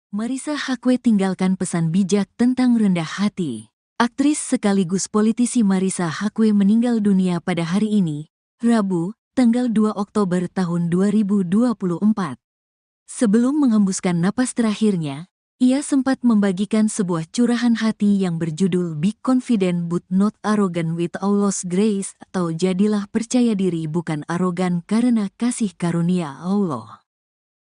Marissa Haque tinggalkan pesan bijak tentang rendah hati. Aktris sekaligus politisi Marissa Haque meninggal dunia pada hari ini, Rabu, tanggal 2 Oktober tahun 2024. Sebelum menghembuskan napas terakhirnya, ia sempat membagikan sebuah curahan hati yang berjudul Be Confident but Not Arrogant with Allah's Grace, atau jadilah percaya diri bukan arogan karena kasih karunia Allah.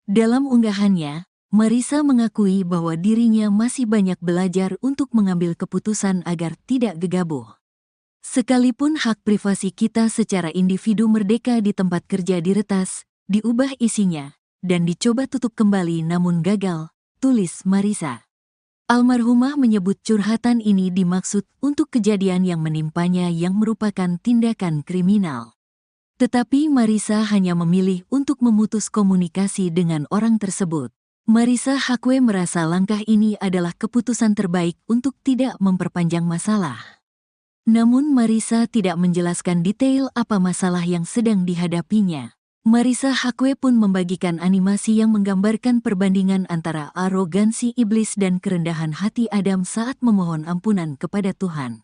Dalam unggahannya, Marissa mengakui bahwa dirinya masih banyak belajar untuk mengambil keputusan agar tidak gegabah. Sekalipun hak privasi kita secara individu merdeka di tempat kerja diretas, diubah isinya, dan dicoba tutup kembali namun gagal, tulis Marissa. Almarhumah menyebut curhatan ini dimaksud untuk kejadian yang menimpanya yang merupakan tindakan kriminal. Tetapi Marissa hanya memilih untuk memutus komunikasi dengan orang tersebut. Marissa Haque merasa langkah ini adalah keputusan terbaik untuk tidak memperpanjang masalah. Namun Marissa tidak menjelaskan detail apa masalah yang sedang dihadapinya. Marissa Haque pun membagikan animasi yang menggambarkan perbandingan antara arogansi iblis dan kerendahan hati Adam saat memohon ampunan kepada Tuhan.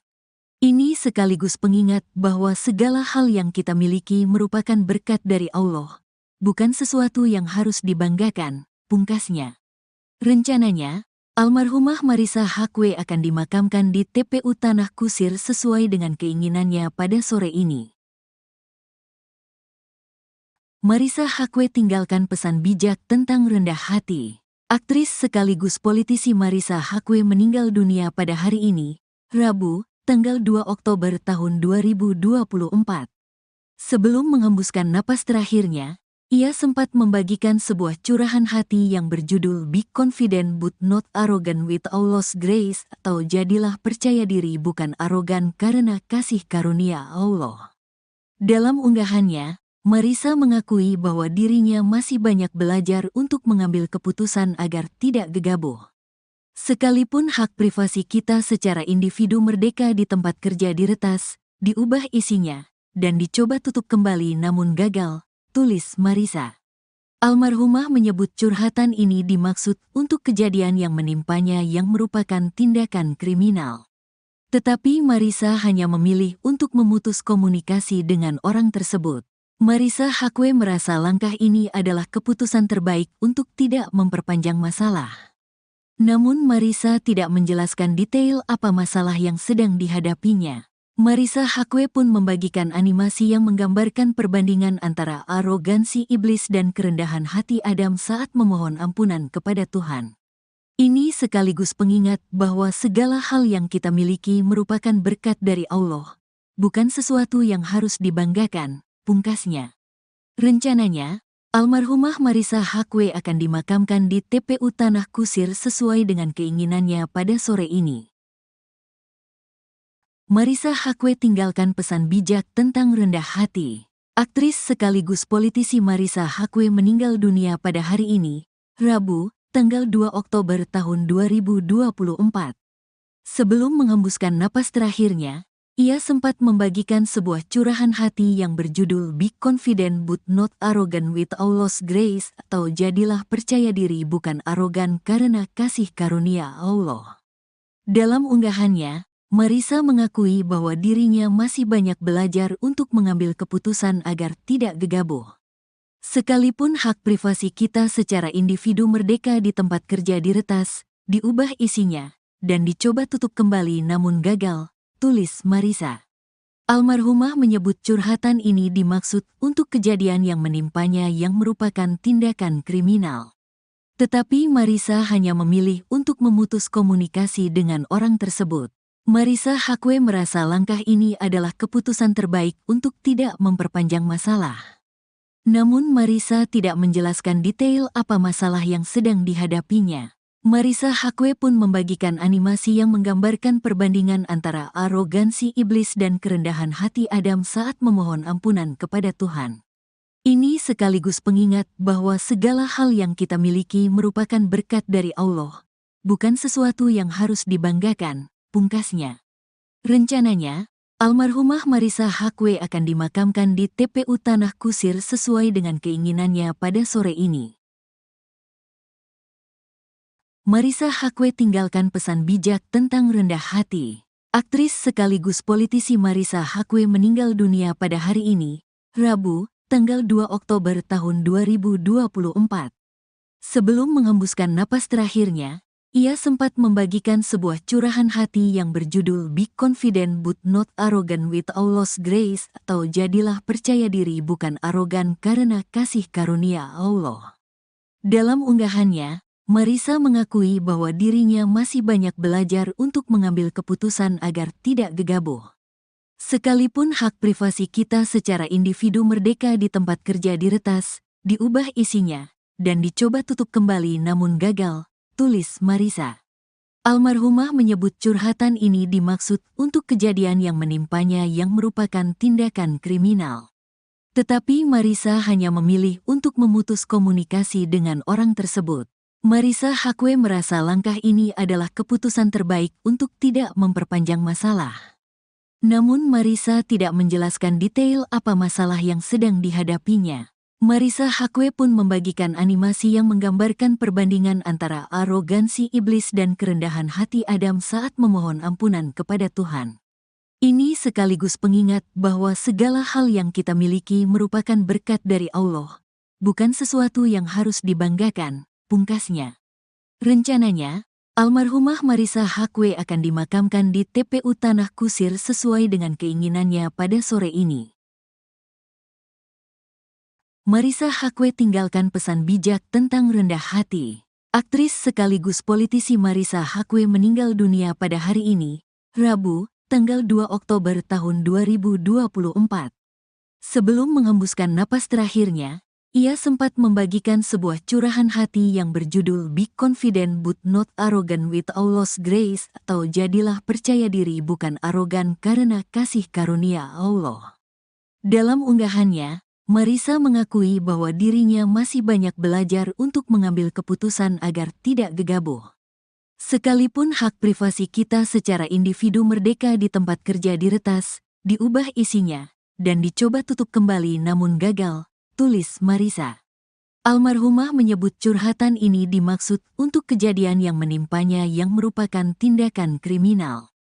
Ini sekaligus pengingat bahwa segala hal yang kita miliki merupakan berkat dari Allah, bukan sesuatu yang harus dibanggakan, pungkasnya. Rencananya, almarhumah Marissa Haque akan dimakamkan di TPU Tanah Kusir sesuai dengan keinginannya pada sore ini. Marissa Haque tinggalkan pesan bijak tentang rendah hati. Aktris sekaligus politisi Marissa Haque meninggal dunia pada hari ini, Rabu, tanggal 2 Oktober tahun 2024. Sebelum menghembuskan napas terakhirnya, ia sempat membagikan sebuah curahan hati yang berjudul Be Confident but Not Arrogant with Allah's Grace, atau jadilah percaya diri bukan arogan karena kasih karunia Allah. Dalam unggahannya, Marissa mengakui bahwa dirinya masih banyak belajar untuk mengambil keputusan agar tidak gegabah. Sekalipun hak privasi kita secara individu merdeka di tempat kerja diretas, diubah isinya, dan dicoba tutup kembali namun gagal, tulis Marissa. Almarhumah menyebut curhatan ini dimaksud untuk kejadian yang menimpanya yang merupakan tindakan kriminal. Tetapi Marissa hanya memilih untuk memutus komunikasi dengan orang tersebut. Marissa Haque merasa langkah ini adalah keputusan terbaik untuk tidak memperpanjang masalah. Namun Marissa tidak menjelaskan detail apa masalah yang sedang dihadapinya. Marissa Haque pun membagikan animasi yang menggambarkan perbandingan antara arogansi iblis dan kerendahan hati Adam saat memohon ampunan kepada Tuhan. Ini sekaligus pengingat bahwa segala hal yang kita miliki merupakan berkat dari Allah, bukan sesuatu yang harus dibanggakan, pungkasnya. Rencananya, almarhumah Marissa Haque akan dimakamkan di TPU Tanah Kusir sesuai dengan keinginannya pada sore ini. Marissa Haque tinggalkan pesan bijak tentang rendah hati. Aktris sekaligus politisi Marissa Haque meninggal dunia pada hari ini, Rabu, tanggal 2 Oktober tahun 2024. Sebelum menghembuskan napas terakhirnya, ia sempat membagikan sebuah curahan hati yang berjudul Be Confident but Not Arrogant with Allah's Grace, atau jadilah percaya diri bukan arogan karena kasih karunia Allah. Dalam unggahannya, Marissa mengakui bahwa dirinya masih banyak belajar untuk mengambil keputusan agar tidak gegabah. Sekalipun hak privasi kita secara individu merdeka di tempat kerja diretas, diubah isinya, dan dicoba tutup kembali namun gagal, tulis Marissa. Almarhumah menyebut curhatan ini dimaksud untuk kejadian yang menimpanya yang merupakan tindakan kriminal. Tetapi Marissa hanya memilih untuk memutus komunikasi dengan orang tersebut. Marissa Haque merasa langkah ini adalah keputusan terbaik untuk tidak memperpanjang masalah. Namun Marissa tidak menjelaskan detail apa masalah yang sedang dihadapinya. Marissa Haque pun membagikan animasi yang menggambarkan perbandingan antara arogansi iblis dan kerendahan hati Adam saat memohon ampunan kepada Tuhan. Ini sekaligus pengingat bahwa segala hal yang kita miliki merupakan berkat dari Allah, bukan sesuatu yang harus dibanggakan, pungkasnya. Rencananya, almarhumah Marissa Haque akan dimakamkan di TPU Tanah Kusir sesuai dengan keinginannya pada sore ini. Marissa Haque tinggalkan pesan bijak tentang rendah hati. Aktris sekaligus politisi Marissa Haque meninggal dunia pada hari ini, Rabu, tanggal 2 Oktober tahun 2024. Sebelum menghembuskan napas terakhirnya, ia sempat membagikan sebuah curahan hati yang berjudul Be Confident but Not Arrogant with Allah's Grace, atau jadilah percaya diri bukan arogan karena kasih karunia Allah. Dalam unggahannya, Marissa mengakui bahwa dirinya masih banyak belajar untuk mengambil keputusan agar tidak gegabah. Sekalipun hak privasi kita secara individu merdeka di tempat kerja diretas, diubah isinya, dan dicoba tutup kembali namun gagal, tulis Marissa. Almarhumah menyebut curhatan ini dimaksud untuk kejadian yang menimpanya yang merupakan tindakan kriminal. Tetapi Marissa hanya memilih untuk memutus komunikasi dengan orang tersebut. Marissa Haque merasa langkah ini adalah keputusan terbaik untuk tidak memperpanjang masalah. Namun Marissa tidak menjelaskan detail apa masalah yang sedang dihadapinya. Marissa Haque pun membagikan animasi yang menggambarkan perbandingan antara arogansi iblis dan kerendahan hati Adam saat memohon ampunan kepada Tuhan. Ini sekaligus pengingat bahwa segala hal yang kita miliki merupakan berkat dari Allah, bukan sesuatu yang harus dibanggakan, pungkasnya. Rencananya, almarhumah Marissa Haque akan dimakamkan di TPU Tanah Kusir sesuai dengan keinginannya pada sore ini. Marissa Haque tinggalkan pesan bijak tentang rendah hati. Aktris sekaligus politisi Marissa Haque meninggal dunia pada hari ini, Rabu, tanggal 2 Oktober tahun 2024. Sebelum menghembuskan napas terakhirnya, ia sempat membagikan sebuah curahan hati yang berjudul Be Confident but Not Arrogant with Allah's Grace, atau jadilah percaya diri bukan arogan karena kasih karunia Allah. Dalam unggahannya, Marissa mengakui bahwa dirinya masih banyak belajar untuk mengambil keputusan agar tidak gegabah. Sekalipun hak privasi kita secara individu merdeka di tempat kerja diretas, diubah isinya, dan dicoba tutup kembali namun gagal, tulis Marissa. Almarhumah menyebut curhatan ini dimaksud untuk kejadian yang menimpanya yang merupakan tindakan kriminal.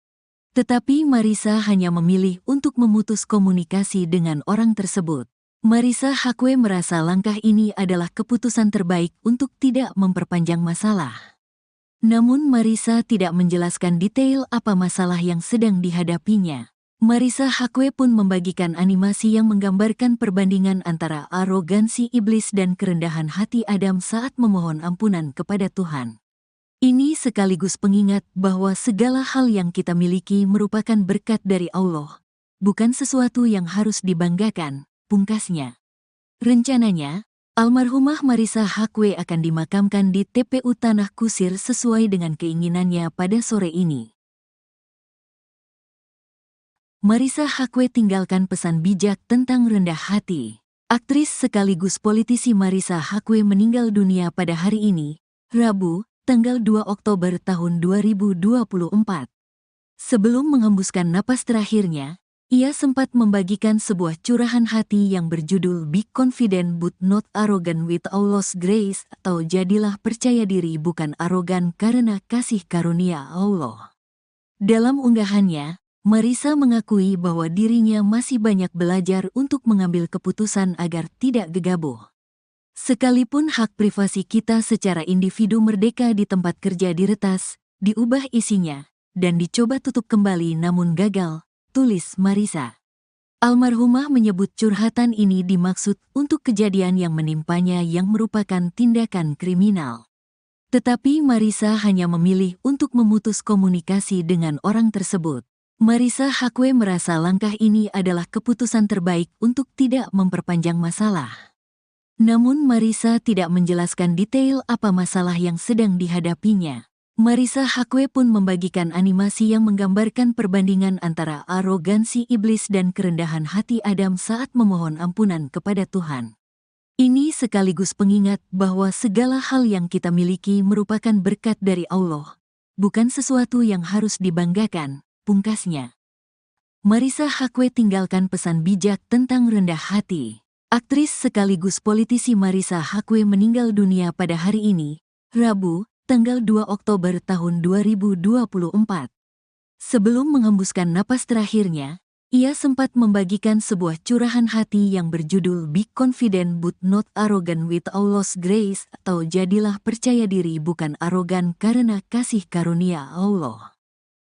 Tetapi Marissa hanya memilih untuk memutus komunikasi dengan orang tersebut. Marissa Haque merasa langkah ini adalah keputusan terbaik untuk tidak memperpanjang masalah. Namun Marissa tidak menjelaskan detail apa masalah yang sedang dihadapinya. Marissa Haque pun membagikan animasi yang menggambarkan perbandingan antara arogansi iblis dan kerendahan hati Adam saat memohon ampunan kepada Tuhan. Ini sekaligus pengingat bahwa segala hal yang kita miliki merupakan berkat dari Allah, bukan sesuatu yang harus dibanggakan, pungkasnya. Rencananya, almarhumah Marissa Haque akan dimakamkan di TPU Tanah Kusir sesuai dengan keinginannya pada sore ini. Marissa Haque tinggalkan pesan bijak tentang rendah hati. Aktris sekaligus politisi Marissa Haque meninggal dunia pada hari ini, Rabu, tanggal 2 Oktober tahun 2024. Sebelum menghembuskan napas terakhirnya, ia sempat membagikan sebuah curahan hati yang berjudul Be Confident but Not Arrogant with Allah's Grace, atau jadilah percaya diri bukan arogan karena kasih karunia Allah. Dalam unggahannya, Marissa mengakui bahwa dirinya masih banyak belajar untuk mengambil keputusan agar tidak gegabah. Sekalipun hak privasi kita secara individu merdeka di tempat kerja diretas, diubah isinya, dan dicoba tutup kembali namun gagal, tulis Marissa. Almarhumah menyebut curhatan ini dimaksud untuk kejadian yang menimpanya yang merupakan tindakan kriminal. Tetapi Marissa hanya memilih untuk memutus komunikasi dengan orang tersebut. Marissa Haque merasa langkah ini adalah keputusan terbaik untuk tidak memperpanjang masalah. Namun Marissa tidak menjelaskan detail apa masalah yang sedang dihadapinya. Marissa Haque pun membagikan animasi yang menggambarkan perbandingan antara arogansi iblis dan kerendahan hati Adam saat memohon ampunan kepada Tuhan. Ini sekaligus pengingat bahwa segala hal yang kita miliki merupakan berkat dari Allah, bukan sesuatu yang harus dibanggakan, pungkasnya. Marissa Haque tinggalkan pesan bijak tentang rendah hati. Aktris sekaligus politisi Marissa Haque meninggal dunia pada hari ini, Rabu, tanggal 2 Oktober tahun 2024. Sebelum menghembuskan napas terakhirnya, ia sempat membagikan sebuah curahan hati yang berjudul Be Confident but Not Arrogant with Allah's Grace, atau jadilah percaya diri bukan arogan karena kasih karunia Allah.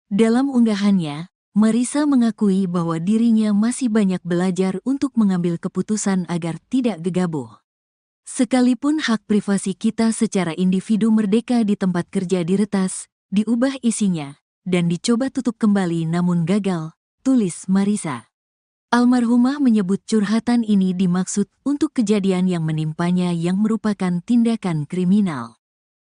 Dalam unggahannya, Marissa mengakui bahwa dirinya masih banyak belajar untuk mengambil keputusan agar tidak gegabah. Sekalipun hak privasi kita secara individu merdeka di tempat kerja diretas, diubah isinya, dan dicoba tutup kembali namun gagal, tulis Marissa. Almarhumah menyebut curhatan ini dimaksud untuk kejadian yang menimpanya yang merupakan tindakan kriminal.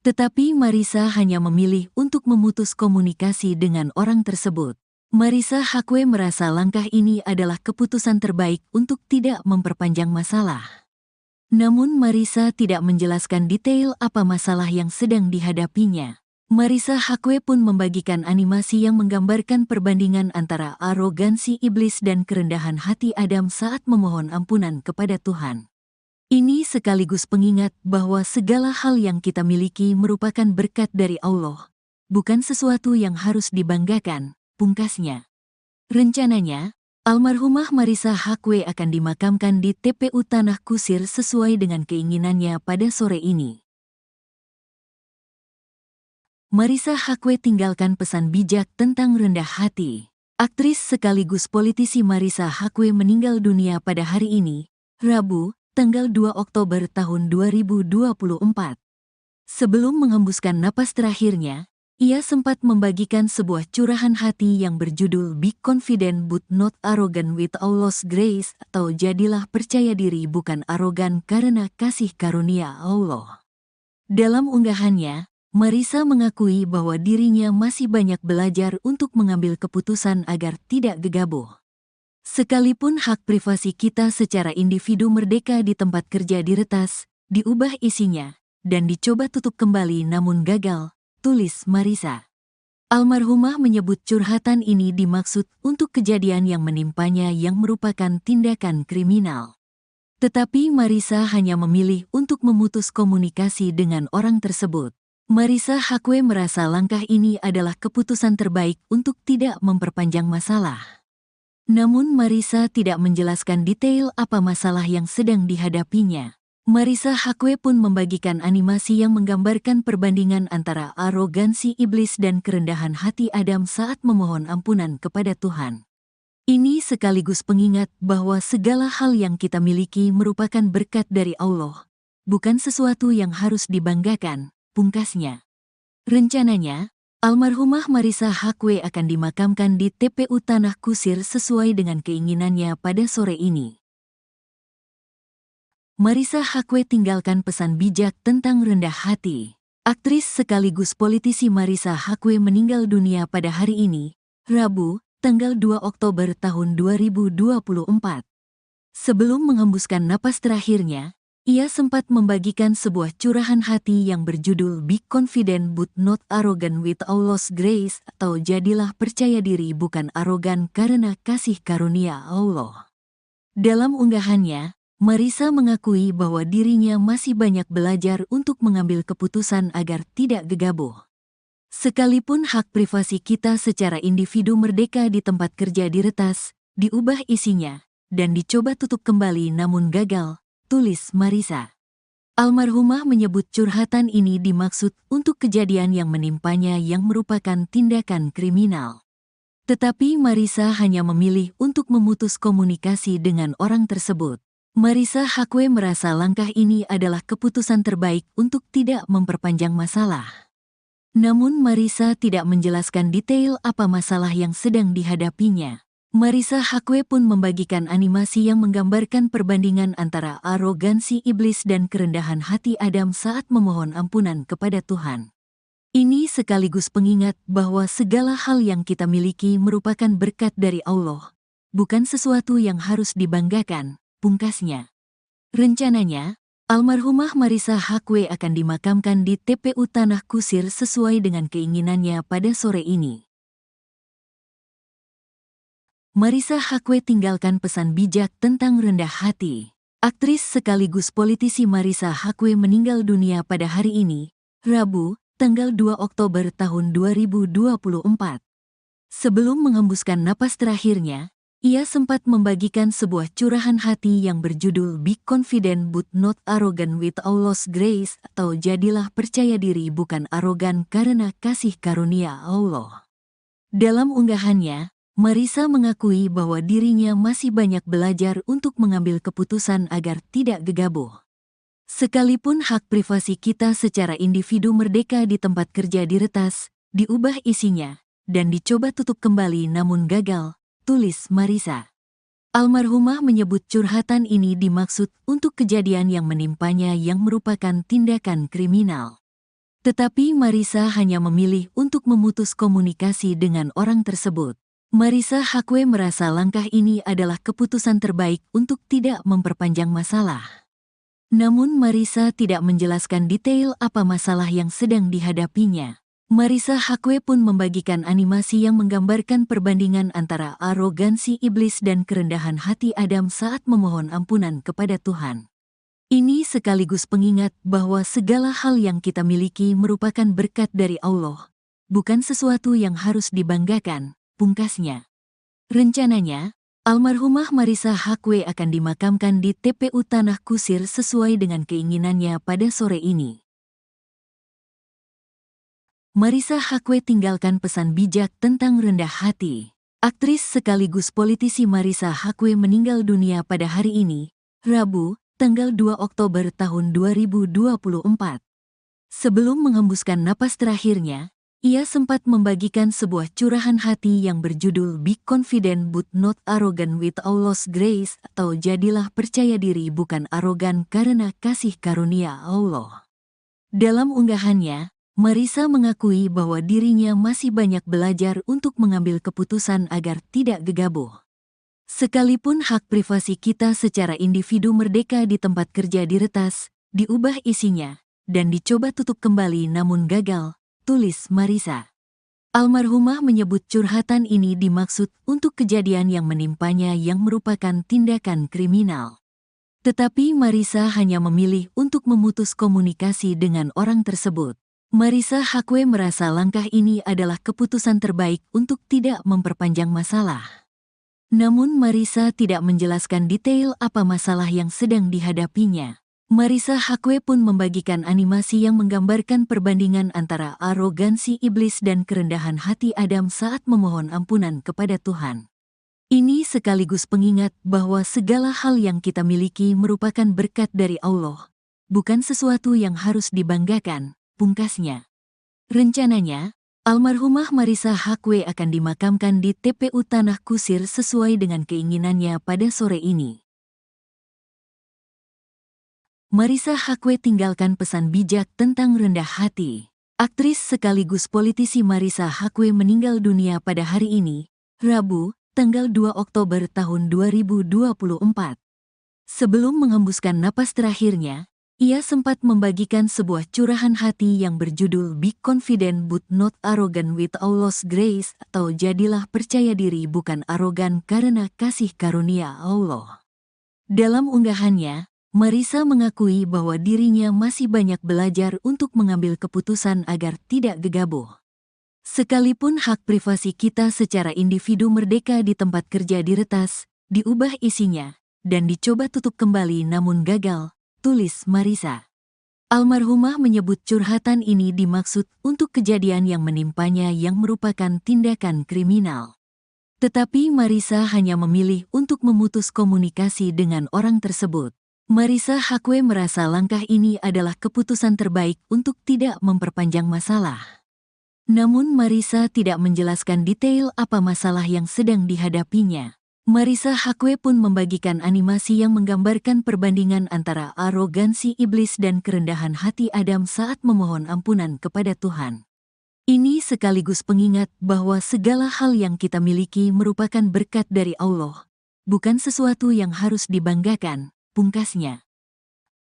Tetapi Marissa hanya memilih untuk memutus komunikasi dengan orang tersebut. Marissa Haque merasa langkah ini adalah keputusan terbaik untuk tidak memperpanjang masalah. Namun Marissa tidak menjelaskan detail apa masalah yang sedang dihadapinya. Marissa Haque pun membagikan animasi yang menggambarkan perbandingan antara arogansi iblis dan kerendahan hati Adam saat memohon ampunan kepada Tuhan. Ini sekaligus pengingat bahwa segala hal yang kita miliki merupakan berkat dari Allah, bukan sesuatu yang harus dibanggakan, pungkasnya. Rencananya, almarhumah Marissa Haque akan dimakamkan di TPU Tanah Kusir sesuai dengan keinginannya pada sore ini. Marissa Haque tinggalkan pesan bijak tentang rendah hati. Aktris sekaligus politisi Marissa Haque meninggal dunia pada hari ini, Rabu, tanggal 2 Oktober tahun 2024. Sebelum menghembuskan napas terakhirnya, ia sempat membagikan sebuah curahan hati yang berjudul Be Confident but Not Arrogant with Allah's Grace, atau jadilah percaya diri bukan arogan karena kasih karunia Allah. Dalam unggahannya, Marissa mengakui bahwa dirinya masih banyak belajar untuk mengambil keputusan agar tidak gegabah. Sekalipun hak privasi kita secara individu merdeka di tempat kerja diretas, diubah isinya, dan dicoba tutup kembali namun gagal, tulis Marissa. Almarhumah menyebut curhatan ini dimaksud untuk kejadian yang menimpanya yang merupakan tindakan kriminal. Tetapi Marissa hanya memilih untuk memutus komunikasi dengan orang tersebut. Marissa Haque merasa langkah ini adalah keputusan terbaik untuk tidak memperpanjang masalah. Namun Marissa tidak menjelaskan detail apa masalah yang sedang dihadapinya. Marissa Haque pun membagikan animasi yang menggambarkan perbandingan antara arogansi iblis dan kerendahan hati Adam saat memohon ampunan kepada Tuhan. Ini sekaligus pengingat bahwa segala hal yang kita miliki merupakan berkat dari Allah, bukan sesuatu yang harus dibanggakan, pungkasnya. Rencananya, almarhumah Marissa Haque akan dimakamkan di TPU Tanah Kusir sesuai dengan keinginannya pada sore ini. Marissa Haque tinggalkan pesan bijak tentang rendah hati. Aktris sekaligus politisi Marissa Haque meninggal dunia pada hari ini, Rabu, tanggal 2 Oktober tahun 2024. Sebelum menghembuskan napas terakhirnya, ia sempat membagikan sebuah curahan hati yang berjudul Be Confident but Not Arrogant with Allah's Grace, atau jadilah percaya diri bukan arogan karena kasih karunia Allah. Dalam unggahannya, Marissa mengakui bahwa dirinya masih banyak belajar untuk mengambil keputusan agar tidak gegabah. Sekalipun hak privasi kita secara individu merdeka di tempat kerja diretas, diubah isinya, dan dicoba tutup kembali namun gagal, tulis Marissa. Almarhumah menyebut curhatan ini dimaksud untuk kejadian yang menimpanya yang merupakan tindakan kriminal. Tetapi Marissa hanya memilih untuk memutus komunikasi dengan orang tersebut. Marissa Haque merasa langkah ini adalah keputusan terbaik untuk tidak memperpanjang masalah. Namun Marissa tidak menjelaskan detail apa masalah yang sedang dihadapinya. Marissa Haque pun membagikan animasi yang menggambarkan perbandingan antara arogansi iblis dan kerendahan hati Adam saat memohon ampunan kepada Tuhan. Ini sekaligus pengingat bahwa segala hal yang kita miliki merupakan berkat dari Allah, bukan sesuatu yang harus dibanggakan, pungkasnya. Rencananya, almarhumah Marissa Haque akan dimakamkan di TPU Tanah Kusir sesuai dengan keinginannya pada sore ini. Marissa Haque tinggalkan pesan bijak tentang rendah hati. Aktris sekaligus politisi Marissa Haque meninggal dunia pada hari ini, Rabu, tanggal 2 Oktober tahun 2024. Sebelum menghembuskan napas terakhirnya, ia sempat membagikan sebuah curahan hati yang berjudul Be Confident but Not Arrogant with Allah's Grace, atau jadilah percaya diri bukan arogan karena kasih karunia Allah. Dalam unggahannya, Marissa mengakui bahwa dirinya masih banyak belajar untuk mengambil keputusan agar tidak gegabah. Sekalipun hak privasi kita secara individu merdeka di tempat kerja diretas, diubah isinya, dan dicoba tutup kembali namun gagal, tulis Marissa. Almarhumah menyebut curhatan ini dimaksud untuk kejadian yang menimpanya yang merupakan tindakan kriminal. Tetapi Marissa hanya memilih untuk memutus komunikasi dengan orang tersebut. Marissa Haque merasa langkah ini adalah keputusan terbaik untuk tidak memperpanjang masalah. Namun Marissa tidak menjelaskan detail apa masalah yang sedang dihadapinya. Marissa Haque pun membagikan animasi yang menggambarkan perbandingan antara arogansi iblis dan kerendahan hati Adam saat memohon ampunan kepada Tuhan. Ini sekaligus pengingat bahwa segala hal yang kita miliki merupakan berkat dari Allah, bukan sesuatu yang harus dibanggakan, pungkasnya. Rencananya, almarhumah Marissa Haque akan dimakamkan di TPU Tanah Kusir sesuai dengan keinginannya pada sore ini. Marissa Haque tinggalkan pesan bijak tentang rendah hati. Aktris sekaligus politisi Marissa Haque meninggal dunia pada hari ini, Rabu, tanggal 2 Oktober tahun 2024. Sebelum menghembuskan napas terakhirnya, ia sempat membagikan sebuah curahan hati yang berjudul Be Confident but Not Arrogant with Allah's Grace, atau jadilah percaya diri bukan arogan karena kasih karunia Allah. Dalam unggahannya, Marissa mengakui bahwa dirinya masih banyak belajar untuk mengambil keputusan agar tidak gegabah. Sekalipun hak privasi kita secara individu merdeka di tempat kerja diretas, diubah isinya, dan dicoba tutup kembali namun gagal, tulis Marissa. Almarhumah menyebut curhatan ini dimaksud untuk kejadian yang menimpanya yang merupakan tindakan kriminal. Tetapi Marissa hanya memilih untuk memutus komunikasi dengan orang tersebut. Marissa Haque merasa langkah ini adalah keputusan terbaik untuk tidak memperpanjang masalah. Namun Marissa tidak menjelaskan detail apa masalah yang sedang dihadapinya. Marissa Haque pun membagikan animasi yang menggambarkan perbandingan antara arogansi iblis dan kerendahan hati Adam saat memohon ampunan kepada Tuhan. Ini sekaligus pengingat bahwa segala hal yang kita miliki merupakan berkat dari Allah, bukan sesuatu yang harus dibanggakan, pungkasnya. Rencananya, almarhumah Marissa Haque akan dimakamkan di TPU Tanah Kusir sesuai dengan keinginannya pada sore ini. Marissa Haque tinggalkan pesan bijak tentang rendah hati. Aktris sekaligus politisi Marissa Haque meninggal dunia pada hari ini, Rabu, tanggal 2 Oktober tahun 2024. Sebelum menghembuskan napas terakhirnya, ia sempat membagikan sebuah curahan hati yang berjudul Be Confident but Not Arrogant with Allah's Grace, atau jadilah percaya diri bukan arogan karena kasih karunia Allah. Dalam unggahannya, Marissa mengakui bahwa dirinya masih banyak belajar untuk mengambil keputusan agar tidak gegabah. Sekalipun hak privasi kita secara individu merdeka di tempat kerja diretas, diubah isinya, dan dicoba tutup kembali namun gagal, tulis Marissa. Almarhumah menyebut curhatan ini dimaksud untuk kejadian yang menimpanya yang merupakan tindakan kriminal. Tetapi Marissa hanya memilih untuk memutus komunikasi dengan orang tersebut. Marissa Haque merasa langkah ini adalah keputusan terbaik untuk tidak memperpanjang masalah. Namun Marissa tidak menjelaskan detail apa masalah yang sedang dihadapinya. Marissa Haque pun membagikan animasi yang menggambarkan perbandingan antara arogansi iblis dan kerendahan hati Adam saat memohon ampunan kepada Tuhan. Ini sekaligus pengingat bahwa segala hal yang kita miliki merupakan berkat dari Allah, bukan sesuatu yang harus dibanggakan, pungkasnya.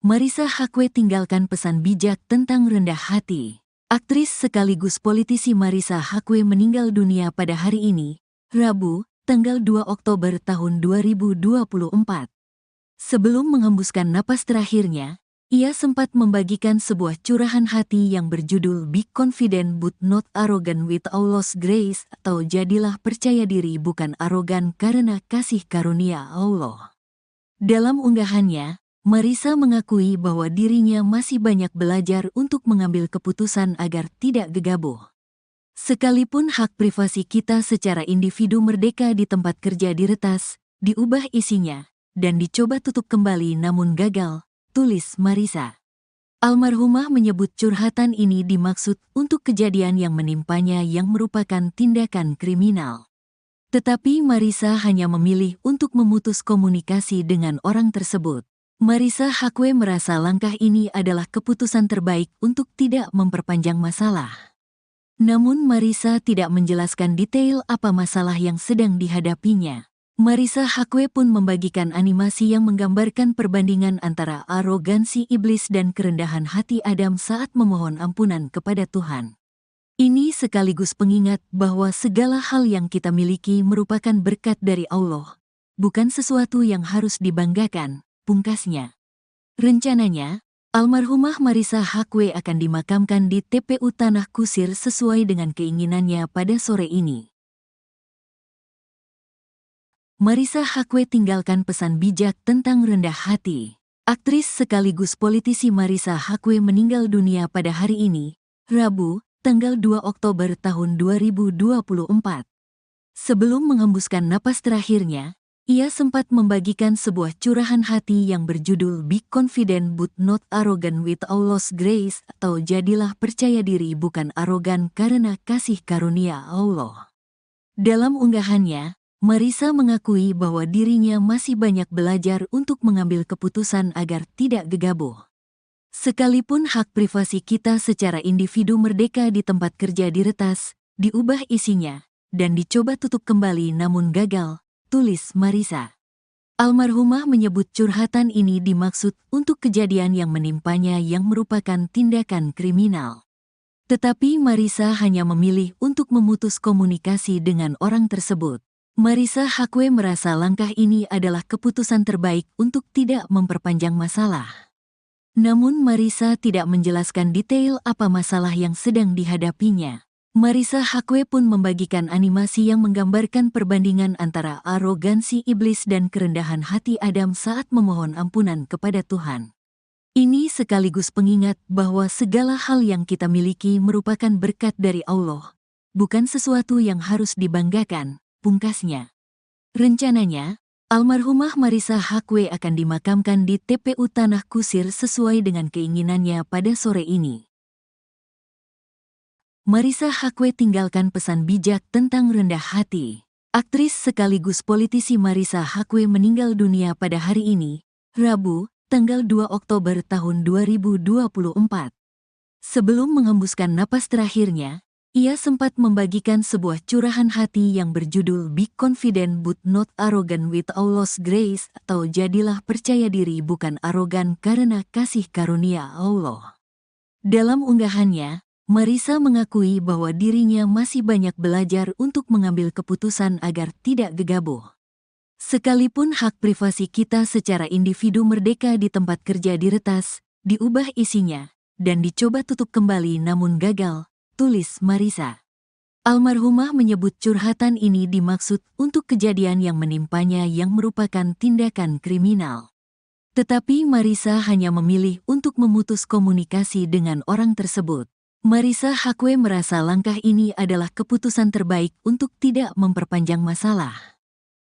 Marissa Haque tinggalkan pesan bijak tentang rendah hati. Aktris sekaligus politisi Marissa Haque meninggal dunia pada hari ini, Rabu, tanggal 2 Oktober tahun 2024. Sebelum menghembuskan napas terakhirnya, ia sempat membagikan sebuah curahan hati yang berjudul Be Confident But Not Arrogant with Allah's Grace, atau jadilah percaya diri bukan arogan karena kasih karunia Allah. Dalam unggahannya, Marissa mengakui bahwa dirinya masih banyak belajar untuk mengambil keputusan agar tidak gegabah. Sekalipun hak privasi kita secara individu merdeka di tempat kerja diretas, diubah isinya, dan dicoba tutup kembali namun gagal, tulis Marissa. Almarhumah menyebut curhatan ini dimaksud untuk kejadian yang menimpanya yang merupakan tindakan kriminal. Tetapi Marissa hanya memilih untuk memutus komunikasi dengan orang tersebut. Marissa Haque merasa langkah ini adalah keputusan terbaik untuk tidak memperpanjang masalah. Namun Marissa tidak menjelaskan detail apa masalah yang sedang dihadapinya. Marissa Haque pun membagikan animasi yang menggambarkan perbandingan antara arogansi iblis dan kerendahan hati Adam saat memohon ampunan kepada Tuhan. Ini sekaligus pengingat bahwa segala hal yang kita miliki merupakan berkat dari Allah, bukan sesuatu yang harus dibanggakan, pungkasnya. Rencananya, almarhumah Marissa Haque akan dimakamkan di TPU Tanah Kusir sesuai dengan keinginannya pada sore ini. Marissa Haque tinggalkan pesan bijak tentang rendah hati. Aktris sekaligus politisi Marissa Haque meninggal dunia pada hari ini, Rabu, tanggal 2 Oktober tahun 2024. Sebelum menghembuskan napas terakhirnya, ia sempat membagikan sebuah curahan hati yang berjudul Be Confident But Not Arrogant with Allah's Grace, atau jadilah percaya diri bukan arogan karena kasih karunia Allah. Dalam unggahannya, Marissa mengakui bahwa dirinya masih banyak belajar untuk mengambil keputusan agar tidak gegabah. Sekalipun hak privasi kita secara individu merdeka di tempat kerja diretas, diubah isinya, dan dicoba tutup kembali namun gagal, tulis Marissa. Almarhumah menyebut curhatan ini dimaksud untuk kejadian yang menimpanya yang merupakan tindakan kriminal. Tetapi Marissa hanya memilih untuk memutus komunikasi dengan orang tersebut. Marissa Haque merasa langkah ini adalah keputusan terbaik untuk tidak memperpanjang masalah. Namun Marissa tidak menjelaskan detail apa masalah yang sedang dihadapinya. Marissa Haque pun membagikan animasi yang menggambarkan perbandingan antara arogansi iblis dan kerendahan hati Adam saat memohon ampunan kepada Tuhan. Ini sekaligus pengingat bahwa segala hal yang kita miliki merupakan berkat dari Allah, bukan sesuatu yang harus dibanggakan, pungkasnya. Rencananya, almarhumah Marissa Haque akan dimakamkan di TPU Tanah Kusir sesuai dengan keinginannya pada sore ini. Marissa Haque tinggalkan pesan bijak tentang rendah hati. Aktris sekaligus politisi Marissa Haque meninggal dunia pada hari ini, Rabu, tanggal 2 Oktober tahun 2024. Sebelum menghembuskan napas terakhirnya, ia sempat membagikan sebuah curahan hati yang berjudul Be Confident But Not Arrogant with Allah's Grace, atau jadilah percaya diri bukan arogan karena kasih karunia Allah. Dalam unggahannya, Marissa mengakui bahwa dirinya masih banyak belajar untuk mengambil keputusan agar tidak gegabah. Sekalipun hak privasi kita secara individu merdeka di tempat kerja diretas, diubah isinya, dan dicoba tutup kembali namun gagal, tulis Marissa. Almarhumah menyebut curhatan ini dimaksud untuk kejadian yang menimpanya yang merupakan tindakan kriminal. Tetapi Marissa hanya memilih untuk memutus komunikasi dengan orang tersebut. Marissa Haque merasa langkah ini adalah keputusan terbaik untuk tidak memperpanjang masalah.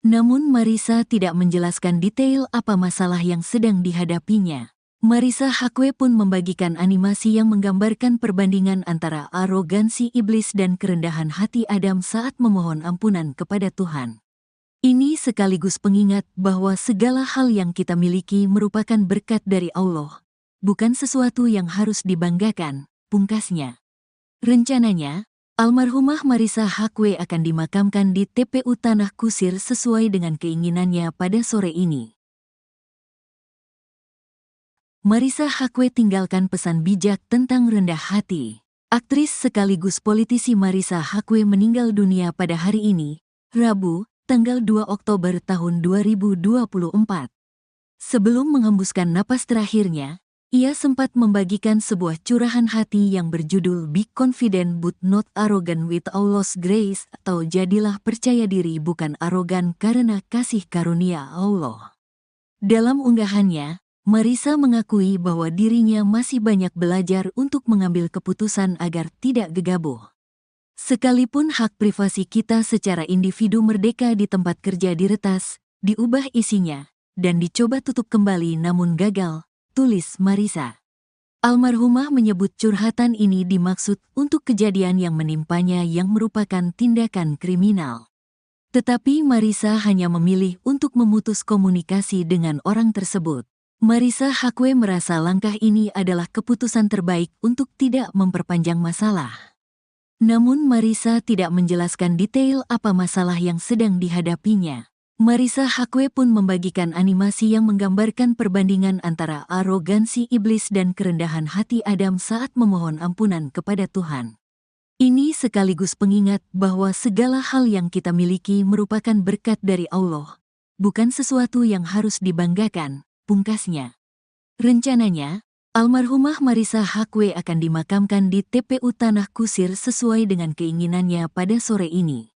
Namun Marissa tidak menjelaskan detail apa masalah yang sedang dihadapinya. Marissa Haque pun membagikan animasi yang menggambarkan perbandingan antara arogansi iblis dan kerendahan hati Adam saat memohon ampunan kepada Tuhan. Ini sekaligus pengingat bahwa segala hal yang kita miliki merupakan berkat dari Allah, bukan sesuatu yang harus dibanggakan, pungkasnya. Rencananya, almarhumah Marissa Haque akan dimakamkan di TPU Tanah Kusir sesuai dengan keinginannya pada sore ini. Marissa Haque tinggalkan pesan bijak tentang rendah hati. Aktris sekaligus politisi Marissa Haque meninggal dunia pada hari ini, Rabu, tanggal 2 Oktober tahun 2024. Sebelum menghembuskan napas terakhirnya, ia sempat membagikan sebuah curahan hati yang berjudul Be Confident But Not Arrogant with Allah's Grace, atau jadilah percaya diri bukan arogan karena kasih karunia Allah. Dalam unggahannya, Marissa mengakui bahwa dirinya masih banyak belajar untuk mengambil keputusan agar tidak gegabah. Sekalipun hak privasi kita secara individu merdeka di tempat kerja diretas, diubah isinya, dan dicoba tutup kembali namun gagal, tulis Marissa. Almarhumah menyebut curhatan ini dimaksud untuk kejadian yang menimpanya yang merupakan tindakan kriminal. Tetapi Marissa hanya memilih untuk memutus komunikasi dengan orang tersebut. Marissa Haque merasa langkah ini adalah keputusan terbaik untuk tidak memperpanjang masalah. Namun Marissa tidak menjelaskan detail apa masalah yang sedang dihadapinya. Marissa Haque pun membagikan animasi yang menggambarkan perbandingan antara arogansi iblis dan kerendahan hati Adam saat memohon ampunan kepada Tuhan. Ini sekaligus pengingat bahwa segala hal yang kita miliki merupakan berkat dari Allah, bukan sesuatu yang harus dibanggakan, pungkasnya. Rencananya, almarhumah Marissa Haque akan dimakamkan di TPU Tanah Kusir sesuai dengan keinginannya pada sore ini.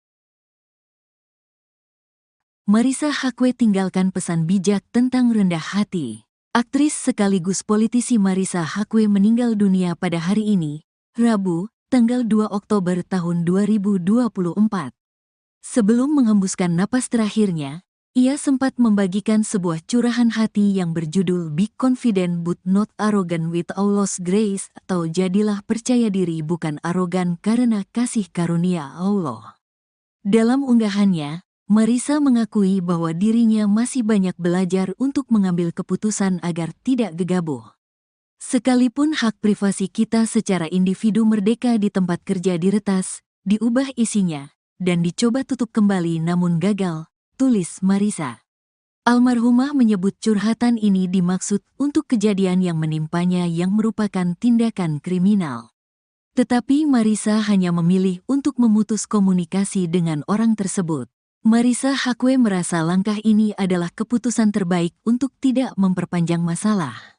Marissa Haque tinggalkan pesan bijak tentang rendah hati. Aktris sekaligus politisi Marissa Haque meninggal dunia pada hari ini, Rabu, tanggal 2 Oktober tahun 2024. Sebelum menghembuskan napas terakhirnya, ia sempat membagikan sebuah curahan hati yang berjudul Be Confident But Not Arrogant with Allah's Grace, atau jadilah percaya diri bukan arogan karena kasih karunia Allah. Dalam unggahannya, Marissa mengakui bahwa dirinya masih banyak belajar untuk mengambil keputusan agar tidak gegabah. Sekalipun hak privasi kita secara individu merdeka di tempat kerja diretas, diubah isinya, dan dicoba tutup kembali namun gagal, tulis Marissa. Almarhumah menyebut curhatan ini dimaksud untuk kejadian yang menimpanya yang merupakan tindakan kriminal. Tetapi Marissa hanya memilih untuk memutus komunikasi dengan orang tersebut. Marissa Haque merasa langkah ini adalah keputusan terbaik untuk tidak memperpanjang masalah.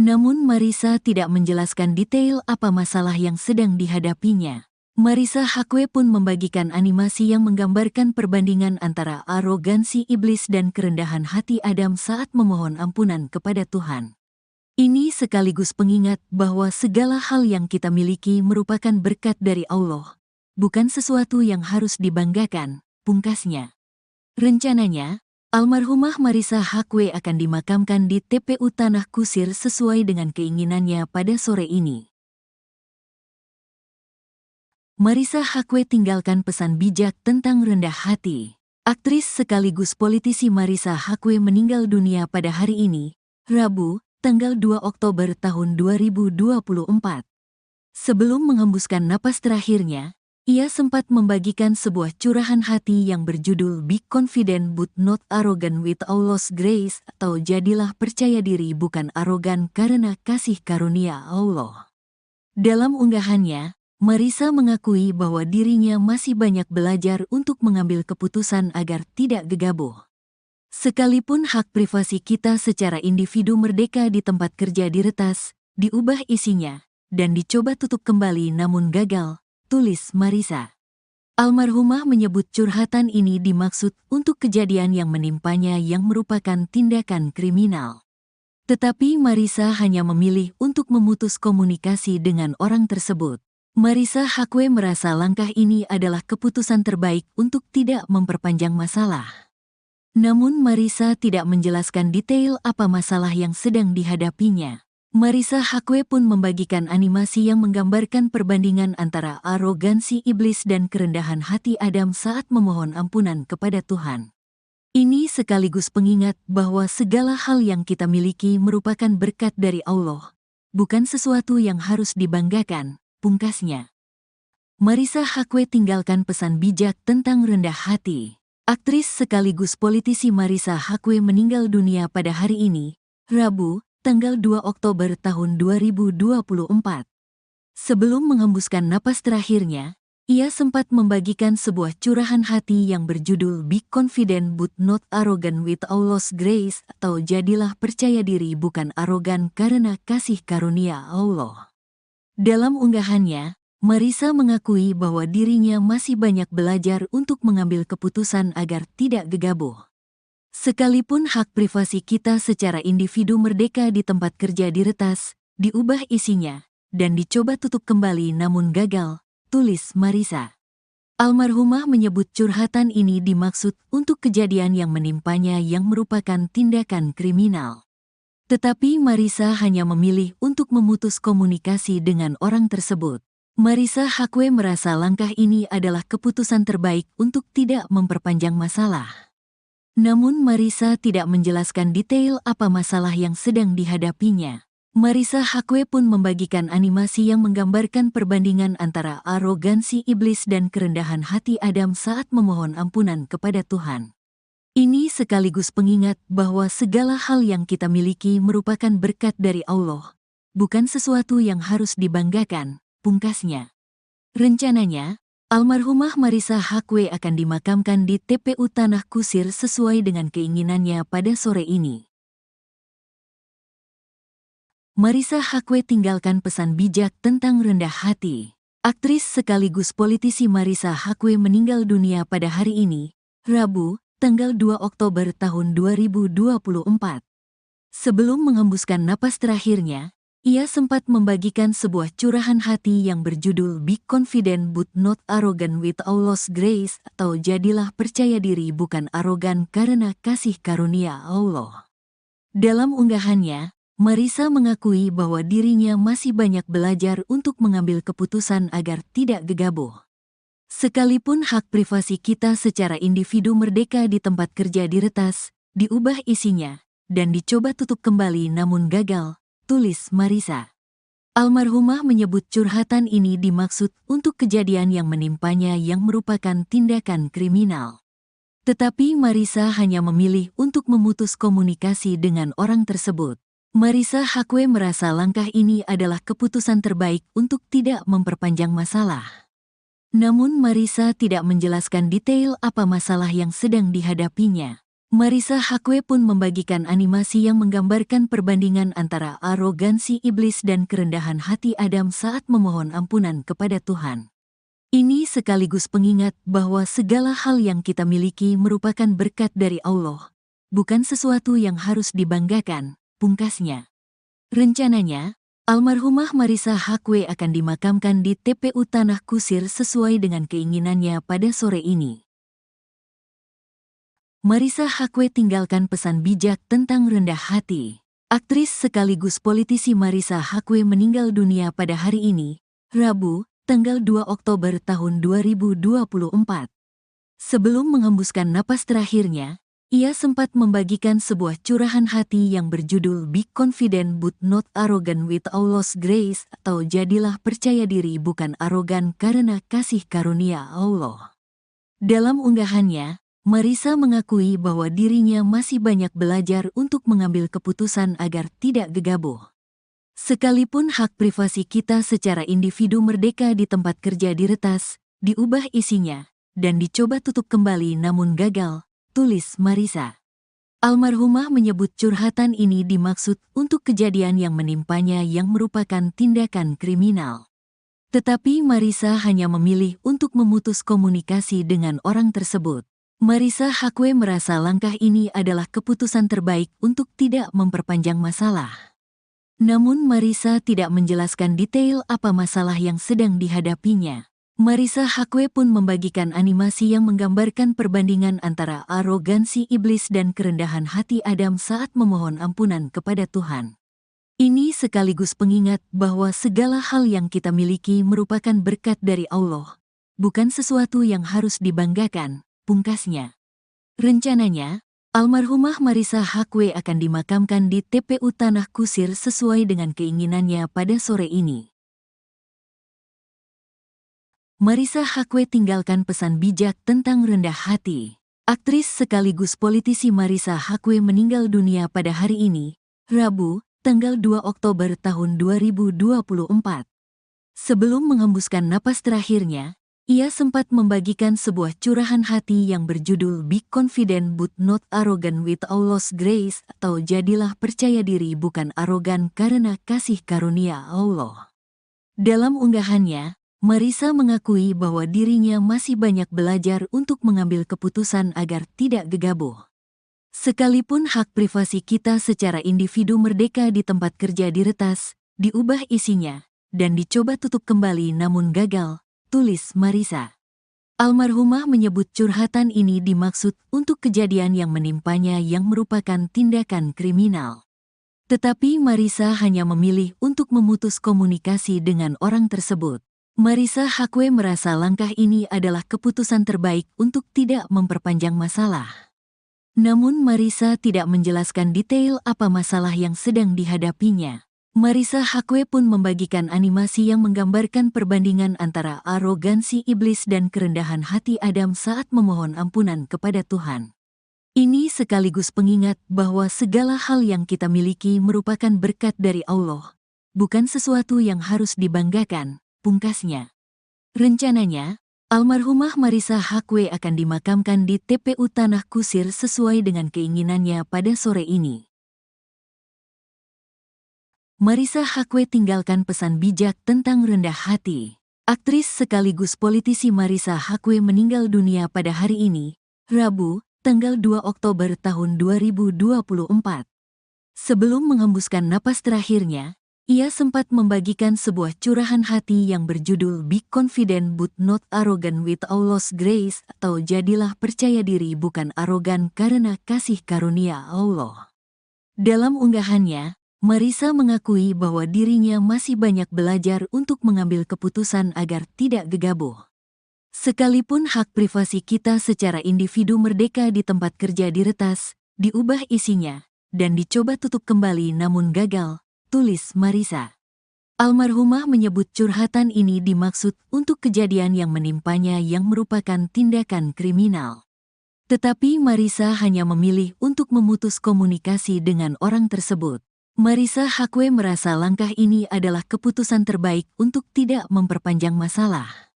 Namun Marissa tidak menjelaskan detail apa masalah yang sedang dihadapinya. Marissa Haque pun membagikan animasi yang menggambarkan perbandingan antara arogansi iblis dan kerendahan hati Adam saat memohon ampunan kepada Tuhan. Ini sekaligus pengingat bahwa segala hal yang kita miliki merupakan berkat dari Allah, bukan sesuatu yang harus dibanggakan, pungkasnya. Rencananya, almarhumah Marissa Haque akan dimakamkan di TPU Tanah Kusir sesuai dengan keinginannya pada sore ini. Marissa Haque tinggalkan pesan bijak tentang rendah hati. Aktris sekaligus politisi Marissa Haque meninggal dunia pada hari ini, Rabu, tanggal 2 Oktober tahun 2024. Sebelum menghembuskan napas terakhirnya, ia sempat membagikan sebuah curahan hati yang berjudul Be Confident But Not Arrogant with Allah's Grace, atau jadilah percaya diri bukan arogan karena kasih karunia Allah. Dalam unggahannya, Marissa mengakui bahwa dirinya masih banyak belajar untuk mengambil keputusan agar tidak gegabah. Sekalipun hak privasi kita secara individu merdeka di tempat kerja diretas, diubah isinya, dan dicoba tutup kembali namun gagal, tulis Marissa. Almarhumah menyebut curhatan ini dimaksud untuk kejadian yang menimpanya yang merupakan tindakan kriminal. Tetapi Marissa hanya memilih untuk memutus komunikasi dengan orang tersebut. Marissa Haque merasa langkah ini adalah keputusan terbaik untuk tidak memperpanjang masalah. Namun Marissa tidak menjelaskan detail apa masalah yang sedang dihadapinya. Marissa Haque pun membagikan animasi yang menggambarkan perbandingan antara arogansi iblis dan kerendahan hati Adam saat memohon ampunan kepada Tuhan. Ini sekaligus pengingat bahwa segala hal yang kita miliki merupakan berkat dari Allah, bukan sesuatu yang harus dibanggakan, pungkasnya. Marissa Haque tinggalkan pesan bijak tentang rendah hati. Aktris sekaligus politisi Marissa Haque meninggal dunia pada hari ini, Rabu, tanggal 2 Oktober tahun 2024. Sebelum menghembuskan napas terakhirnya, Ia sempat membagikan sebuah curahan hati yang berjudul Be Confident But Not Arrogant with Allah's Grace, atau jadilah percaya diri bukan arogan karena kasih karunia Allah. Dalam unggahannya, Marissa mengakui bahwa dirinya masih banyak belajar untuk mengambil keputusan agar tidak gegabah. Sekalipun hak privasi kita secara individu merdeka di tempat kerja diretas, diubah isinya, dan dicoba tutup kembali namun gagal, tulis Marissa. Almarhumah menyebut curhatan ini dimaksud untuk kejadian yang menimpanya yang merupakan tindakan kriminal. Tetapi Marissa hanya memilih untuk memutus komunikasi dengan orang tersebut. Marissa Haque merasa langkah ini adalah keputusan terbaik untuk tidak memperpanjang masalah. Namun Marissa tidak menjelaskan detail apa masalah yang sedang dihadapinya. Marissa Haque pun membagikan animasi yang menggambarkan perbandingan antara arogansi iblis dan kerendahan hati Adam saat memohon ampunan kepada Tuhan. Ini sekaligus pengingat bahwa segala hal yang kita miliki merupakan berkat dari Allah, bukan sesuatu yang harus dibanggakan, pungkasnya. Rencananya, almarhumah Marissa Haque akan dimakamkan di TPU Tanah Kusir sesuai dengan keinginannya pada sore ini. Marissa Haque tinggalkan pesan bijak tentang rendah hati. Aktris sekaligus politisi Marissa Haque meninggal dunia pada hari ini, Rabu, tanggal 2 Oktober tahun 2024. Sebelum menghembuskan napas terakhirnya, ia sempat membagikan sebuah curahan hati yang berjudul Be Confident But Not Arrogant with Allah's Grace, atau jadilah percaya diri bukan arogan karena kasih karunia Allah. Dalam unggahannya, Marissa mengakui bahwa dirinya masih banyak belajar untuk mengambil keputusan agar tidak gegabah. Sekalipun hak privasi kita secara individu merdeka di tempat kerja diretas, diubah isinya, dan dicoba tutup kembali namun gagal, tulis Marissa. Almarhumah menyebut curhatan ini dimaksud untuk kejadian yang menimpanya yang merupakan tindakan kriminal. Tetapi Marissa hanya memilih untuk memutus komunikasi dengan orang tersebut. Marissa Haque merasa langkah ini adalah keputusan terbaik untuk tidak memperpanjang masalah. Namun Marissa tidak menjelaskan detail apa masalah yang sedang dihadapinya. Marissa Haque pun membagikan animasi yang menggambarkan perbandingan antara arogansi iblis dan kerendahan hati Adam saat memohon ampunan kepada Tuhan. Ini sekaligus pengingat bahwa segala hal yang kita miliki merupakan berkat dari Allah, bukan sesuatu yang harus dibanggakan, pungkasnya. Rencananya, almarhumah Marissa Haque akan dimakamkan di TPU Tanah Kusir sesuai dengan keinginannya pada sore ini. Marissa Haque tinggalkan pesan bijak tentang rendah hati. Aktris sekaligus politisi Marissa Haque meninggal dunia pada hari ini, Rabu, tanggal 2 Oktober tahun 2024. Sebelum menghembuskan napas terakhirnya, ia sempat membagikan sebuah curahan hati yang berjudul Be Confident But Not Arrogant with Allah's Grace, atau jadilah percaya diri bukan arogan karena kasih karunia Allah. Dalam unggahannya, Marissa mengakui bahwa dirinya masih banyak belajar untuk mengambil keputusan agar tidak gegabah. Sekalipun hak privasi kita secara individu merdeka di tempat kerja diretas, diubah isinya, dan dicoba tutup kembali namun gagal, tulis Marissa. Almarhumah menyebut curhatan ini dimaksud untuk kejadian yang menimpanya yang merupakan tindakan kriminal. Tetapi Marissa hanya memilih untuk memutus komunikasi dengan orang tersebut. Marissa Haque merasa langkah ini adalah keputusan terbaik untuk tidak memperpanjang masalah. Namun Marissa tidak menjelaskan detail apa masalah yang sedang dihadapinya. Marissa Haque pun membagikan animasi yang menggambarkan perbandingan antara arogansi iblis dan kerendahan hati Adam saat memohon ampunan kepada Tuhan. Ini sekaligus pengingat bahwa segala hal yang kita miliki merupakan berkat dari Allah, bukan sesuatu yang harus dibanggakan, pungkasnya. Rencananya, almarhumah Marissa Haque akan dimakamkan di TPU Tanah Kusir sesuai dengan keinginannya pada sore ini. Marissa Haque tinggalkan pesan bijak tentang rendah hati. Aktris sekaligus politisi Marissa Haque meninggal dunia pada hari ini, Rabu, tanggal 2 Oktober tahun 2024. Sebelum menghembuskan napas terakhirnya, Ia sempat membagikan sebuah curahan hati yang berjudul Be Confident But Not Arrogant with Allah's Grace, atau jadilah percaya diri bukan arogan karena kasih karunia Allah. Dalam unggahannya, Marissa mengakui bahwa dirinya masih banyak belajar untuk mengambil keputusan agar tidak gegabah. Sekalipun hak privasi kita secara individu merdeka di tempat kerja diretas, diubah isinya, dan dicoba tutup kembali namun gagal, tulis Marissa. Almarhumah menyebut curhatan ini dimaksud untuk kejadian yang menimpanya yang merupakan tindakan kriminal. Tetapi Marissa hanya memilih untuk memutus komunikasi dengan orang tersebut. Marissa Haque merasa langkah ini adalah keputusan terbaik untuk tidak memperpanjang masalah. Namun Marissa tidak menjelaskan detail apa masalah yang sedang dihadapinya. Marissa Haque pun membagikan animasi yang menggambarkan perbandingan antara arogansi iblis dan kerendahan hati Adam saat memohon ampunan kepada Tuhan. Ini sekaligus pengingat bahwa segala hal yang kita miliki merupakan berkat dari Allah, bukan sesuatu yang harus dibanggakan, pungkasnya. Rencananya, almarhumah Marissa Haque akan dimakamkan di TPU Tanah Kusir sesuai dengan keinginannya pada sore ini. Marissa Haque tinggalkan pesan bijak tentang rendah hati. Aktris sekaligus politisi Marissa Haque meninggal dunia pada hari ini, Rabu, tanggal 2 Oktober tahun 2024. Sebelum menghembuskan napas terakhirnya, ia sempat membagikan sebuah curahan hati yang berjudul Be Confident But Not Arrogant with Allah's Grace, atau jadilah percaya diri bukan arogan karena kasih karunia Allah. Dalam unggahannya, Marissa mengakui bahwa dirinya masih banyak belajar untuk mengambil keputusan agar tidak gegabah. Sekalipun hak privasi kita secara individu merdeka di tempat kerja diretas, diubah isinya, dan dicoba tutup kembali namun gagal, tulis Marissa. Almarhumah menyebut curhatan ini dimaksud untuk kejadian yang menimpanya yang merupakan tindakan kriminal. Tetapi Marissa hanya memilih untuk memutus komunikasi dengan orang tersebut. Marissa Haque merasa langkah ini adalah keputusan terbaik untuk tidak memperpanjang masalah.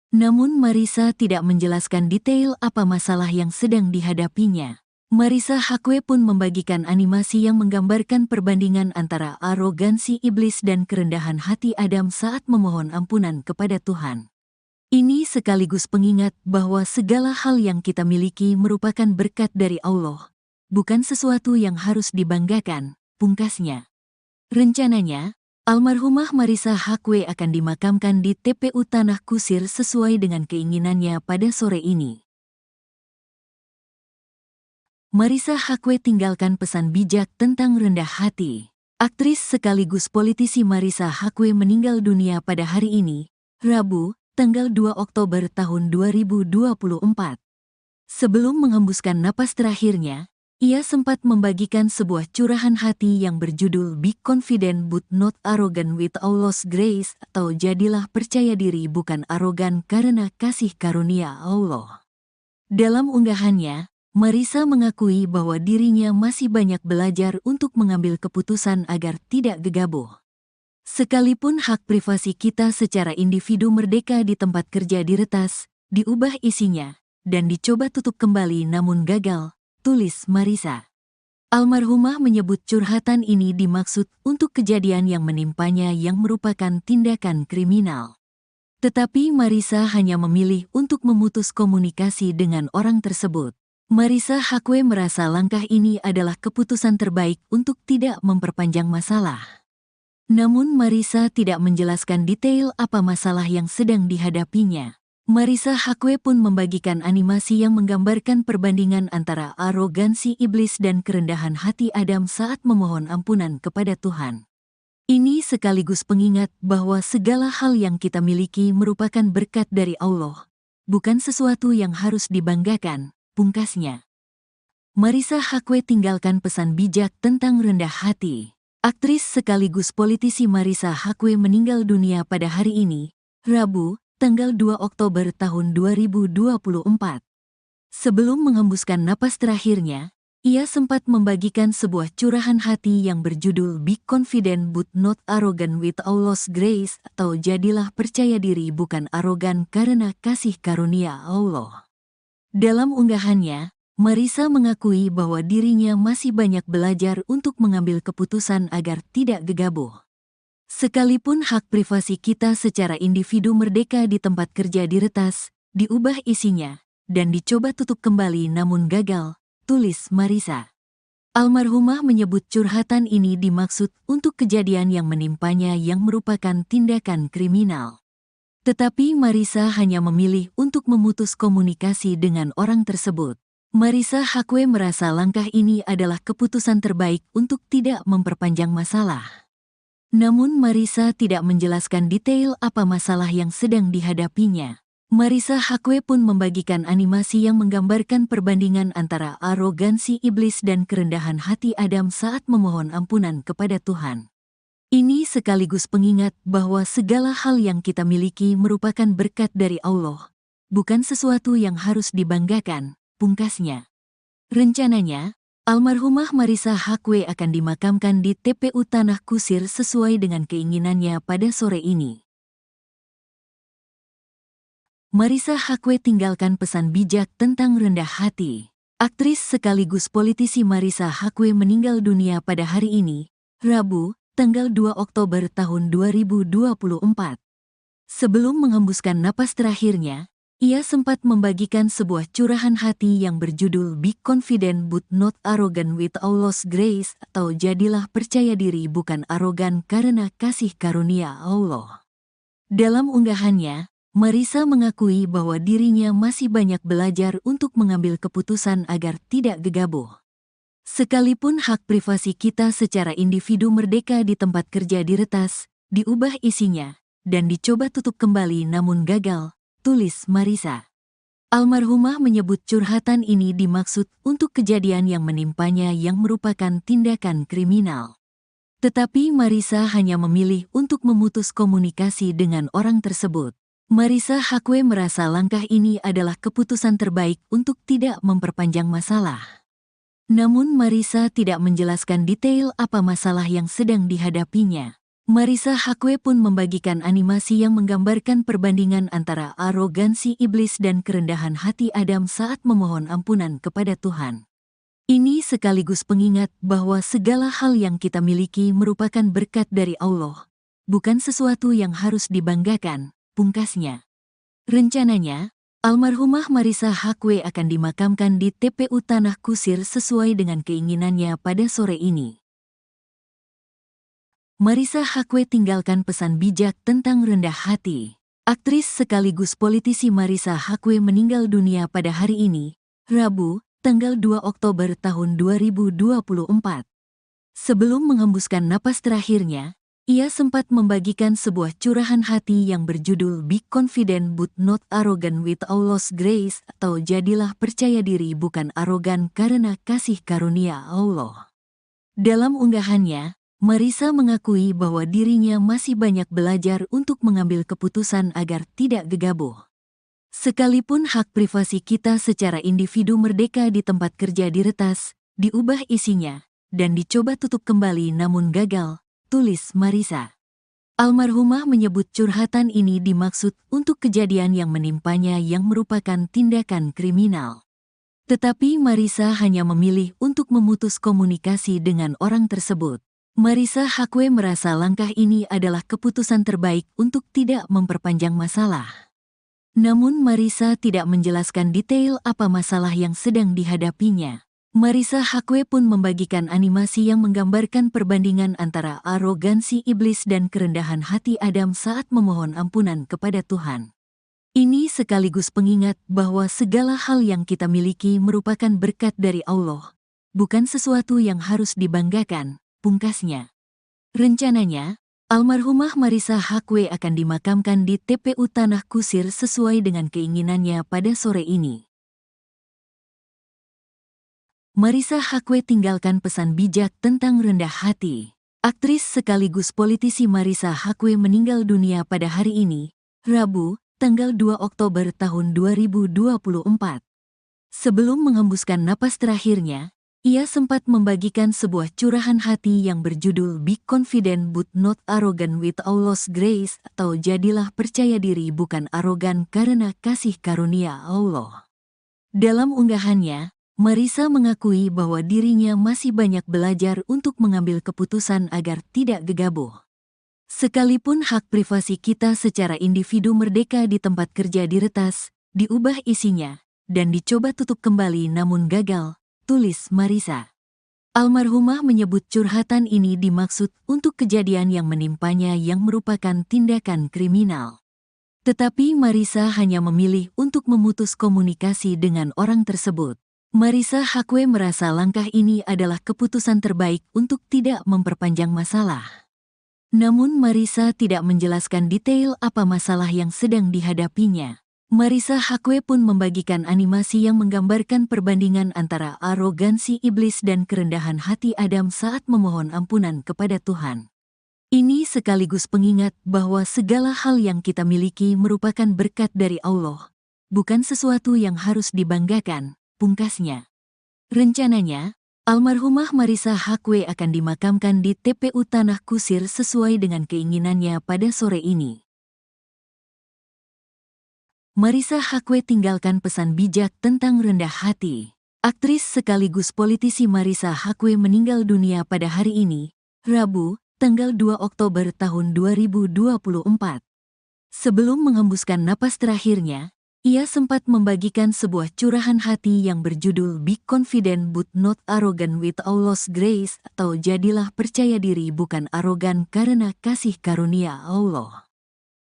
Namun Marissa tidak menjelaskan detail apa masalah yang sedang dihadapinya. Marissa Haque pun membagikan animasi yang menggambarkan perbandingan antara arogansi iblis dan kerendahan hati Adam saat memohon ampunan kepada Tuhan. Ini sekaligus pengingat bahwa segala hal yang kita miliki merupakan berkat dari Allah, bukan sesuatu yang harus dibanggakan, pungkasnya. Rencananya, almarhumah Marissa Haque akan dimakamkan di TPU Tanah Kusir sesuai dengan keinginannya pada sore ini. Marissa Haque tinggalkan pesan bijak tentang rendah hati. Aktris sekaligus politisi Marissa Haque meninggal dunia pada hari ini, Rabu, tanggal 2 Oktober tahun 2024. Sebelum menghembuskan napas terakhirnya, ia sempat membagikan sebuah curahan hati yang berjudul Be Confident But Not Arrogant with Allah's Grace, atau jadilah percaya diri bukan arogan karena kasih karunia Allah. Dalam unggahannya, Marissa mengakui bahwa dirinya masih banyak belajar untuk mengambil keputusan agar tidak gegabah. Sekalipun hak privasi kita secara individu merdeka di tempat kerja diretas, diubah isinya, dan dicoba tutup kembali namun gagal, tulis Marissa. Almarhumah menyebut curhatan ini dimaksud untuk kejadian yang menimpanya yang merupakan tindakan kriminal. Tetapi Marissa hanya memilih untuk memutus komunikasi dengan orang tersebut. Marissa Haque merasa langkah ini adalah keputusan terbaik untuk tidak memperpanjang masalah. Namun Marissa tidak menjelaskan detail apa masalah yang sedang dihadapinya. Marissa Haque pun membagikan animasi yang menggambarkan perbandingan antara arogansi iblis dan kerendahan hati Adam saat memohon ampunan kepada Tuhan. Ini sekaligus pengingat bahwa segala hal yang kita miliki merupakan berkat dari Allah, bukan sesuatu yang harus dibanggakan, pungkasnya. Marissa Haque tinggalkan pesan bijak tentang rendah hati. Aktris sekaligus politisi Marissa Haque meninggal dunia pada hari ini, Rabu, tanggal 2 Oktober tahun 2024. Sebelum menghembuskan napas terakhirnya, ia sempat membagikan sebuah curahan hati yang berjudul Be Confident But Not Arrogant with Allah's Grace, atau jadilah percaya diri bukan arogan karena kasih karunia Allah. Dalam unggahannya, Marissa mengakui bahwa dirinya masih banyak belajar untuk mengambil keputusan agar tidak gegabah. Sekalipun hak privasi kita secara individu merdeka di tempat kerja diretas, diubah isinya, dan dicoba tutup kembali namun gagal, tulis Marissa. Almarhumah menyebut curhatan ini dimaksud untuk kejadian yang menimpanya yang merupakan tindakan kriminal. Tetapi Marissa hanya memilih untuk memutus komunikasi dengan orang tersebut. Marissa Haque merasa langkah ini adalah keputusan terbaik untuk tidak memperpanjang masalah. Namun Marissa tidak menjelaskan detail apa masalah yang sedang dihadapinya. Marissa Haque pun membagikan animasi yang menggambarkan perbandingan antara arogansi iblis dan kerendahan hati Adam saat memohon ampunan kepada Tuhan. Ini sekaligus pengingat bahwa segala hal yang kita miliki merupakan berkat dari Allah, bukan sesuatu yang harus dibanggakan, pungkasnya. Rencananya, almarhumah Marissa Haque akan dimakamkan di TPU Tanah Kusir sesuai dengan keinginannya pada sore ini. Marissa Haque tinggalkan pesan bijak tentang rendah hati. Aktris sekaligus politisi Marissa Haque meninggal dunia pada hari ini, Rabu, tanggal 2 Oktober tahun 2024. Sebelum menghembuskan napas terakhirnya, ia sempat membagikan sebuah curahan hati yang berjudul Be Confident But Not Arrogant with Allah's Grace, atau jadilah percaya diri bukan arogan karena kasih karunia Allah. Dalam unggahannya, Marissa mengakui bahwa dirinya masih banyak belajar untuk mengambil keputusan agar tidak gegabah. Sekalipun hak privasi kita secara individu merdeka di tempat kerja diretas, diubah isinya, dan dicoba tutup kembali namun gagal, tulis Marissa. Almarhumah menyebut curhatan ini dimaksud untuk kejadian yang menimpanya yang merupakan tindakan kriminal. Tetapi Marissa hanya memilih untuk memutus komunikasi dengan orang tersebut. Marissa Haque merasa langkah ini adalah keputusan terbaik untuk tidak memperpanjang masalah. Namun Marissa tidak menjelaskan detail apa masalah yang sedang dihadapinya. Marissa Haque pun membagikan animasi yang menggambarkan perbandingan antara arogansi iblis dan kerendahan hati Adam saat memohon ampunan kepada Tuhan. Ini sekaligus pengingat bahwa segala hal yang kita miliki merupakan berkat dari Allah, bukan sesuatu yang harus dibanggakan, pungkasnya. Rencananya, almarhumah Marissa Haque akan dimakamkan di TPU Tanah Kusir sesuai dengan keinginannya pada sore ini. Marissa Haque tinggalkan pesan bijak tentang rendah hati. Aktris sekaligus politisi Marissa Haque meninggal dunia pada hari ini, Rabu, tanggal 2 Oktober tahun 2024. Sebelum menghembuskan napas terakhirnya, ia sempat membagikan sebuah curahan hati yang berjudul Be Confident But Not Arrogant with Allah's Grace, atau jadilah percaya diri bukan arogan karena kasih karunia Allah. Dalam unggahannya, Marissa mengakui bahwa dirinya masih banyak belajar untuk mengambil keputusan agar tidak gegabah. Sekalipun hak privasi kita secara individu merdeka di tempat kerja diretas, diubah isinya, dan dicoba tutup kembali namun gagal, tulis Marissa. Almarhumah menyebut curhatan ini dimaksud untuk kejadian yang menimpanya yang merupakan tindakan kriminal. Tetapi Marissa hanya memilih untuk memutus komunikasi dengan orang tersebut. Marissa Haque merasa langkah ini adalah keputusan terbaik untuk tidak memperpanjang masalah. Namun Marissa tidak menjelaskan detail apa masalah yang sedang dihadapinya. Marissa Haque pun membagikan animasi yang menggambarkan perbandingan antara arogansi iblis dan kerendahan hati Adam saat memohon ampunan kepada Tuhan. Ini sekaligus pengingat bahwa segala hal yang kita miliki merupakan berkat dari Allah, bukan sesuatu yang harus dibanggakan, pungkasnya. Rencananya, almarhumah Marissa Haque akan dimakamkan di TPU Tanah Kusir sesuai dengan keinginannya pada sore ini. Marissa Haque tinggalkan pesan bijak tentang rendah hati. Aktris sekaligus politisi Marissa Haque meninggal dunia pada hari ini, Rabu, tanggal 2 Oktober tahun 2024. Sebelum menghembuskan napas terakhirnya, Ia sempat membagikan sebuah curahan hati yang berjudul Be Confident But Not Arrogant with Allah's Grace, atau jadilah percaya diri bukan arogan karena kasih karunia Allah. Dalam unggahannya, Marissa mengakui bahwa dirinya masih banyak belajar untuk mengambil keputusan agar tidak gegabah. Sekalipun hak privasi kita secara individu merdeka di tempat kerja diretas, diubah isinya, dan dicoba tutup kembali namun gagal, tulis Marissa. Almarhumah menyebut curhatan ini dimaksud untuk kejadian yang menimpanya yang merupakan tindakan kriminal. Tetapi Marissa hanya memilih untuk memutus komunikasi dengan orang tersebut. Marissa Haque merasa langkah ini adalah keputusan terbaik untuk tidak memperpanjang masalah. Namun Marissa tidak menjelaskan detail apa masalah yang sedang dihadapinya. Marissa Haque pun membagikan animasi yang menggambarkan perbandingan antara arogansi iblis dan kerendahan hati Adam saat memohon ampunan kepada Tuhan. Ini sekaligus pengingat bahwa segala hal yang kita miliki merupakan berkat dari Allah, bukan sesuatu yang harus dibanggakan, pungkasnya. Rencananya, almarhumah Marissa Haque akan dimakamkan di TPU Tanah Kusir sesuai dengan keinginannya pada sore ini. Marissa Haque tinggalkan pesan bijak tentang rendah hati. Aktris sekaligus politisi Marissa Haque meninggal dunia pada hari ini, Rabu, tanggal 2 Oktober tahun 2024. Sebelum menghembuskan napas terakhirnya, ia sempat membagikan sebuah curahan hati yang berjudul Be Confident But Not Arrogant with Allah's Grace, atau jadilah percaya diri bukan arogan karena kasih karunia Allah.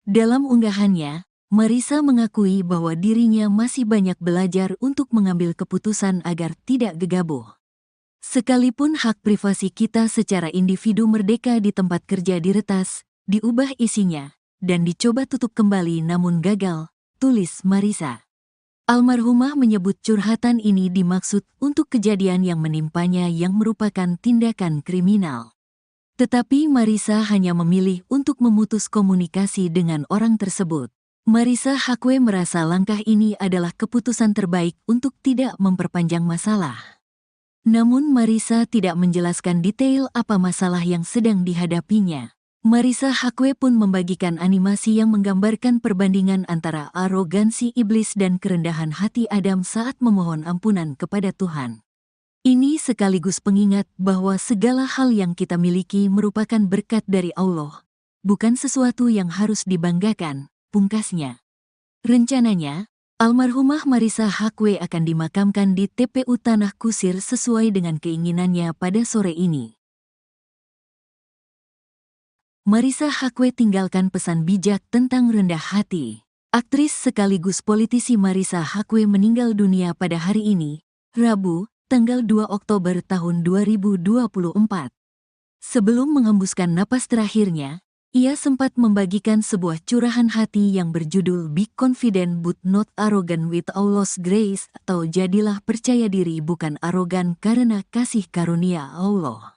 Dalam unggahannya, Marissa mengakui bahwa dirinya masih banyak belajar untuk mengambil keputusan agar tidak gegabah. Sekalipun hak privasi kita secara individu merdeka di tempat kerja diretas, diubah isinya, dan dicoba tutup kembali namun gagal, tulis Marissa. Almarhumah menyebut curhatan ini dimaksud untuk kejadian yang menimpanya yang merupakan tindakan kriminal. Tetapi Marissa hanya memilih untuk memutus komunikasi dengan orang tersebut. Marissa Haque merasa langkah ini adalah keputusan terbaik untuk tidak memperpanjang masalah. Namun Marissa tidak menjelaskan detail apa masalah yang sedang dihadapinya. Marissa Haque pun membagikan animasi yang menggambarkan perbandingan antara arogansi iblis dan kerendahan hati Adam saat memohon ampunan kepada Tuhan. Ini sekaligus pengingat bahwa segala hal yang kita miliki merupakan berkat dari Allah, bukan sesuatu yang harus dibanggakan, pungkasnya. Rencananya, almarhumah Marissa Haque akan dimakamkan di TPU Tanah Kusir sesuai dengan keinginannya pada sore ini. Marissa Haque tinggalkan pesan bijak tentang rendah hati. Aktris sekaligus politisi Marissa Haque meninggal dunia pada hari ini, Rabu, tanggal 2 Oktober tahun 2024. Sebelum menghembuskan napas terakhirnya, ia sempat membagikan sebuah curahan hati yang berjudul Be Confident But Not Arrogant with Allah's Grace, atau jadilah percaya diri bukan arogan karena kasih karunia Allah.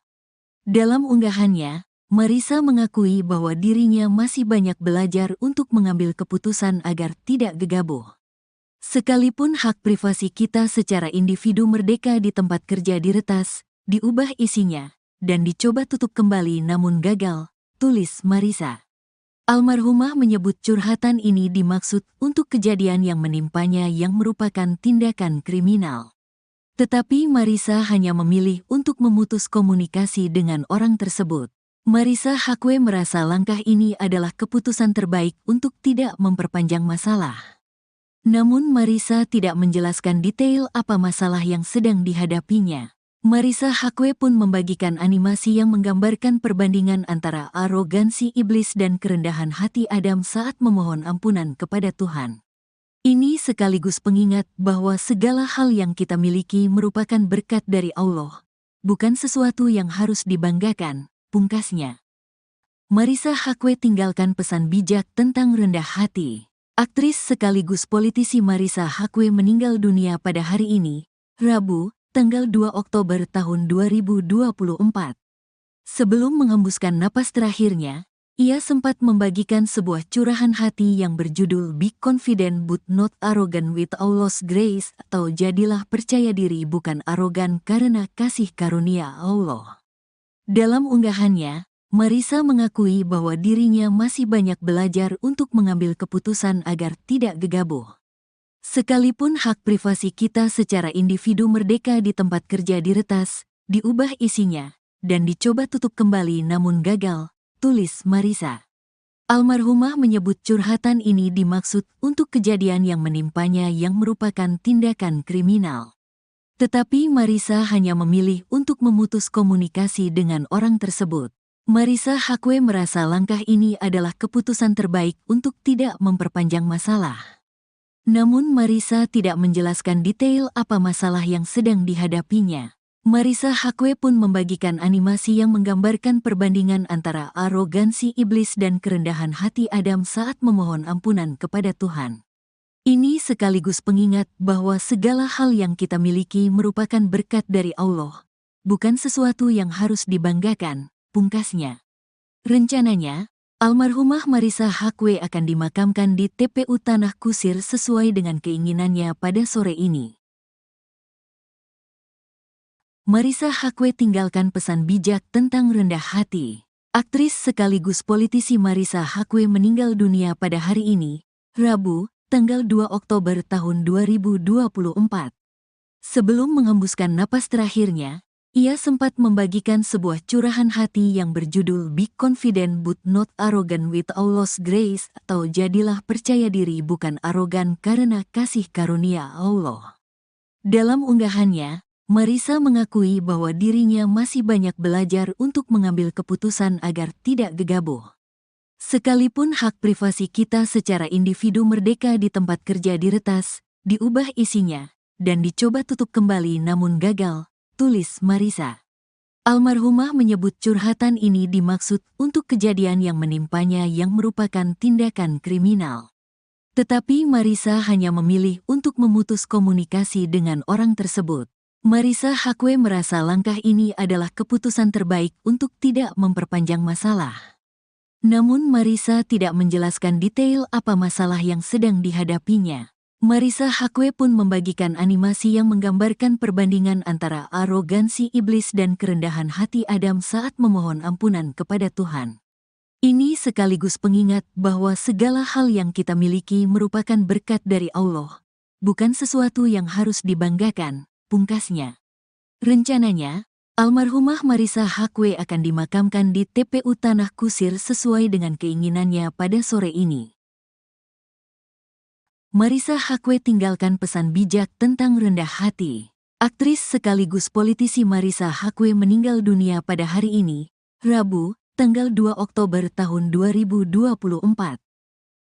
Dalam unggahannya, Marissa mengakui bahwa dirinya masih banyak belajar untuk mengambil keputusan agar tidak gegabah. Sekalipun hak privasi kita secara individu merdeka di tempat kerja diretas, diubah isinya, dan dicoba tutup kembali namun gagal, tulis Marissa. Almarhumah menyebut curhatan ini dimaksud untuk kejadian yang menimpanya yang merupakan tindakan kriminal. Tetapi Marissa hanya memilih untuk memutus komunikasi dengan orang tersebut. Marissa Haque merasa langkah ini adalah keputusan terbaik untuk tidak memperpanjang masalah. Namun Marissa tidak menjelaskan detail apa masalah yang sedang dihadapinya. Marissa Haque pun membagikan animasi yang menggambarkan perbandingan antara arogansi iblis dan kerendahan hati Adam saat memohon ampunan kepada Tuhan. Ini sekaligus pengingat bahwa segala hal yang kita miliki merupakan berkat dari Allah, bukan sesuatu yang harus dibanggakan, pungkasnya. Marissa Haque tinggalkan pesan bijak tentang rendah hati. Aktris sekaligus politisi Marissa Haque meninggal dunia pada hari ini, Rabu, tanggal 2 Oktober tahun 2024. Sebelum menghembuskan napas terakhirnya, ia sempat membagikan sebuah curahan hati yang berjudul Be Confident but Not Arrogant with Allah's Grace, atau jadilah percaya diri bukan arogan karena kasih karunia Allah. Dalam unggahannya, Marissa mengakui bahwa dirinya masih banyak belajar untuk mengambil keputusan agar tidak gegabah. Sekalipun hak privasi kita secara individu merdeka di tempat kerja diretas, diubah isinya, dan dicoba tutup kembali namun gagal, tulis Marissa. Almarhumah menyebut curhatan ini dimaksud untuk kejadian yang menimpanya yang merupakan tindakan kriminal. Tetapi Marissa hanya memilih untuk memutus komunikasi dengan orang tersebut. Marissa Haque merasa langkah ini adalah keputusan terbaik untuk tidak memperpanjang masalah. Namun Marissa tidak menjelaskan detail apa masalah yang sedang dihadapinya. Marissa Haque pun membagikan animasi yang menggambarkan perbandingan antara arogansi iblis dan kerendahan hati Adam saat memohon ampunan kepada Tuhan. Ini sekaligus pengingat bahwa segala hal yang kita miliki merupakan berkat dari Allah, bukan sesuatu yang harus dibanggakan, pungkasnya. Rencananya, almarhumah Marissa Haque akan dimakamkan di TPU Tanah Kusir sesuai dengan keinginannya pada sore ini. Marissa Haque tinggalkan pesan bijak tentang rendah hati. Aktris sekaligus politisi Marissa Haque meninggal dunia pada hari ini, Rabu, tanggal 2 Oktober tahun 2024. Sebelum menghembuskan napas terakhirnya, ia sempat membagikan sebuah curahan hati yang berjudul Be Confident but Not Arrogant with Allah's Grace, atau jadilah percaya diri bukan arogan karena kasih karunia Allah. Dalam unggahannya, Marissa mengakui bahwa dirinya masih banyak belajar untuk mengambil keputusan agar tidak gegabah. Sekalipun hak privasi kita secara individu merdeka di tempat kerja diretas, diubah isinya, dan dicoba tutup kembali namun gagal, tulis Marissa. Almarhumah menyebut curhatan ini dimaksud untuk kejadian yang menimpanya yang merupakan tindakan kriminal. Tetapi Marissa hanya memilih untuk memutus komunikasi dengan orang tersebut. Marissa Haque merasa langkah ini adalah keputusan terbaik untuk tidak memperpanjang masalah. Namun Marissa tidak menjelaskan detail apa masalah yang sedang dihadapinya. Marissa Haque pun membagikan animasi yang menggambarkan perbandingan antara arogansi iblis dan kerendahan hati Adam saat memohon ampunan kepada Tuhan. Ini sekaligus pengingat bahwa segala hal yang kita miliki merupakan berkat dari Allah, bukan sesuatu yang harus dibanggakan, pungkasnya. Rencananya, almarhumah Marissa Haque akan dimakamkan di TPU Tanah Kusir sesuai dengan keinginannya pada sore ini. Marissa Haque tinggalkan pesan bijak tentang rendah hati. Aktris sekaligus politisi Marissa Haque meninggal dunia pada hari ini, Rabu, tanggal 2 Oktober tahun 2024.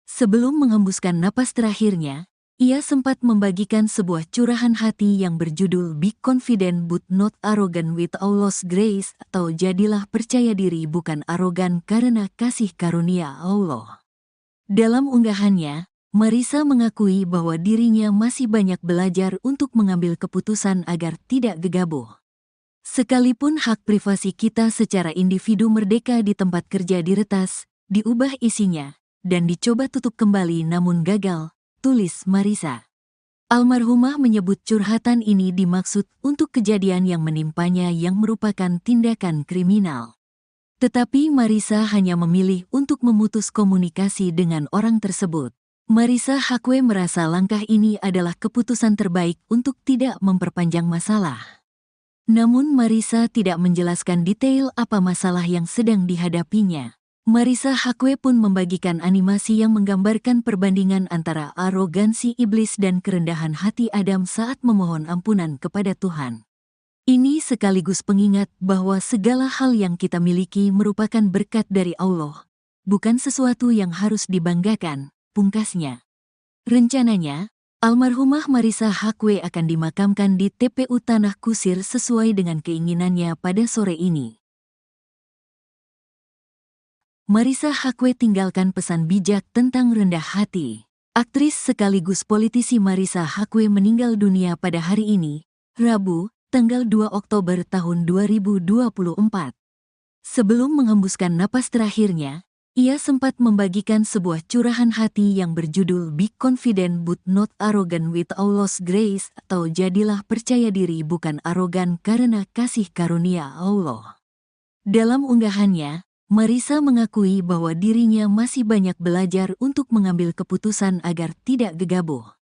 Sebelum menghembuskan napas terakhirnya, ia sempat membagikan sebuah curahan hati yang berjudul Be Confident but Not Arrogant with Allah's Grace, atau jadilah percaya diri bukan arogan karena kasih karunia Allah. Dalam unggahannya, Marissa mengakui bahwa dirinya masih banyak belajar untuk mengambil keputusan agar tidak gegabah. Sekalipun hak privasi kita secara individu merdeka di tempat kerja diretas, diubah isinya, dan dicoba tutup kembali namun gagal, tulis Marissa. Almarhumah menyebut curhatan ini dimaksud untuk kejadian yang menimpanya yang merupakan tindakan kriminal. Tetapi Marissa hanya memilih untuk memutus komunikasi dengan orang tersebut. Marissa Haque merasa langkah ini adalah keputusan terbaik untuk tidak memperpanjang masalah. Namun Marissa tidak menjelaskan detail apa masalah yang sedang dihadapinya. Marissa Haque pun membagikan animasi yang menggambarkan perbandingan antara arogansi iblis dan kerendahan hati Adam saat memohon ampunan kepada Tuhan. Ini sekaligus pengingat bahwa segala hal yang kita miliki merupakan berkat dari Allah, bukan sesuatu yang harus dibanggakan, pungkasnya. Rencananya, almarhumah Marissa Haque akan dimakamkan di TPU Tanah Kusir sesuai dengan keinginannya pada sore ini. Marissa Haque tinggalkan pesan bijak tentang rendah hati. Aktris sekaligus politisi Marissa Haque meninggal dunia pada hari ini, Rabu, tanggal 2 Oktober tahun 2024. Sebelum menghembuskan napas terakhirnya, ia sempat membagikan sebuah curahan hati yang berjudul Be Confident but Not Arrogant with Allah's Grace, atau jadilah percaya diri bukan arogan karena kasih karunia Allah. Dalam unggahannya, Marissa mengakui bahwa dirinya masih banyak belajar untuk mengambil keputusan agar tidak gegabah.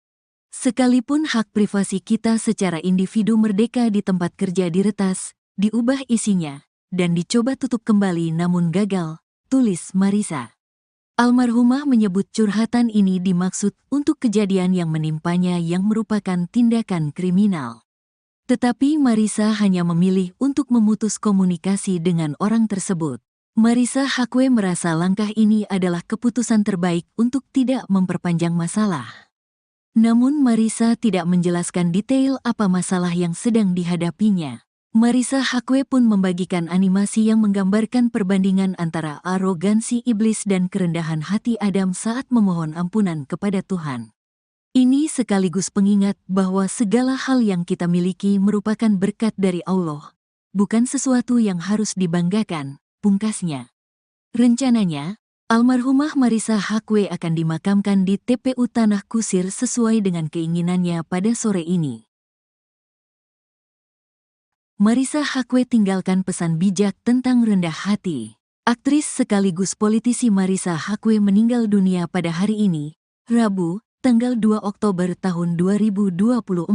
Sekalipun hak privasi kita secara individu merdeka di tempat kerja diretas, diubah isinya, dan dicoba tutup kembali namun gagal, tulis Marissa. Almarhumah menyebut curhatan ini dimaksud untuk kejadian yang menimpanya yang merupakan tindakan kriminal. Tetapi Marissa hanya memilih untuk memutus komunikasi dengan orang tersebut. Marissa Haque merasa langkah ini adalah keputusan terbaik untuk tidak memperpanjang masalah. Namun Marissa tidak menjelaskan detail apa masalah yang sedang dihadapinya. Marissa Haque pun membagikan animasi yang menggambarkan perbandingan antara arogansi iblis dan kerendahan hati Adam saat memohon ampunan kepada Tuhan. Ini sekaligus pengingat bahwa segala hal yang kita miliki merupakan berkat dari Allah, bukan sesuatu yang harus dibanggakan, pungkasnya. Rencananya, almarhumah Marissa Haque akan dimakamkan di TPU Tanah Kusir sesuai dengan keinginannya pada sore ini. Marissa Haque tinggalkan pesan bijak tentang rendah hati. Aktris sekaligus politisi Marissa Haque meninggal dunia pada hari ini, Rabu, tanggal 2 Oktober tahun 2024.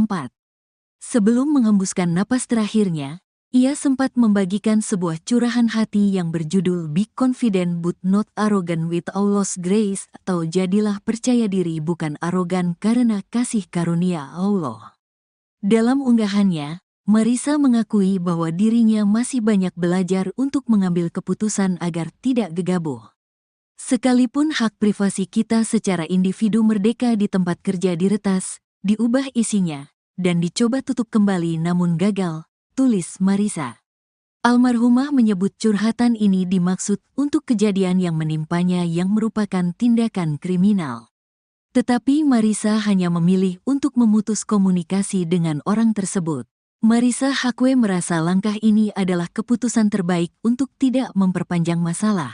Sebelum menghembuskan napas terakhirnya, ia sempat membagikan sebuah curahan hati yang berjudul Be Confident but Not Arrogant with Allah's Grace, atau jadilah percaya diri bukan arogan karena kasih karunia Allah. Dalam unggahannya, Marissa mengakui bahwa dirinya masih banyak belajar untuk mengambil keputusan agar tidak gegabah. Sekalipun hak privasi kita secara individu merdeka di tempat kerja diretas, diubah isinya, dan dicoba tutup kembali namun gagal, tulis Marissa. Almarhumah menyebut curhatan ini dimaksud untuk kejadian yang menimpanya yang merupakan tindakan kriminal. Tetapi Marissa hanya memilih untuk memutus komunikasi dengan orang tersebut. Marissa Haque merasa langkah ini adalah keputusan terbaik untuk tidak memperpanjang masalah.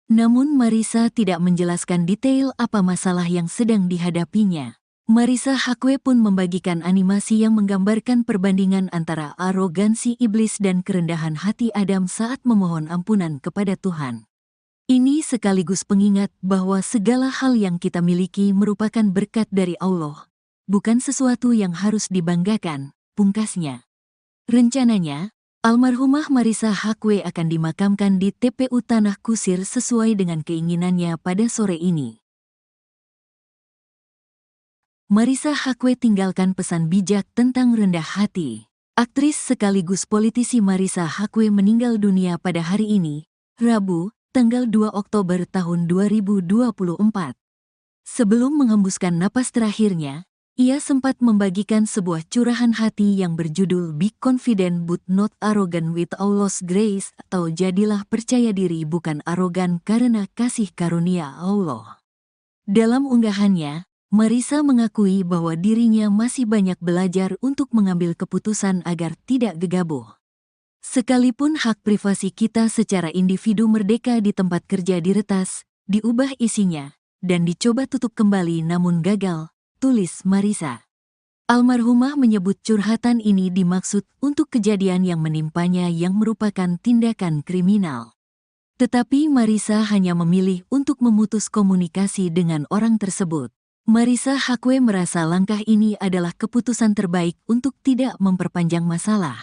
Namun Marissa tidak menjelaskan detail apa masalah yang sedang dihadapinya. Marissa Haque pun membagikan animasi yang menggambarkan perbandingan antara arogansi iblis dan kerendahan hati Adam saat memohon ampunan kepada Tuhan. Ini sekaligus pengingat bahwa segala hal yang kita miliki merupakan berkat dari Allah, bukan sesuatu yang harus dibanggakan, pungkasnya. Rencananya, almarhumah Marissa Haque akan dimakamkan di TPU Tanah Kusir sesuai dengan keinginannya pada sore ini. Marissa Haque tinggalkan pesan bijak tentang rendah hati. Aktris sekaligus politisi Marissa Haque meninggal dunia pada hari ini, Rabu, tanggal 2 Oktober tahun 2024. Sebelum menghembuskan napas terakhirnya, ia sempat membagikan sebuah curahan hati yang berjudul Be Confident but Not Arrogant with Allah's Grace, atau jadilah percaya diri bukan arogan karena kasih karunia Allah. Dalam unggahannya, Marissa mengakui bahwa dirinya masih banyak belajar untuk mengambil keputusan agar tidak gegabah. Sekalipun hak privasi kita secara individu merdeka di tempat kerja diretas, diubah isinya, dan dicoba tutup kembali namun gagal, tulis Marissa. Almarhumah menyebut curhatan ini dimaksud untuk kejadian yang menimpanya yang merupakan tindakan kriminal. Tetapi Marissa hanya memilih untuk memutus komunikasi dengan orang tersebut. Marissa Haque merasa langkah ini adalah keputusan terbaik untuk tidak memperpanjang masalah.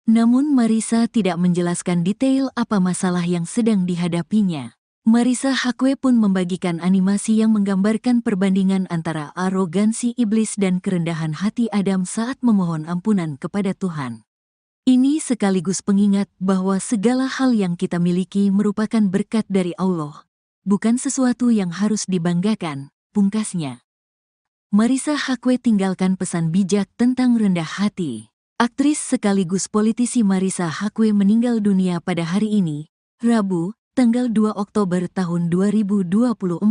Namun Marissa tidak menjelaskan detail apa masalah yang sedang dihadapinya. Marissa Haque pun membagikan animasi yang menggambarkan perbandingan antara arogansi iblis dan kerendahan hati Adam saat memohon ampunan kepada Tuhan. Ini sekaligus pengingat bahwa segala hal yang kita miliki merupakan berkat dari Allah, bukan sesuatu yang harus dibanggakan, pungkasnya. Marissa Haque tinggalkan pesan bijak tentang rendah hati. Aktris sekaligus politisi Marissa Haque meninggal dunia pada hari ini, Rabu, tanggal 2 Oktober tahun 2024.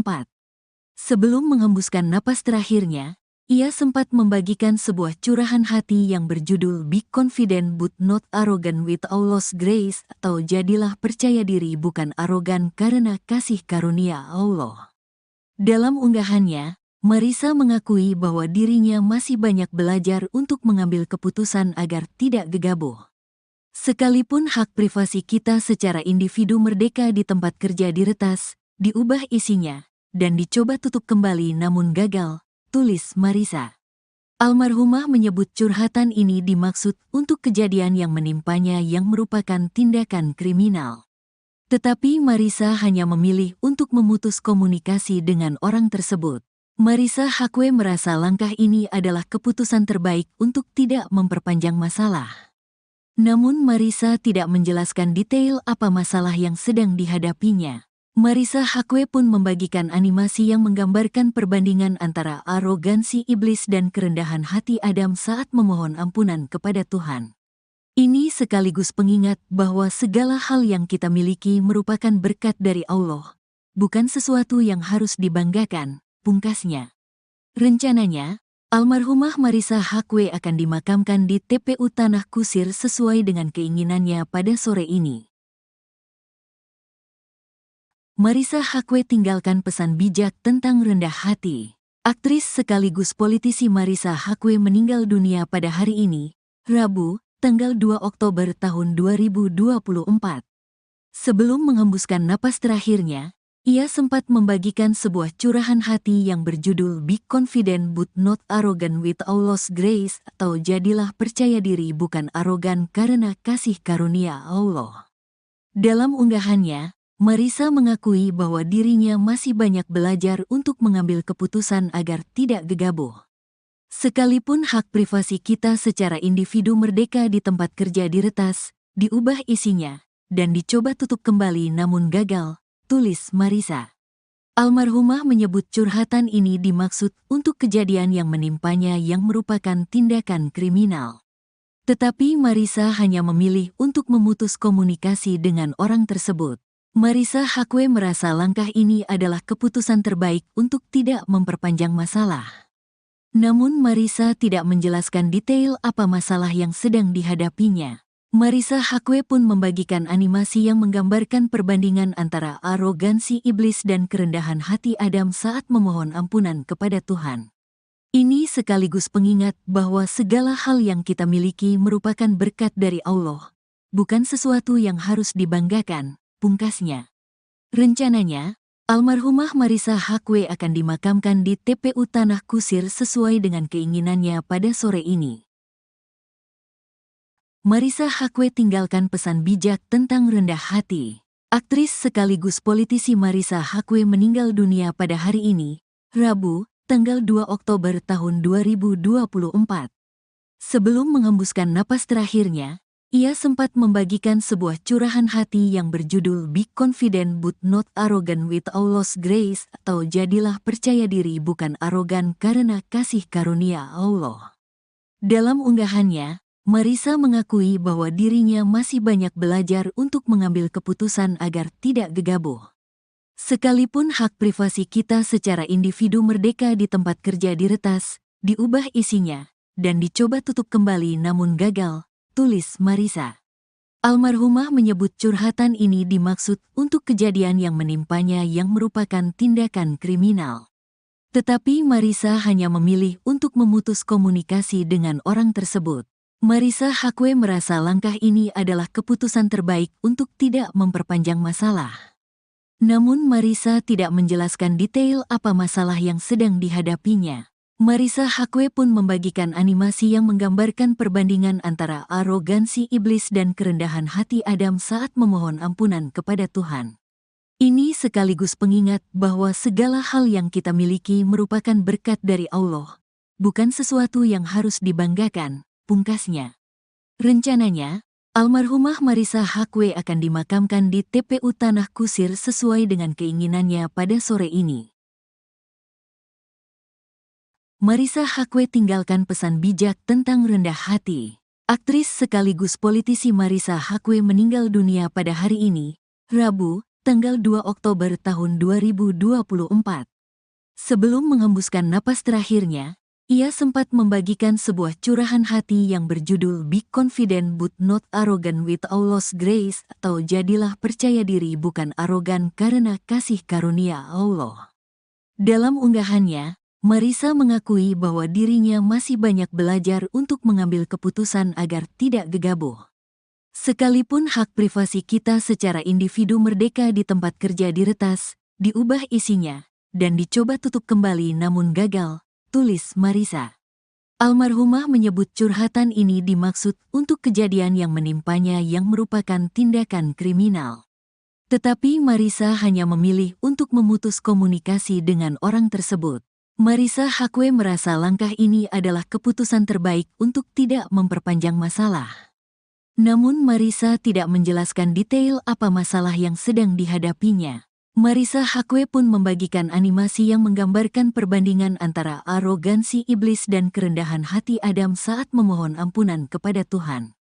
Sebelum menghembuskan napas terakhirnya, ia sempat membagikan sebuah curahan hati yang berjudul Be Confident But Not Arrogant with Allah's Grace, atau jadilah percaya diri bukan arogan karena kasih karunia Allah. Dalam unggahannya, Marissa mengakui bahwa dirinya masih banyak belajar untuk mengambil keputusan agar tidak gegabah. Sekalipun hak privasi kita secara individu merdeka di tempat kerja diretas, diubah isinya, dan dicoba tutup kembali namun gagal, tulis Marissa. Almarhumah menyebut curhatan ini dimaksud untuk kejadian yang menimpanya yang merupakan tindakan kriminal. Tetapi Marissa hanya memilih untuk memutus komunikasi dengan orang tersebut. Marissa Haque merasa langkah ini adalah keputusan terbaik untuk tidak memperpanjang masalah. Namun Marissa tidak menjelaskan detail apa masalah yang sedang dihadapinya. Marissa Haque pun membagikan animasi yang menggambarkan perbandingan antara arogansi iblis dan kerendahan hati Adam saat memohon ampunan kepada Tuhan. Ini sekaligus pengingat bahwa segala hal yang kita miliki merupakan berkat dari Allah, bukan sesuatu yang harus dibanggakan, pungkasnya. Rencananya, almarhumah Marissa Haque akan dimakamkan di TPU Tanah Kusir sesuai dengan keinginannya pada sore ini. Marissa Haque tinggalkan pesan bijak tentang rendah hati. Aktris sekaligus politisi Marissa Haque meninggal dunia pada hari ini, Rabu, tanggal 2 Oktober tahun 2024. Sebelum menghembuskan napas terakhirnya, ia sempat membagikan sebuah curahan hati yang berjudul Be Confident But Not Arrogant with Allah's Grace, atau jadilah percaya diri bukan arogan karena kasih karunia Allah. Dalam unggahannya, Marissa mengakui bahwa dirinya masih banyak belajar untuk mengambil keputusan agar tidak gegabah. Sekalipun hak privasi kita secara individu merdeka di tempat kerja diretas, diubah isinya, dan dicoba tutup kembali namun gagal, tulis Marissa. Almarhumah menyebut curhatan ini dimaksud untuk kejadian yang menimpanya yang merupakan tindakan kriminal. Tetapi Marissa hanya memilih untuk memutus komunikasi dengan orang tersebut. Marissa Haque merasa langkah ini adalah keputusan terbaik untuk tidak memperpanjang masalah. Namun Marissa tidak menjelaskan detail apa masalah yang sedang dihadapinya. Marissa Haque pun membagikan animasi yang menggambarkan perbandingan antara arogansi iblis dan kerendahan hati Adam saat memohon ampunan kepada Tuhan. Ini sekaligus pengingat bahwa segala hal yang kita miliki merupakan berkat dari Allah, bukan sesuatu yang harus dibanggakan, pungkasnya. Rencananya, almarhumah Marissa Haque akan dimakamkan di TPU Tanah Kusir sesuai dengan keinginannya pada sore ini. Marissa Haque tinggalkan pesan bijak tentang rendah hati. Aktris sekaligus politisi Marissa Haque meninggal dunia pada hari ini, Rabu, tanggal 2 Oktober tahun 2024. Sebelum menghembuskan napas terakhirnya, ia sempat membagikan sebuah curahan hati yang berjudul Be Confident But Not Arrogant with Allah's Grace, atau jadilah percaya diri bukan arogan karena kasih karunia Allah. Dalam unggahannya, Marissa mengakui bahwa dirinya masih banyak belajar untuk mengambil keputusan agar tidak gegabah. Sekalipun hak privasi kita secara individu merdeka di tempat kerja diretas, diubah isinya, dan dicoba tutup kembali namun gagal, tulis Marissa. Almarhumah menyebut curhatan ini dimaksud untuk kejadian yang menimpanya yang merupakan tindakan kriminal. Tetapi Marissa hanya memilih untuk memutus komunikasi dengan orang tersebut. Marissa Haque merasa langkah ini adalah keputusan terbaik untuk tidak memperpanjang masalah. Namun Marissa tidak menjelaskan detail apa masalah yang sedang dihadapinya. Marissa Haque pun membagikan animasi yang menggambarkan perbandingan antara arogansi iblis dan kerendahan hati Adam saat memohon ampunan kepada Tuhan. Ini sekaligus pengingat bahwa segala hal yang kita miliki merupakan berkat dari Allah, bukan sesuatu yang harus dibanggakan, pungkasnya. Rencananya, almarhumah Marissa Haque akan dimakamkan di TPU Tanah Kusir sesuai dengan keinginannya pada sore ini. Marissa Haque tinggalkan pesan bijak tentang rendah hati. Aktris sekaligus politisi Marissa Haque meninggal dunia pada hari ini, Rabu, tanggal 2 Oktober tahun 2024. Sebelum menghembuskan napas terakhirnya, Ia sempat membagikan sebuah curahan hati yang berjudul Be Confident But Not Arrogant with Allah's Grace, atau jadilah percaya diri bukan arogan karena kasih karunia Allah. Dalam unggahannya, Marissa mengakui bahwa dirinya masih banyak belajar untuk mengambil keputusan agar tidak gegabah. Sekalipun hak privasi kita secara individu merdeka di tempat kerja diretas, diubah isinya, dan dicoba tutup kembali namun gagal, tulis Marissa. Almarhumah menyebut curhatan ini dimaksud untuk kejadian yang menimpanya yang merupakan tindakan kriminal. Tetapi Marissa hanya memilih untuk memutus komunikasi dengan orang tersebut. Marissa Haque merasa langkah ini adalah keputusan terbaik untuk tidak memperpanjang masalah. Namun Marissa tidak menjelaskan detail apa masalah yang sedang dihadapinya. Marissa Haque pun membagikan animasi yang menggambarkan perbandingan antara arogansi iblis dan kerendahan hati Adam saat memohon ampunan kepada Tuhan.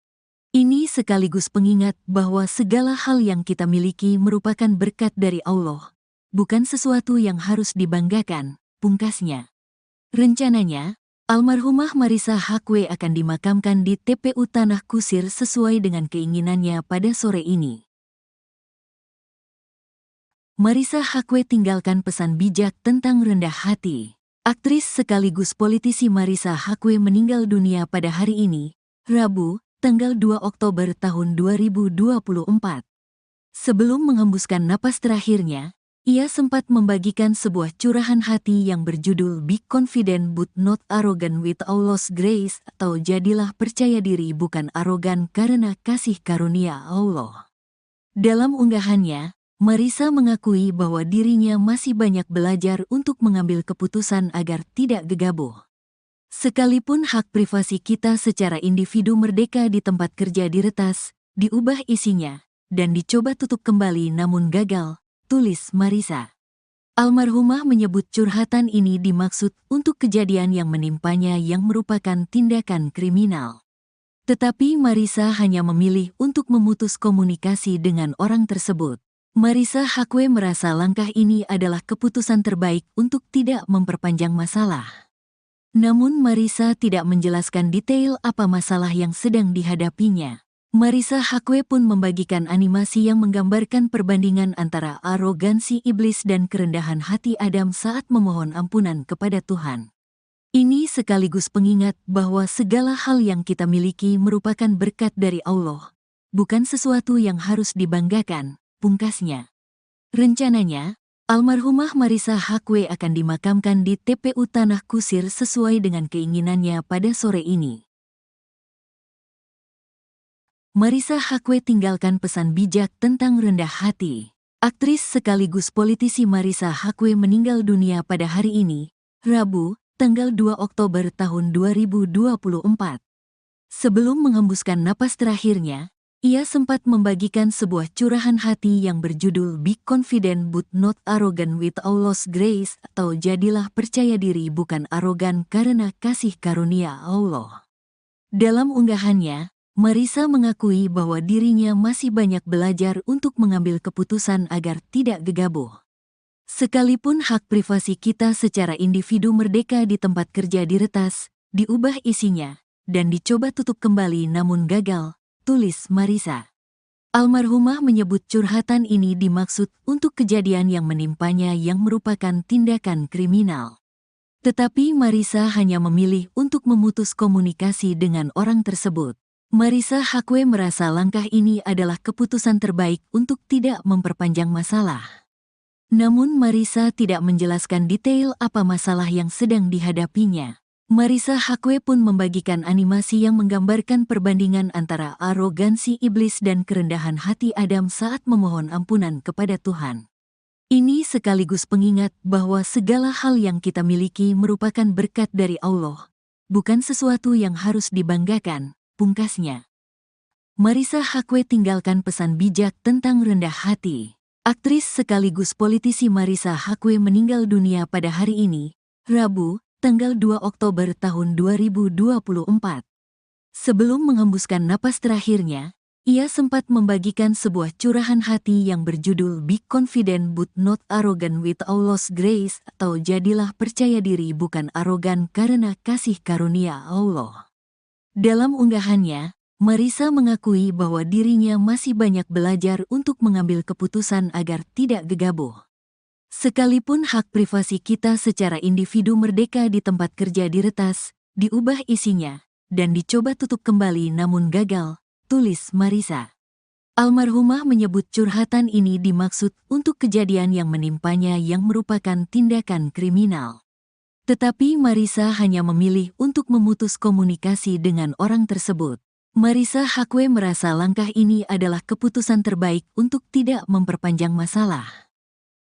Ini sekaligus pengingat bahwa segala hal yang kita miliki merupakan berkat dari Allah, bukan sesuatu yang harus dibanggakan, pungkasnya. Rencananya, almarhumah Marissa Haque akan dimakamkan di TPU Tanah Kusir sesuai dengan keinginannya pada sore ini. Marissa Haque tinggalkan pesan bijak tentang rendah hati. Aktris sekaligus politisi Marissa Haque meninggal dunia pada hari ini, Rabu, tanggal 2 Oktober tahun 2024. Sebelum menghembuskan napas terakhirnya, ia sempat membagikan sebuah curahan hati yang berjudul Be Confident But Not Arrogant with Allah's Grace, atau jadilah percaya diri bukan arogan karena kasih karunia Allah. Dalam unggahannya, Marissa mengakui bahwa dirinya masih banyak belajar untuk mengambil keputusan agar tidak gegabah. Sekalipun hak privasi kita secara individu merdeka di tempat kerja diretas, diubah isinya, dan dicoba tutup kembali namun gagal, tulis Marissa. Almarhumah menyebut curhatan ini dimaksud untuk kejadian yang menimpanya yang merupakan tindakan kriminal. Tetapi Marissa hanya memilih untuk memutus komunikasi dengan orang tersebut. Marissa Haque merasa langkah ini adalah keputusan terbaik untuk tidak memperpanjang masalah. Namun Marissa tidak menjelaskan detail apa masalah yang sedang dihadapinya. Marissa Haque pun membagikan animasi yang menggambarkan perbandingan antara arogansi iblis dan kerendahan hati Adam saat memohon ampunan kepada Tuhan. Ini sekaligus pengingat bahwa segala hal yang kita miliki merupakan berkat dari Allah, bukan sesuatu yang harus dibanggakan, pungkasnya. Rencananya, almarhumah Marissa Haque akan dimakamkan di TPU Tanah Kusir sesuai dengan keinginannya pada sore ini. Marissa Haque tinggalkan pesan bijak tentang rendah hati. Aktris sekaligus politisi Marissa Haque meninggal dunia pada hari ini, Rabu, tanggal 2 Oktober tahun 2024. Sebelum menghembuskan napas terakhirnya, ia sempat membagikan sebuah curahan hati yang berjudul Be Confident But Not Arrogant with Allah's Grace, atau jadilah percaya diri bukan arogan karena kasih karunia Allah. Dalam unggahannya, Marissa mengakui bahwa dirinya masih banyak belajar untuk mengambil keputusan agar tidak gegabah. Sekalipun hak privasi kita secara individu merdeka di tempat kerja diretas, diubah isinya, dan dicoba tutup kembali namun gagal, tulis Marissa. Almarhumah menyebut curhatan ini dimaksud untuk kejadian yang menimpanya yang merupakan tindakan kriminal. Tetapi Marissa hanya memilih untuk memutus komunikasi dengan orang tersebut. Marissa Haque merasa langkah ini adalah keputusan terbaik untuk tidak memperpanjang masalah. Namun Marissa tidak menjelaskan detail apa masalah yang sedang dihadapinya. Marissa Haque pun membagikan animasi yang menggambarkan perbandingan antara arogansi iblis dan kerendahan hati Adam saat memohon ampunan kepada Tuhan. Ini sekaligus pengingat bahwa segala hal yang kita miliki merupakan berkat dari Allah, bukan sesuatu yang harus dibanggakan, pungkasnya. Marissa Haque tinggalkan pesan bijak tentang rendah hati. Aktris sekaligus politisi Marissa Haque meninggal dunia pada hari ini, Rabu, tanggal 2 Oktober tahun 2024. Sebelum menghembuskan napas terakhirnya, Ia sempat membagikan sebuah curahan hati yang berjudul Be Confident But Not Arrogant with Allah's Grace, atau jadilah percaya diri bukan arogan karena kasih karunia Allah. Dalam unggahannya, Marissa mengakui bahwa dirinya masih banyak belajar untuk mengambil keputusan agar tidak gegabah. Sekalipun hak privasi kita secara individu merdeka di tempat kerja diretas, diubah isinya, dan dicoba tutup kembali namun gagal, tulis Marissa. Almarhumah menyebut curhatan ini dimaksud untuk kejadian yang menimpanya yang merupakan tindakan kriminal. Tetapi Marissa hanya memilih untuk memutus komunikasi dengan orang tersebut. Marissa Haque merasa langkah ini adalah keputusan terbaik untuk tidak memperpanjang masalah.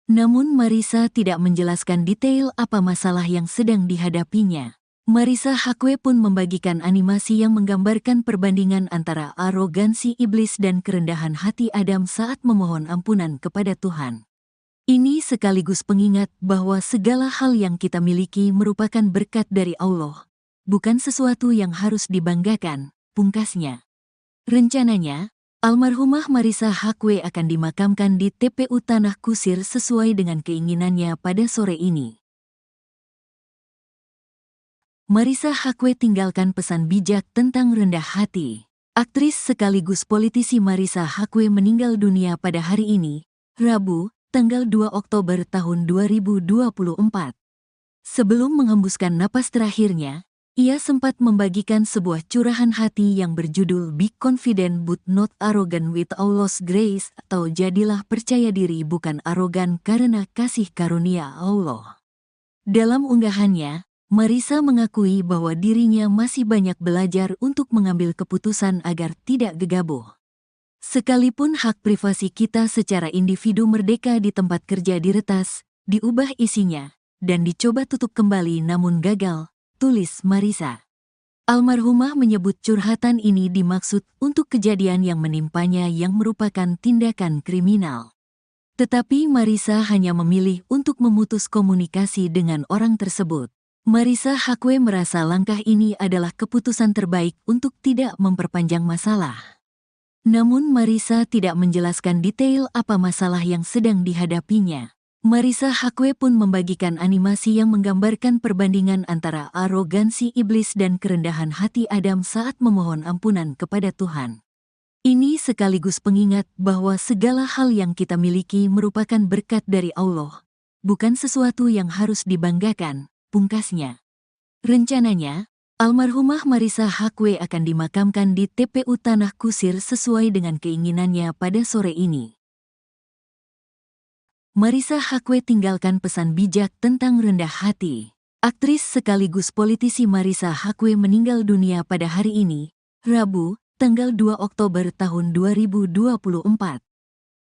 Namun Marissa tidak menjelaskan detail apa masalah yang sedang dihadapinya. Marissa Haque pun membagikan animasi yang menggambarkan perbandingan antara arogansi iblis dan kerendahan hati Adam saat memohon ampunan kepada Tuhan. Ini sekaligus pengingat bahwa segala hal yang kita miliki merupakan berkat dari Allah, bukan sesuatu yang harus dibanggakan, pungkasnya. Rencananya, almarhumah Marissa Haque akan dimakamkan di TPU Tanah Kusir sesuai dengan keinginannya pada sore ini. Marissa Haque tinggalkan pesan bijak tentang rendah hati. Aktris sekaligus politisi Marissa Haque meninggal dunia pada hari ini, Rabu, tanggal 2 Oktober tahun 2024. Sebelum menghembuskan napas terakhirnya, ia sempat membagikan sebuah curahan hati yang berjudul Be Confident But Not Arrogant with Allah's Grace, atau jadilah percaya diri bukan arogan karena kasih karunia Allah. Dalam unggahannya, Marissa mengakui bahwa dirinya masih banyak belajar untuk mengambil keputusan agar tidak gegabah. Sekalipun hak privasi kita secara individu merdeka di tempat kerja diretas, diubah isinya, dan dicoba tutup kembali namun gagal, tulis Marissa. Almarhumah menyebut curhatan ini dimaksud untuk kejadian yang menimpanya yang merupakan tindakan kriminal. Tetapi Marissa hanya memilih untuk memutus komunikasi dengan orang tersebut. Marissa Haque merasa langkah ini adalah keputusan terbaik untuk tidak memperpanjang masalah. Namun Marissa tidak menjelaskan detail apa masalah yang sedang dihadapinya. Marissa Haque pun membagikan animasi yang menggambarkan perbandingan antara arogansi iblis dan kerendahan hati Adam saat memohon ampunan kepada Tuhan. Ini sekaligus pengingat bahwa segala hal yang kita miliki merupakan berkat dari Allah, bukan sesuatu yang harus dibanggakan, pungkasnya. Rencananya, almarhumah Marissa Haque akan dimakamkan di TPU Tanah Kusir sesuai dengan keinginannya pada sore ini. Marissa Haque tinggalkan pesan bijak tentang rendah hati. Aktris sekaligus politisi Marissa Haque meninggal dunia pada hari ini, Rabu, tanggal 2 Oktober tahun 2024.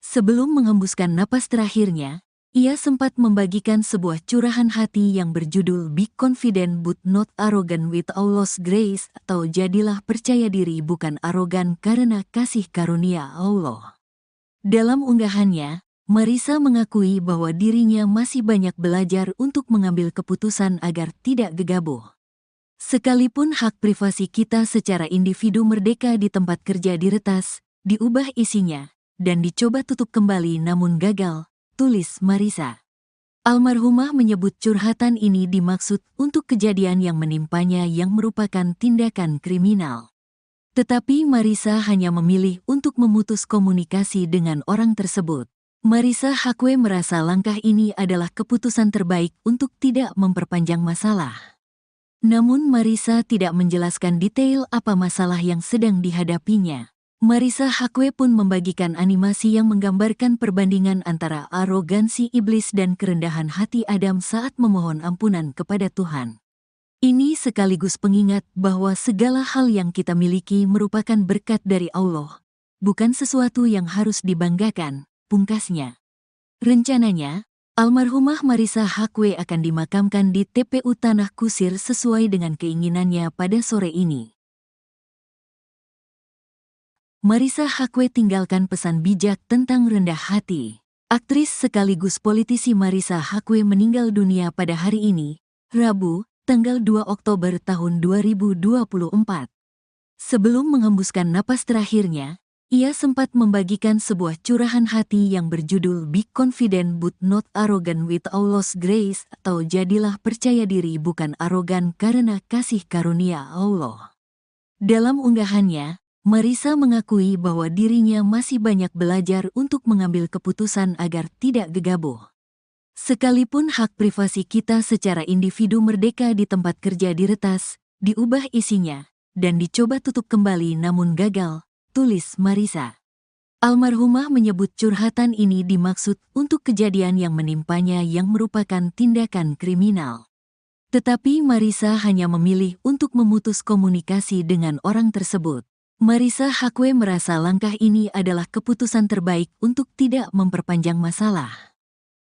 Sebelum menghembuskan napas terakhirnya, ia sempat membagikan sebuah curahan hati yang berjudul Be Confident But Not Arrogant with Allah's Grace, atau jadilah percaya diri bukan arogan karena kasih karunia Allah. Dalam unggahannya, Marissa mengakui bahwa dirinya masih banyak belajar untuk mengambil keputusan agar tidak gegabah. Sekalipun hak privasi kita secara individu merdeka di tempat kerja diretas, diubah isinya, dan dicoba tutup kembali namun gagal, tulis Marissa. Almarhumah menyebut curhatan ini dimaksud untuk kejadian yang menimpanya yang merupakan tindakan kriminal. Tetapi Marissa hanya memilih untuk memutus komunikasi dengan orang tersebut. Marissa Haque merasa langkah ini adalah keputusan terbaik untuk tidak memperpanjang masalah. Namun Marissa tidak menjelaskan detail apa masalah yang sedang dihadapinya. Marissa Haque pun membagikan animasi yang menggambarkan perbandingan antara arogansi iblis dan kerendahan hati Adam saat memohon ampunan kepada Tuhan. Ini sekaligus pengingat bahwa segala hal yang kita miliki merupakan berkat dari Allah, bukan sesuatu yang harus dibanggakan, pungkasnya. Rencananya, almarhumah Marissa Haque akan dimakamkan di TPU Tanah Kusir sesuai dengan keinginannya pada sore ini. Marissa Haque tinggalkan pesan bijak tentang rendah hati. Aktris sekaligus politisi Marissa Haque meninggal dunia pada hari ini, Rabu, tanggal 2 Oktober tahun 2024. Sebelum menghembuskan napas terakhirnya, ia sempat membagikan sebuah curahan hati yang berjudul Be Confident But Not Arrogant with Allah's Grace, atau jadilah percaya diri bukan arogan karena kasih karunia Allah. Dalam unggahannya, Marissa mengakui bahwa dirinya masih banyak belajar untuk mengambil keputusan agar tidak gegabah. Sekalipun hak privasi kita secara individu merdeka di tempat kerja diretas, diubah isinya, dan dicoba tutup kembali namun gagal, tulis Marissa. Almarhumah menyebut curhatan ini dimaksud untuk kejadian yang menimpanya yang merupakan tindakan kriminal. Tetapi Marissa hanya memilih untuk memutus komunikasi dengan orang tersebut. Marissa Haque merasa langkah ini adalah keputusan terbaik untuk tidak memperpanjang masalah.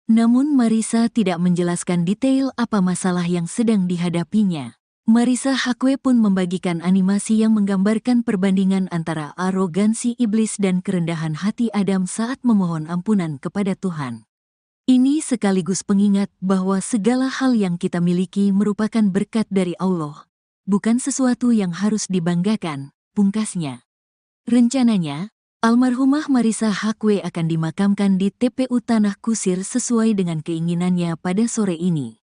Namun Marissa tidak menjelaskan detail apa masalah yang sedang dihadapinya. Marissa Haque pun membagikan animasi yang menggambarkan perbandingan antara arogansi iblis dan kerendahan hati Adam saat memohon ampunan kepada Tuhan. Ini sekaligus pengingat bahwa segala hal yang kita miliki merupakan berkat dari Allah, bukan sesuatu yang harus dibanggakan, pungkasnya. Rencananya, almarhumah Marissa Haque akan dimakamkan di TPU Tanah Kusir sesuai dengan keinginannya pada sore ini.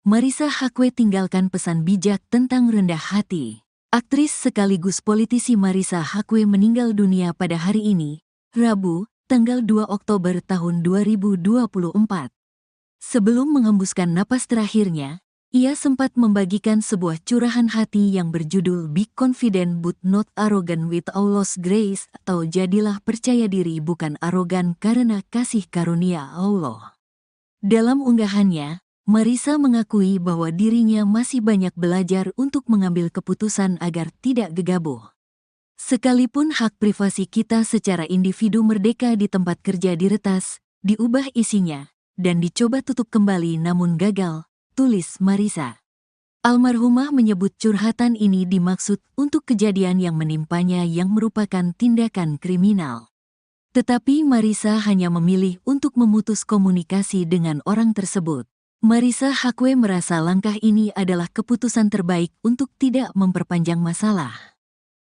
Marissa Haque tinggalkan pesan bijak tentang rendah hati. Aktris sekaligus politisi Marissa Haque meninggal dunia pada hari ini, Rabu, tanggal 2 Oktober tahun 2024. Sebelum menghembuskan napas terakhirnya, ia sempat membagikan sebuah curahan hati yang berjudul Be Confident But Not Arrogant with Allah's Grace, atau jadilah percaya diri bukan arogan karena kasih karunia Allah. Dalam unggahannya, Marissa mengakui bahwa dirinya masih banyak belajar untuk mengambil keputusan agar tidak gegabah. Sekalipun hak privasi kita secara individu merdeka di tempat kerja diretas, diubah isinya, dan dicoba tutup kembali namun gagal, tulis Marissa. Almarhumah menyebut curhatan ini dimaksud untuk kejadian yang menimpanya yang merupakan tindakan kriminal. Tetapi Marissa hanya memilih untuk memutus komunikasi dengan orang tersebut. Marissa Haque merasa langkah ini adalah keputusan terbaik untuk tidak memperpanjang masalah.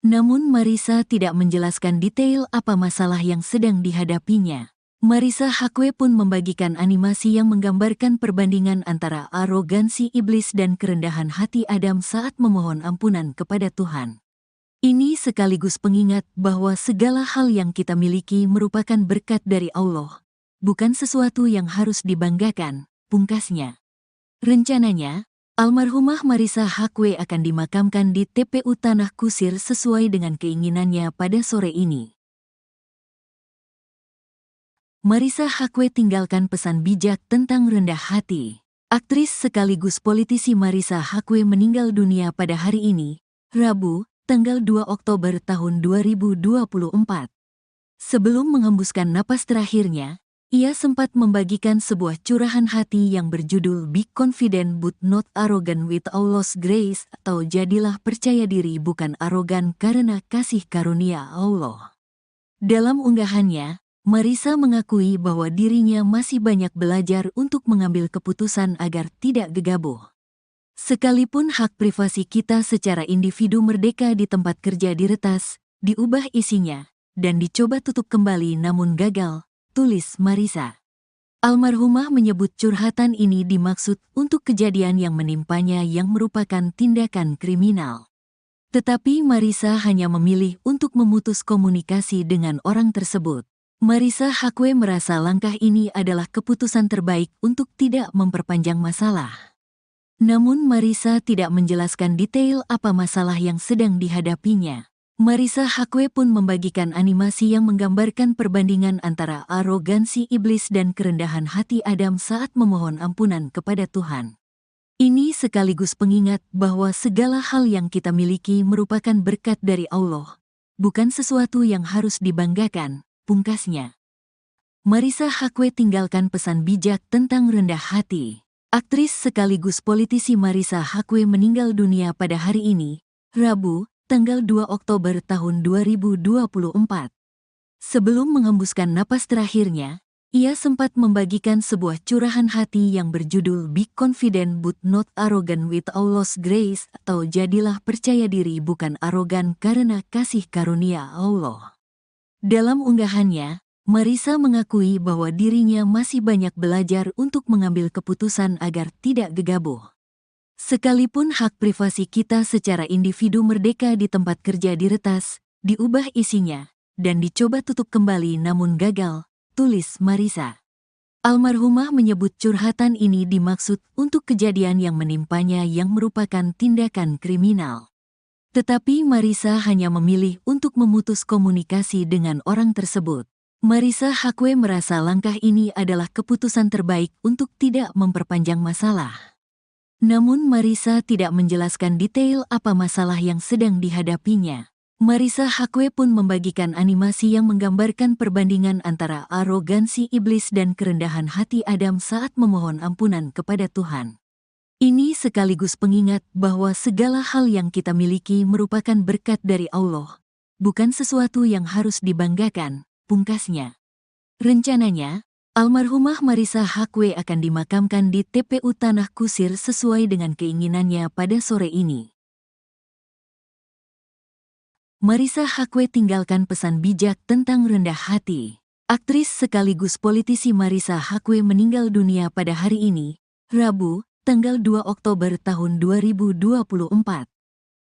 Namun Marissa tidak menjelaskan detail apa masalah yang sedang dihadapinya. Marissa Haque pun membagikan animasi yang menggambarkan perbandingan antara arogansi iblis dan kerendahan hati Adam saat memohon ampunan kepada Tuhan. Ini sekaligus pengingat bahwa segala hal yang kita miliki merupakan berkat dari Allah, bukan sesuatu yang harus dibanggakan, pungkasnya. Rencananya, almarhumah Marissa Haque akan dimakamkan di TPU Tanah Kusir sesuai dengan keinginannya pada sore ini. Marissa Haque tinggalkan pesan bijak tentang rendah hati. Aktris sekaligus politisi Marissa Haque meninggal dunia pada hari ini, Rabu, tanggal 2 Oktober tahun 2024. Sebelum menghembuskan napas terakhirnya, ia sempat membagikan sebuah curahan hati yang berjudul Be Confident But Not Arrogant with Allah's Grace, atau jadilah percaya diri bukan arogan karena kasih karunia Allah. Dalam unggahannya, Marissa mengakui bahwa dirinya masih banyak belajar untuk mengambil keputusan agar tidak gegabah. Sekalipun hak privasi kita secara individu merdeka di tempat kerja diretas, diubah isinya, dan dicoba tutup kembali namun gagal, tulis Marissa. Almarhumah menyebut curhatan ini dimaksud untuk kejadian yang menimpanya yang merupakan tindakan kriminal. Tetapi Marissa hanya memilih untuk memutus komunikasi dengan orang tersebut. Marissa Haque merasa langkah ini adalah keputusan terbaik untuk tidak memperpanjang masalah. Namun Marissa tidak menjelaskan detail apa masalah yang sedang dihadapinya. Marissa Haque pun membagikan animasi yang menggambarkan perbandingan antara arogansi iblis dan kerendahan hati Adam saat memohon ampunan kepada Tuhan. Ini sekaligus pengingat bahwa segala hal yang kita miliki merupakan berkat dari Allah, bukan sesuatu yang harus dibanggakan, pungkasnya. Marissa Haque tinggalkan pesan bijak tentang rendah hati. Aktris sekaligus politisi Marissa Haque meninggal dunia pada hari ini, Rabu, tanggal 2 Oktober tahun 2024. Sebelum menghembuskan napas terakhirnya, ia sempat membagikan sebuah curahan hati yang berjudul Be Confident But Not Arrogant with Allah's Grace, atau jadilah percaya diri bukan arogan karena kasih karunia Allah. Dalam unggahannya, Marissa mengakui bahwa dirinya masih banyak belajar untuk mengambil keputusan agar tidak gegabah. Sekalipun hak privasi kita secara individu merdeka di tempat kerja diretas, diubah isinya, dan dicoba tutup kembali namun gagal, tulis Marissa. Almarhumah menyebut curhatan ini dimaksud untuk kejadian yang menimpanya yang merupakan tindakan kriminal. Tetapi Marissa hanya memilih untuk memutus komunikasi dengan orang tersebut. Marissa Haque merasa langkah ini adalah keputusan terbaik untuk tidak memperpanjang masalah. Namun Marissa tidak menjelaskan detail apa masalah yang sedang dihadapinya. Marissa Haque pun membagikan animasi yang menggambarkan perbandingan antara arogansi iblis dan kerendahan hati Adam saat memohon ampunan kepada Tuhan. Ini sekaligus pengingat bahwa segala hal yang kita miliki merupakan berkat dari Allah, bukan sesuatu yang harus dibanggakan, pungkasnya. Rencananya, almarhumah Marissa Haque akan dimakamkan di TPU Tanah Kusir sesuai dengan keinginannya pada sore ini. Marissa Haque tinggalkan pesan bijak tentang rendah hati. Aktris sekaligus politisi Marissa Haque meninggal dunia pada hari ini, Rabu, tanggal 2 Oktober tahun 2024.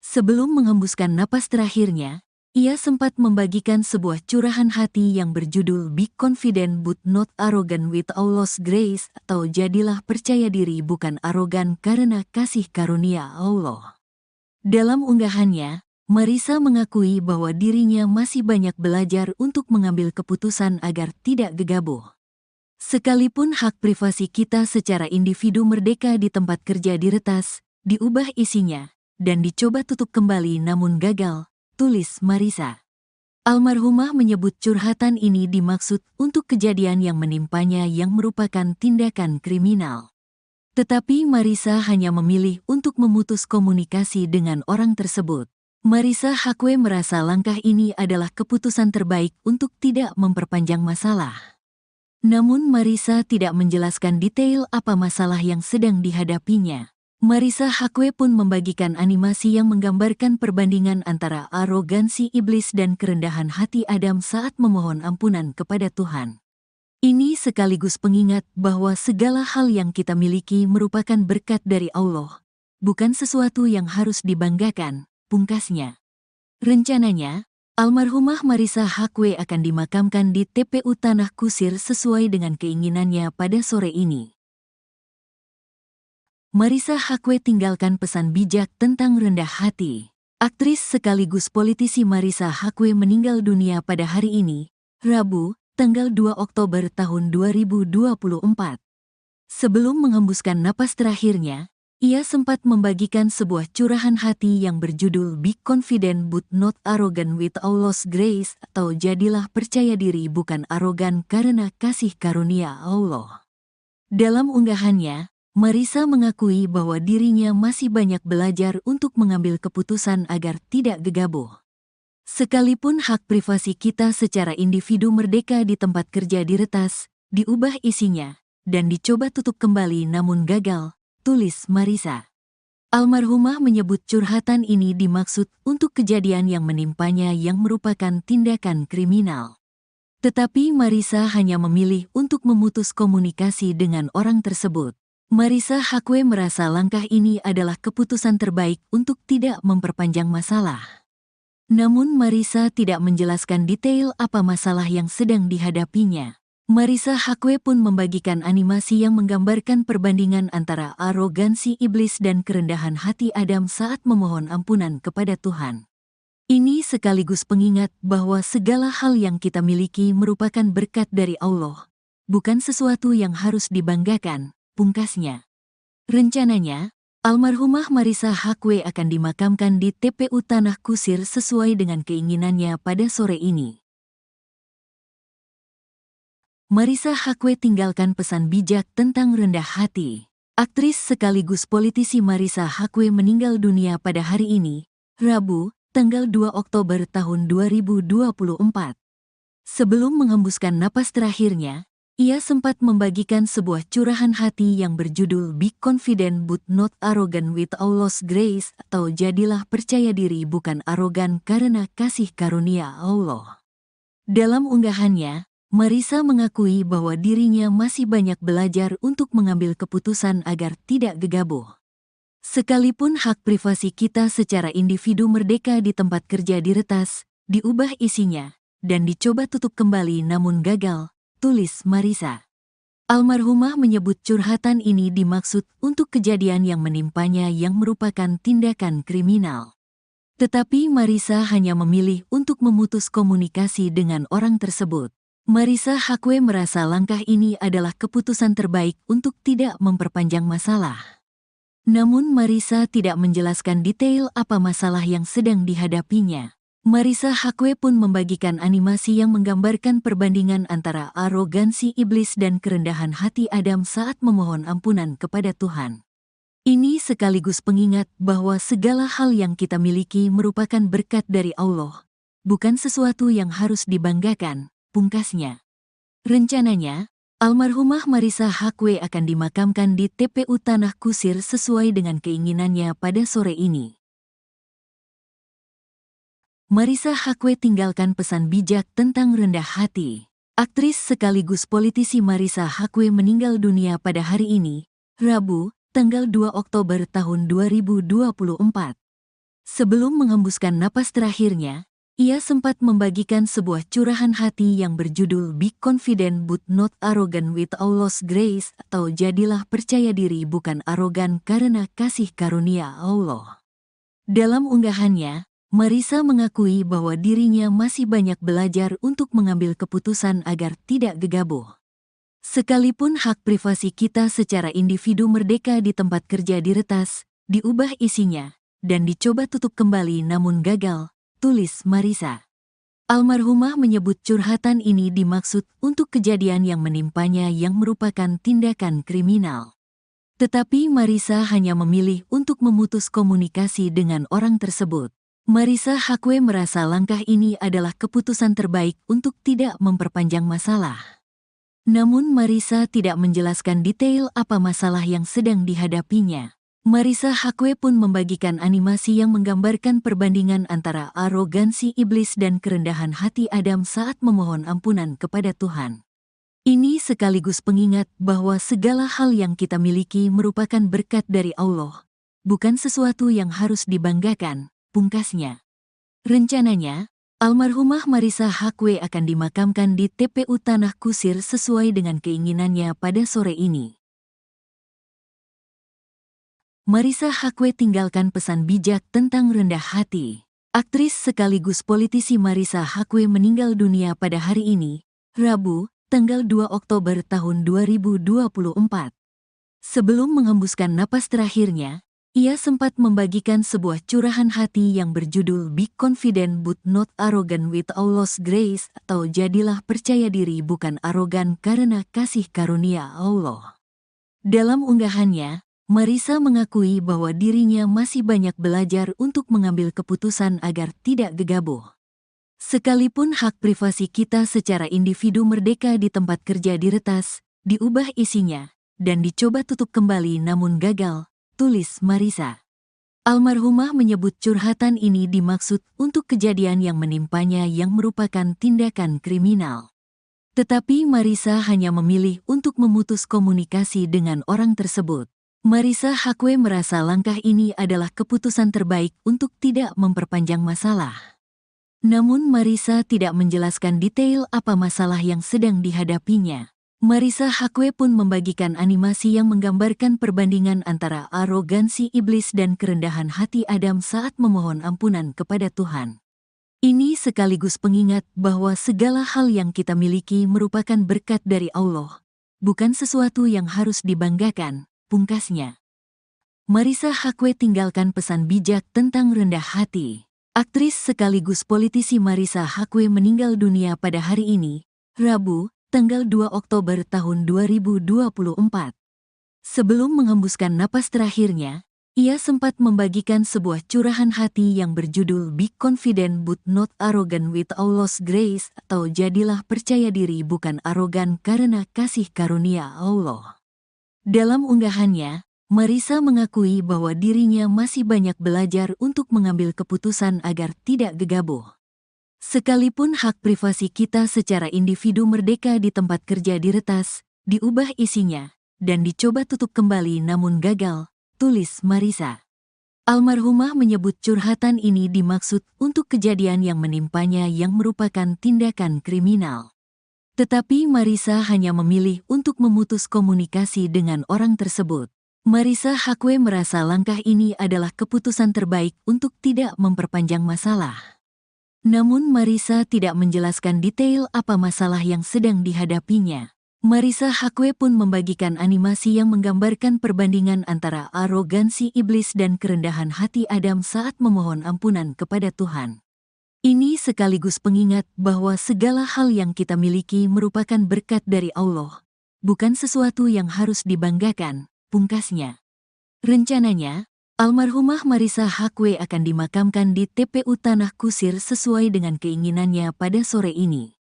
Sebelum menghembuskan napas terakhirnya, ia sempat membagikan sebuah curahan hati yang berjudul Be Confident But Not Arrogant with Allah's Grace, atau jadilah percaya diri bukan arogan karena kasih karunia Allah. Dalam unggahannya, Marissa mengakui bahwa dirinya masih banyak belajar untuk mengambil keputusan agar tidak gegabah. Sekalipun hak privasi kita secara individu merdeka di tempat kerja diretas, diubah isinya, dan dicoba tutup kembali namun gagal, tulis Marissa. Almarhumah menyebut curhatan ini dimaksud untuk kejadian yang menimpanya yang merupakan tindakan kriminal. Tetapi Marissa hanya memilih untuk memutus komunikasi dengan orang tersebut. Marissa Haque merasa langkah ini adalah keputusan terbaik untuk tidak memperpanjang masalah. Namun Marissa tidak menjelaskan detail apa masalah yang sedang dihadapinya. Marissa Haque pun membagikan animasi yang menggambarkan perbandingan antara arogansi iblis dan kerendahan hati Adam saat memohon ampunan kepada Tuhan. Ini sekaligus pengingat bahwa segala hal yang kita miliki merupakan berkat dari Allah, bukan sesuatu yang harus dibanggakan, pungkasnya. Rencananya, almarhumah Marissa Haque akan dimakamkan di TPU Tanah Kusir sesuai dengan keinginannya pada sore ini. Marissa Haque tinggalkan pesan bijak tentang rendah hati. Aktris sekaligus politisi Marissa Haque meninggal dunia pada hari ini, Rabu, tanggal 2 Oktober tahun 2024. Sebelum menghembuskan napas terakhirnya, ia sempat membagikan sebuah curahan hati yang berjudul Be Confident But Not Arrogant with Allah's Grace, atau jadilah percaya diri bukan arogan karena kasih karunia Allah. Dalam unggahannya, Marissa mengakui bahwa dirinya masih banyak belajar untuk mengambil keputusan agar tidak gegabah. Sekalipun hak privasi kita secara individu merdeka di tempat kerja diretas, diubah isinya, dan dicoba tutup kembali namun gagal, tulis Marissa. Almarhumah menyebut curhatan ini dimaksud untuk kejadian yang menimpanya yang merupakan tindakan kriminal. Tetapi Marissa hanya memilih untuk memutus komunikasi dengan orang tersebut. Marissa Haque merasa langkah ini adalah keputusan terbaik untuk tidak memperpanjang masalah. Namun Marissa tidak menjelaskan detail apa masalah yang sedang dihadapinya. Marissa Haque pun membagikan animasi yang menggambarkan perbandingan antara arogansi iblis dan kerendahan hati Adam saat memohon ampunan kepada Tuhan. Ini sekaligus pengingat bahwa segala hal yang kita miliki merupakan berkat dari Allah, bukan sesuatu yang harus dibanggakan, pungkasnya. Rencananya, almarhumah Marissa Haque akan dimakamkan di TPU Tanah Kusir sesuai dengan keinginannya pada sore ini. Marissa Haque tinggalkan pesan bijak tentang rendah hati. Aktris sekaligus politisi Marissa Haque meninggal dunia pada hari ini, Rabu, tanggal 2 Oktober tahun 2024. Sebelum menghembuskan napas terakhirnya, ia sempat membagikan sebuah curahan hati yang berjudul Be Confident But Not Arrogant with Allah's Grace, atau jadilah percaya diri bukan arogan karena kasih karunia Allah. Dalam unggahannya, Marissa mengakui bahwa dirinya masih banyak belajar untuk mengambil keputusan agar tidak gegabah. Sekalipun hak privasi kita secara individu merdeka di tempat kerja diretas, diubah isinya, dan dicoba tutup kembali namun gagal, tulis Marissa. Almarhumah menyebut curhatan ini dimaksud untuk kejadian yang menimpanya yang merupakan tindakan kriminal. Tetapi Marissa hanya memilih untuk memutus komunikasi dengan orang tersebut. Marissa Haque merasa langkah ini adalah keputusan terbaik untuk tidak memperpanjang masalah. Namun Marissa tidak menjelaskan detail apa masalah yang sedang dihadapinya. Marissa Haque pun membagikan animasi yang menggambarkan perbandingan antara arogansi iblis dan kerendahan hati Adam saat memohon ampunan kepada Tuhan. Ini sekaligus pengingat bahwa segala hal yang kita miliki merupakan berkat dari Allah, bukan sesuatu yang harus dibanggakan, pungkasnya. Rencananya, almarhumah Marissa Haque akan dimakamkan di TPU Tanah Kusir sesuai dengan keinginannya pada sore ini. Marissa Haque tinggalkan pesan bijak tentang rendah hati. Aktris sekaligus politisi Marissa Haque meninggal dunia pada hari ini, Rabu, tanggal 2 Oktober tahun 2024. Sebelum menghembuskan napas terakhirnya, ia sempat membagikan sebuah curahan hati yang berjudul Be Confident But Not Arrogant with Allah's Grace, atau jadilah percaya diri bukan arogan karena kasih karunia Allah. Dalam unggahannya, Marissa mengakui bahwa dirinya masih banyak belajar untuk mengambil keputusan agar tidak gegabah. Sekalipun hak privasi kita secara individu merdeka di tempat kerja diretas, diubah isinya, dan dicoba tutup kembali namun gagal, tulis Marissa. Almarhumah menyebut curhatan ini dimaksud untuk kejadian yang menimpanya yang merupakan tindakan kriminal. Tetapi Marissa hanya memilih untuk memutus komunikasi dengan orang tersebut. Marissa Haque merasa langkah ini adalah keputusan terbaik untuk tidak memperpanjang masalah. Namun Marissa tidak menjelaskan detail apa masalah yang sedang dihadapinya. Marissa Haque pun membagikan animasi yang menggambarkan perbandingan antara arogansi iblis dan kerendahan hati Adam saat memohon ampunan kepada Tuhan. Ini sekaligus pengingat bahwa segala hal yang kita miliki merupakan berkat dari Allah, bukan sesuatu yang harus dibanggakan, pungkasnya. Rencananya, almarhumah Marissa Haque akan dimakamkan di TPU Tanah Kusir sesuai dengan keinginannya pada sore ini. Marissa Haque tinggalkan pesan bijak tentang rendah hati. Aktris sekaligus politisi Marissa Haque meninggal dunia pada hari ini, Rabu, tanggal 2 Oktober tahun 2024. Sebelum menghembuskan napas terakhirnya, ia sempat membagikan sebuah curahan hati yang berjudul Be Confident But Not Arrogant with Allah's Grace, atau jadilah percaya diri bukan arogan karena kasih karunia Allah. Dalam unggahannya, Marissa mengakui bahwa dirinya masih banyak belajar untuk mengambil keputusan agar tidak gegabah. Sekalipun hak privasi kita secara individu merdeka di tempat kerja diretas, diubah isinya, dan dicoba tutup kembali namun gagal, tulis Marissa. Almarhumah menyebut curhatan ini dimaksud untuk kejadian yang menimpanya yang merupakan tindakan kriminal. Tetapi Marissa hanya memilih untuk memutus komunikasi dengan orang tersebut. Marissa Haque merasa langkah ini adalah keputusan terbaik untuk tidak memperpanjang masalah. Namun Marissa tidak menjelaskan detail apa masalah yang sedang dihadapinya. Marissa Haque pun membagikan animasi yang menggambarkan perbandingan antara arogansi iblis dan kerendahan hati Adam saat memohon ampunan kepada Tuhan. Ini sekaligus pengingat bahwa segala hal yang kita miliki merupakan berkat dari Allah, bukan sesuatu yang harus dibanggakan, pungkasnya. Marissa Haque tinggalkan pesan bijak tentang rendah hati. Aktris sekaligus politisi Marissa Haque meninggal dunia pada hari ini, Rabu, tanggal 2 Oktober tahun 2024. Sebelum menghembuskan napas terakhirnya, ia sempat membagikan sebuah curahan hati yang berjudul Be Confident But Not Arrogant with Allah's Grace, atau jadilah percaya diri bukan arogan karena kasih karunia Allah. Dalam unggahannya, Marissa mengakui bahwa dirinya masih banyak belajar untuk mengambil keputusan agar tidak gegabah. Sekalipun hak privasi kita secara individu merdeka di tempat kerja diretas, diubah isinya, dan dicoba tutup kembali namun gagal, tulis Marissa. Almarhumah menyebut curhatan ini dimaksud untuk kejadian yang menimpanya yang merupakan tindakan kriminal. Tetapi Marissa hanya memilih untuk memutus komunikasi dengan orang tersebut. Marissa Haque merasa langkah ini adalah keputusan terbaik untuk tidak memperpanjang masalah. Namun Marissa tidak menjelaskan detail apa masalah yang sedang dihadapinya. Marissa Haque pun membagikan animasi yang menggambarkan perbandingan antara arogansi iblis dan kerendahan hati Adam saat memohon ampunan kepada Tuhan. Ini sekaligus pengingat bahwa segala hal yang kita miliki merupakan berkat dari Allah, bukan sesuatu yang harus dibanggakan, pungkasnya. Rencananya, almarhumah Marissa Haque akan dimakamkan di TPU Tanah Kusir sesuai dengan keinginannya pada sore ini.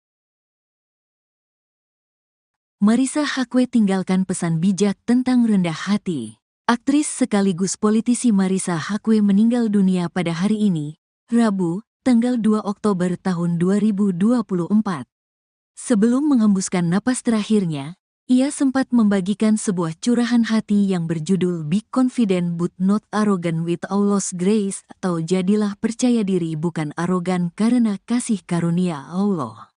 Marissa Haque tinggalkan pesan bijak tentang rendah hati. Aktris sekaligus politisi Marissa Haque meninggal dunia pada hari ini, Rabu, tanggal 2 Oktober tahun 2024. Sebelum menghembuskan napas terakhirnya, ia sempat membagikan sebuah curahan hati yang berjudul Be Confident But Not Arrogant with Allah's Grace, atau jadilah percaya diri bukan arogan karena kasih karunia Allah.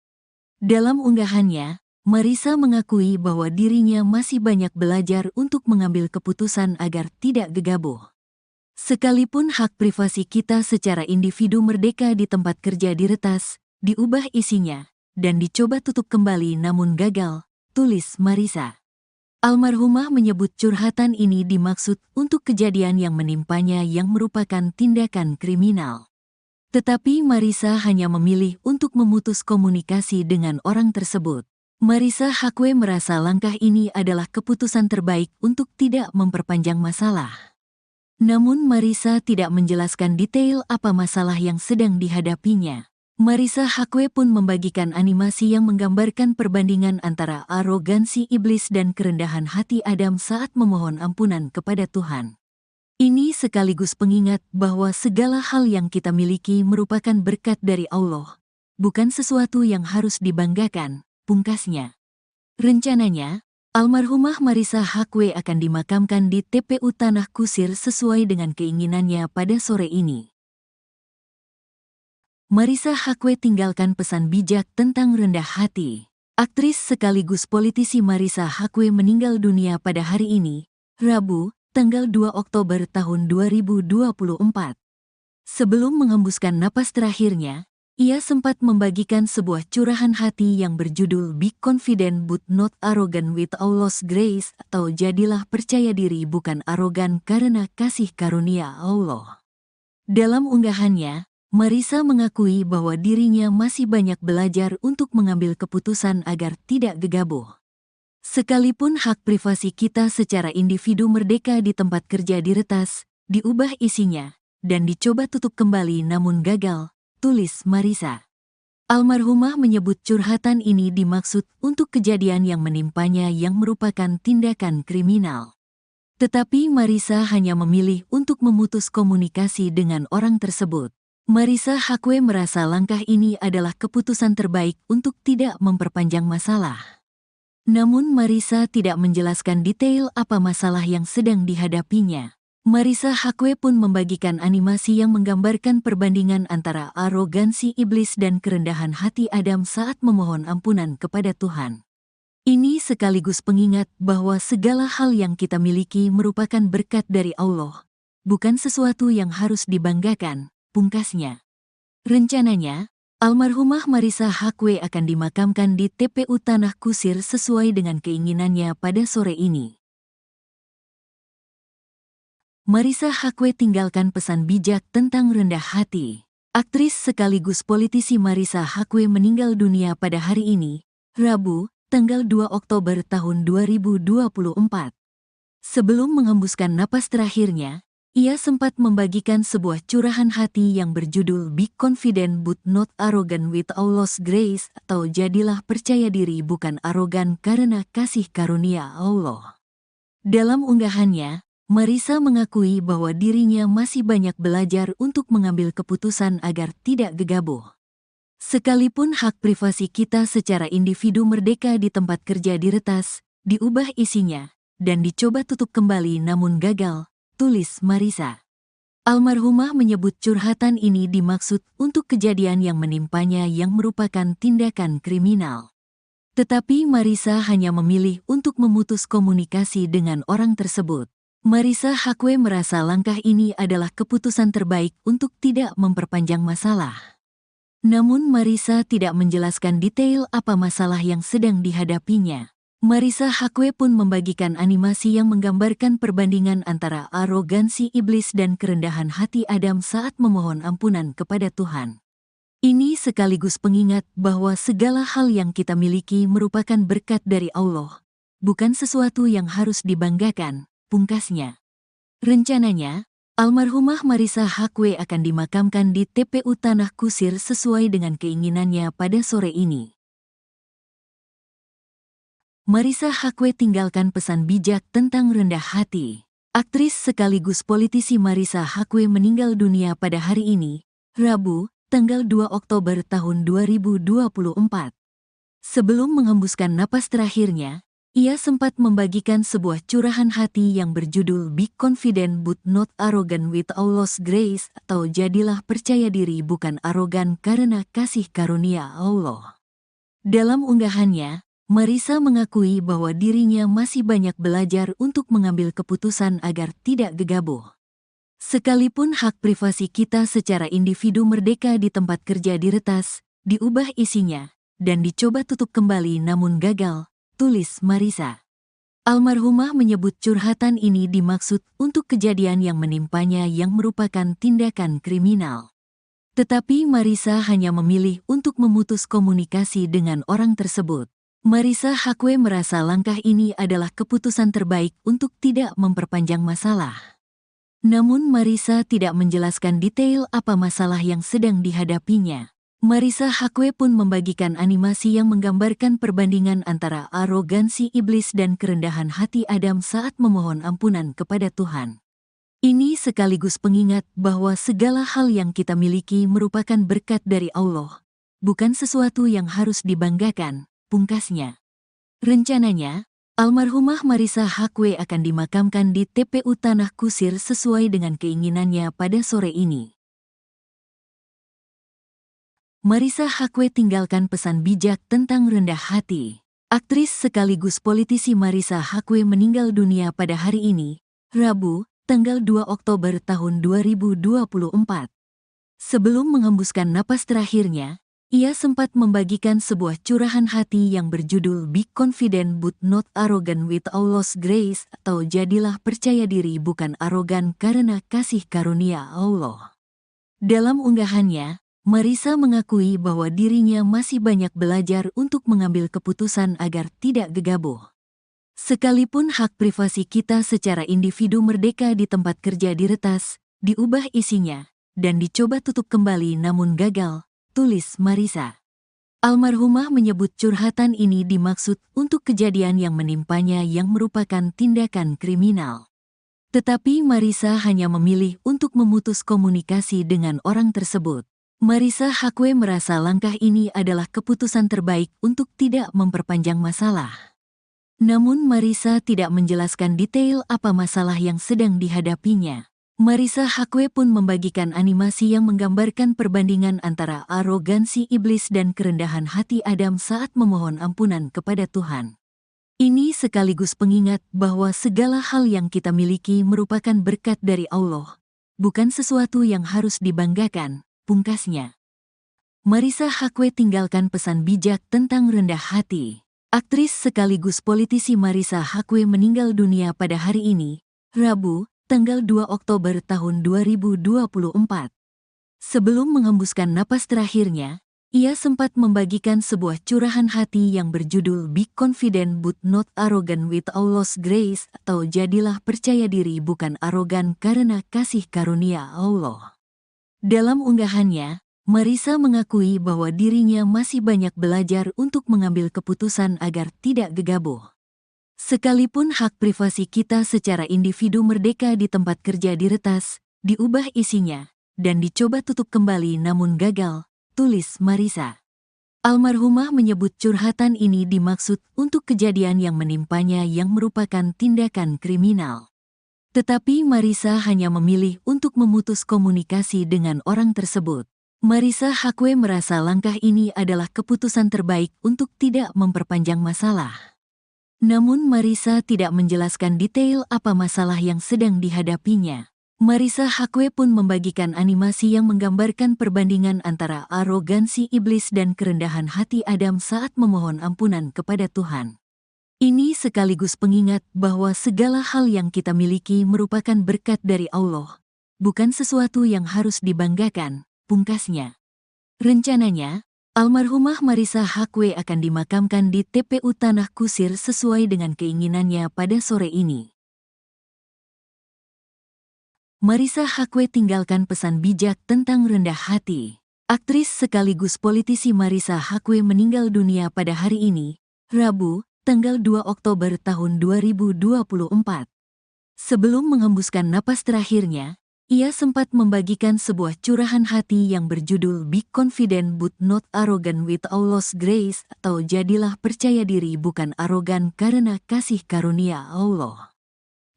Dalam unggahannya, Marissa mengakui bahwa dirinya masih banyak belajar untuk mengambil keputusan agar tidak gegabah. Sekalipun hak privasi kita secara individu merdeka di tempat kerja diretas, diubah isinya, dan dicoba tutup kembali namun gagal, tulis Marissa. Almarhumah menyebut curhatan ini dimaksud untuk kejadian yang menimpanya yang merupakan tindakan kriminal. Tetapi Marissa hanya memilih untuk memutus komunikasi dengan orang tersebut. Marissa Haque merasa langkah ini adalah keputusan terbaik untuk tidak memperpanjang masalah. Namun Marissa tidak menjelaskan detail apa masalah yang sedang dihadapinya. Marissa Haque pun membagikan animasi yang menggambarkan perbandingan antara arogansi iblis dan kerendahan hati Adam saat memohon ampunan kepada Tuhan. Ini sekaligus pengingat bahwa segala hal yang kita miliki merupakan berkat dari Allah, bukan sesuatu yang harus dibanggakan, pungkasnya. Rencananya, almarhumah Marissa Haque akan dimakamkan di TPU Tanah Kusir sesuai dengan keinginannya pada sore ini. Marissa Haque tinggalkan pesan bijak tentang rendah hati. Aktris sekaligus politisi Marissa Haque meninggal dunia pada hari ini, Rabu, tanggal 2 Oktober tahun 2024. Sebelum menghembuskan napas terakhirnya, ia sempat membagikan sebuah curahan hati yang berjudul Be Confident But Not Arrogant with Allah's Grace, atau jadilah percaya diri bukan arogan karena kasih karunia Allah. Dalam unggahannya, Marissa mengakui bahwa dirinya masih banyak belajar untuk mengambil keputusan agar tidak gegabah. Sekalipun hak privasi kita secara individu merdeka di tempat kerja diretas, diubah isinya, dan dicoba tutup kembali namun gagal, tulis Marissa. Almarhumah menyebut curhatan ini dimaksud untuk kejadian yang menimpanya yang merupakan tindakan kriminal. Tetapi Marissa hanya memilih untuk memutus komunikasi dengan orang tersebut. Marissa Haque merasa langkah ini adalah keputusan terbaik untuk tidak memperpanjang masalah. Namun Marissa tidak menjelaskan detail apa masalah yang sedang dihadapinya. Marissa Haque pun membagikan animasi yang menggambarkan perbandingan antara arogansi iblis dan kerendahan hati Adam saat memohon ampunan kepada Tuhan. Ini sekaligus pengingat bahwa segala hal yang kita miliki merupakan berkat dari Allah, bukan sesuatu yang harus dibanggakan, pungkasnya. Rencananya, almarhumah Marissa Haque akan dimakamkan di TPU Tanah Kusir sesuai dengan keinginannya pada sore ini. Marissa Haque tinggalkan pesan bijak tentang rendah hati. Aktris sekaligus politisi Marissa Haque meninggal dunia pada hari ini, Rabu, tanggal 2 Oktober tahun 2024. Sebelum menghembuskan napas terakhirnya, ia sempat membagikan sebuah curahan hati yang berjudul Be Confident But Not Arrogant with Allah's Grace, atau jadilah percaya diri bukan arogan karena kasih karunia Allah. Dalam unggahannya, Marissa mengakui bahwa dirinya masih banyak belajar untuk mengambil keputusan agar tidak gegabah. Sekalipun hak privasi kita secara individu merdeka di tempat kerja diretas, diubah isinya, dan dicoba tutup kembali namun gagal, tulis Marissa. Almarhumah menyebut curhatan ini dimaksud untuk kejadian yang menimpanya yang merupakan tindakan kriminal. Tetapi Marissa hanya memilih untuk memutus komunikasi dengan orang tersebut. Marissa Haque merasa langkah ini adalah keputusan terbaik untuk tidak memperpanjang masalah. Namun Marissa tidak menjelaskan detail apa masalah yang sedang dihadapinya. Marissa Haque pun membagikan animasi yang menggambarkan perbandingan antara arogansi iblis dan kerendahan hati Adam saat memohon ampunan kepada Tuhan. Ini sekaligus pengingat bahwa segala hal yang kita miliki merupakan berkat dari Allah, bukan sesuatu yang harus dibanggakan, pungkasnya. Rencananya, almarhumah Marissa Haque akan dimakamkan di TPU Tanah Kusir sesuai dengan keinginannya pada sore ini. Marissa Haque tinggalkan pesan bijak tentang rendah hati. Aktris sekaligus politisi Marissa Haque meninggal dunia pada hari ini, Rabu, tanggal 2 Oktober tahun 2024. Sebelum menghembuskan napas terakhirnya, ia sempat membagikan sebuah curahan hati yang berjudul Be Confident But Not Arrogant with Allah's Grace, atau jadilah percaya diri bukan arogan karena kasih karunia Allah. Dalam unggahannya, Marissa mengakui bahwa dirinya masih banyak belajar untuk mengambil keputusan agar tidak gegabah. Sekalipun hak privasi kita secara individu merdeka di tempat kerja diretas, diubah isinya, dan dicoba tutup kembali namun gagal, tulis Marissa. Almarhumah menyebut curhatan ini dimaksud untuk kejadian yang menimpanya yang merupakan tindakan kriminal. Tetapi Marissa hanya memilih untuk memutus komunikasi dengan orang tersebut. Marissa Haque merasa langkah ini adalah keputusan terbaik untuk tidak memperpanjang masalah. Namun Marissa tidak menjelaskan detail apa masalah yang sedang dihadapinya. Marissa Haque pun membagikan animasi yang menggambarkan perbandingan antara arogansi iblis dan kerendahan hati Adam saat memohon ampunan kepada Tuhan. Ini sekaligus pengingat bahwa segala hal yang kita miliki merupakan berkat dari Allah, bukan sesuatu yang harus dibanggakan, pungkasnya. Rencananya, almarhumah Marissa Haque akan dimakamkan di TPU Tanah Kusir sesuai dengan keinginannya pada sore ini. Marissa Haque tinggalkan pesan bijak tentang rendah hati. Aktris sekaligus politisi Marissa Haque meninggal dunia pada hari ini, Rabu, tanggal 2 Oktober tahun 2024. Sebelum menghembuskan napas terakhirnya, ia sempat membagikan sebuah curahan hati yang berjudul Be Confident But Not Arrogant with Allah's Grace, atau jadilah percaya diri bukan arogan karena kasih karunia Allah. Dalam unggahannya, Marissa mengakui bahwa dirinya masih banyak belajar untuk mengambil keputusan agar tidak gegabah. Sekalipun hak privasi kita secara individu merdeka di tempat kerja diretas, diubah isinya, dan dicoba tutup kembali namun gagal, tulis Marissa. Almarhumah menyebut curhatan ini dimaksud untuk kejadian yang menimpanya yang merupakan tindakan kriminal. Tetapi Marissa hanya memilih untuk memutus komunikasi dengan orang tersebut. Marissa Haque merasa langkah ini adalah keputusan terbaik untuk tidak memperpanjang masalah. Namun Marissa tidak menjelaskan detail apa masalah yang sedang dihadapinya. Marissa Haque pun membagikan animasi yang menggambarkan perbandingan antara arogansi iblis dan kerendahan hati Adam saat memohon ampunan kepada Tuhan. Ini sekaligus pengingat bahwa segala hal yang kita miliki merupakan berkat dari Allah, bukan sesuatu yang harus dibanggakan, pungkasnya. Marissa Haque tinggalkan pesan bijak tentang rendah hati. Aktris sekaligus politisi Marissa Haque meninggal dunia pada hari ini, Rabu, tanggal 2 Oktober tahun 2024. Sebelum menghembuskan napas terakhirnya, Ia sempat membagikan sebuah curahan hati yang berjudul Be Confident But Not Arrogant with Allah's Grace, atau jadilah percaya diri bukan arogan karena kasih karunia Allah. Dalam unggahannya, Marissa mengakui bahwa dirinya masih banyak belajar untuk mengambil keputusan agar tidak gegabah. Sekalipun hak privasi kita secara individu merdeka di tempat kerja diretas, diubah isinya, dan dicoba tutup kembali namun gagal, tulis Marissa. Almarhumah menyebut curhatan ini dimaksud untuk kejadian yang menimpanya yang merupakan tindakan kriminal. Tetapi Marissa hanya memilih untuk memutus komunikasi dengan orang tersebut. Marissa Haque merasa langkah ini adalah keputusan terbaik untuk tidak memperpanjang masalah. Namun Marissa tidak menjelaskan detail apa masalah yang sedang dihadapinya. Marissa Haque pun membagikan animasi yang menggambarkan perbandingan antara arogansi iblis dan kerendahan hati Adam saat memohon ampunan kepada Tuhan. Ini sekaligus pengingat bahwa segala hal yang kita miliki merupakan berkat dari Allah, bukan sesuatu yang harus dibanggakan, pungkasnya. Rencananya, almarhumah Marissa Haque akan dimakamkan di TPU Tanah Kusir sesuai dengan keinginannya pada sore ini. Marissa Haque tinggalkan pesan bijak tentang rendah hati. Aktris sekaligus politisi Marissa Haque meninggal dunia pada hari ini, Rabu, tanggal 2 Oktober tahun 2024. Sebelum menghembuskan napas terakhirnya, ia sempat membagikan sebuah curahan hati yang berjudul Be Confident But Not Arrogant with Allah's Grace, atau jadilah percaya diri bukan arogan karena kasih karunia Allah.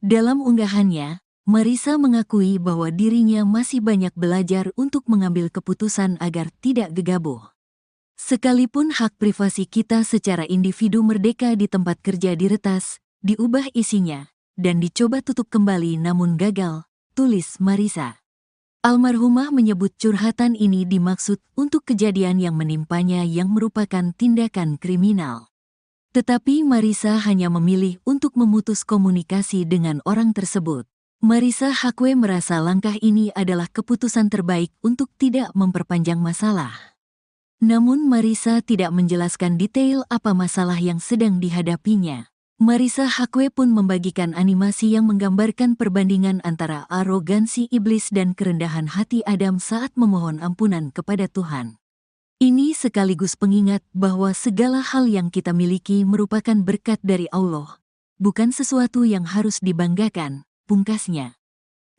Dalam unggahannya, Marissa mengakui bahwa dirinya masih banyak belajar untuk mengambil keputusan agar tidak gegabah. Sekalipun hak privasi kita secara individu merdeka di tempat kerja diretas, diubah isinya, dan dicoba tutup kembali namun gagal, tulis Marissa. Almarhumah menyebut curhatan ini dimaksud untuk kejadian yang menimpanya yang merupakan tindakan kriminal. Tetapi Marissa hanya memilih untuk memutus komunikasi dengan orang tersebut. Marissa Haque merasa langkah ini adalah keputusan terbaik untuk tidak memperpanjang masalah. Namun Marissa tidak menjelaskan detail apa masalah yang sedang dihadapinya. Marissa Haque pun membagikan animasi yang menggambarkan perbandingan antara arogansi iblis dan kerendahan hati Adam saat memohon ampunan kepada Tuhan. Ini sekaligus pengingat bahwa segala hal yang kita miliki merupakan berkat dari Allah, bukan sesuatu yang harus dibanggakan, pungkasnya.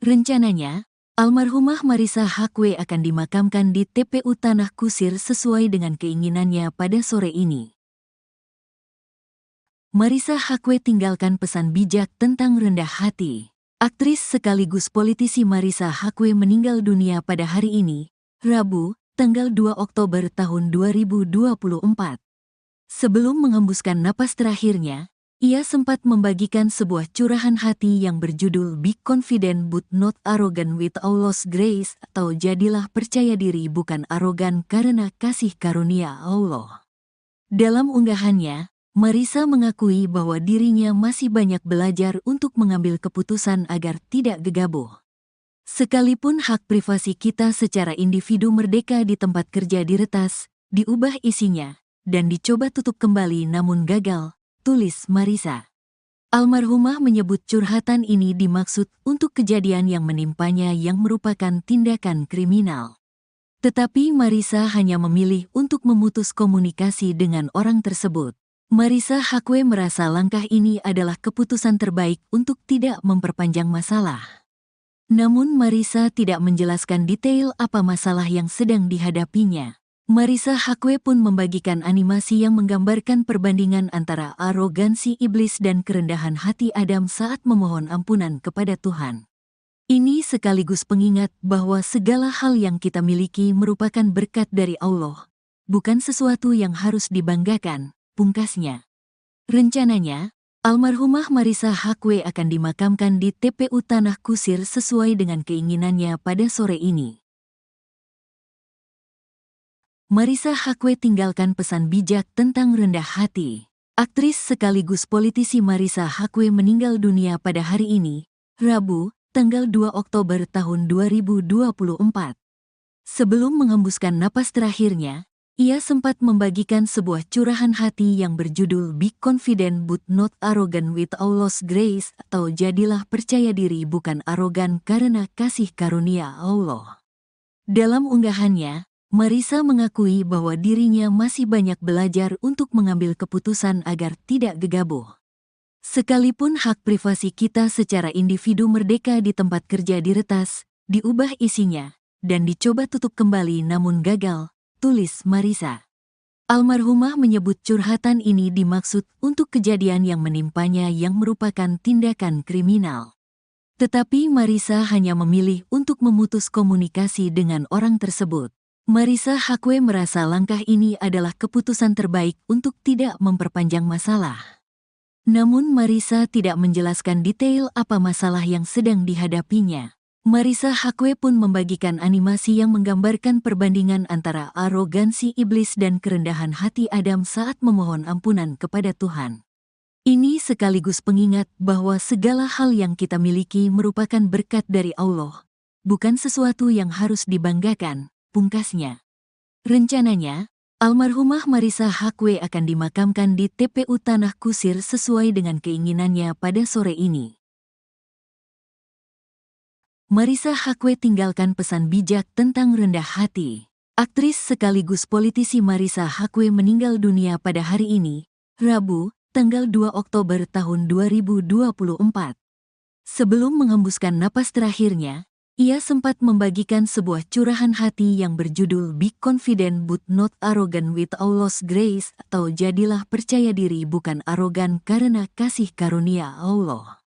Rencananya, almarhumah Marissa Haque akan dimakamkan di TPU Tanah Kusir sesuai dengan keinginannya pada sore ini. Marissa Haque tinggalkan pesan bijak tentang rendah hati. Aktris sekaligus politisi Marissa Haque meninggal dunia pada hari ini, Rabu, tanggal 2 Oktober tahun 2024. Sebelum menghembuskan napas terakhirnya, ia sempat membagikan sebuah curahan hati yang berjudul Be Confident But Not Arrogant with Allah's Grace, atau jadilah percaya diri bukan arogan karena kasih karunia Allah. Dalam unggahannya, Marissa mengakui bahwa dirinya masih banyak belajar untuk mengambil keputusan agar tidak gegabah. Sekalipun hak privasi kita secara individu merdeka di tempat kerja diretas, diubah isinya, dan dicoba tutup kembali namun gagal, tulis Marissa. Almarhumah menyebut curhatan ini dimaksud untuk kejadian yang menimpanya yang merupakan tindakan kriminal. Tetapi Marissa hanya memilih untuk memutus komunikasi dengan orang tersebut. Marissa Haque merasa langkah ini adalah keputusan terbaik untuk tidak memperpanjang masalah. Namun Marissa tidak menjelaskan detail apa masalah yang sedang dihadapinya. Marissa Haque pun membagikan animasi yang menggambarkan perbandingan antara arogansi iblis dan kerendahan hati Adam saat memohon ampunan kepada Tuhan. Ini sekaligus pengingat bahwa segala hal yang kita miliki merupakan berkat dari Allah, bukan sesuatu yang harus dibanggakan, pungkasnya. Rencananya, almarhumah Marissa Haque akan dimakamkan di TPU Tanah Kusir sesuai dengan keinginannya pada sore ini. Marissa Haque tinggalkan pesan bijak tentang rendah hati. Aktris sekaligus politisi Marissa Haque meninggal dunia pada hari ini, Rabu, tanggal 2 Oktober tahun 2024. Sebelum menghembuskan napas terakhirnya, ia sempat membagikan sebuah curahan hati yang berjudul Be Confident But Not Arrogant with Allah's Grace, atau jadilah percaya diri bukan arogan karena kasih karunia Allah. Dalam unggahannya, Marissa mengakui bahwa dirinya masih banyak belajar untuk mengambil keputusan agar tidak gegabah. Sekalipun hak privasi kita secara individu merdeka di tempat kerja diretas, diubah isinya, dan dicoba tutup kembali namun gagal, tulis Marissa. Almarhumah menyebut curhatan ini dimaksud untuk kejadian yang menimpanya yang merupakan tindakan kriminal. Tetapi Marissa hanya memilih untuk memutus komunikasi dengan orang tersebut. Marissa Haque merasa langkah ini adalah keputusan terbaik untuk tidak memperpanjang masalah. Namun Marissa tidak menjelaskan detail apa masalah yang sedang dihadapinya. Marissa Haque pun membagikan animasi yang menggambarkan perbandingan antara arogansi iblis dan kerendahan hati Adam saat memohon ampunan kepada Tuhan. Ini sekaligus pengingat bahwa segala hal yang kita miliki merupakan berkat dari Allah, bukan sesuatu yang harus dibanggakan, pungkasnya. Rencananya, almarhumah Marissa Haque akan dimakamkan di TPU Tanah Kusir sesuai dengan keinginannya pada sore ini. Marissa Haque tinggalkan pesan bijak tentang rendah hati. Aktris sekaligus politisi Marissa Haque meninggal dunia pada hari ini, Rabu, tanggal 2 Oktober tahun 2024. Sebelum menghembuskan napas terakhirnya, ia sempat membagikan sebuah curahan hati yang berjudul Be Confident But Not Arrogant with Allah's Grace, atau jadilah percaya diri bukan arogan karena kasih karunia Allah.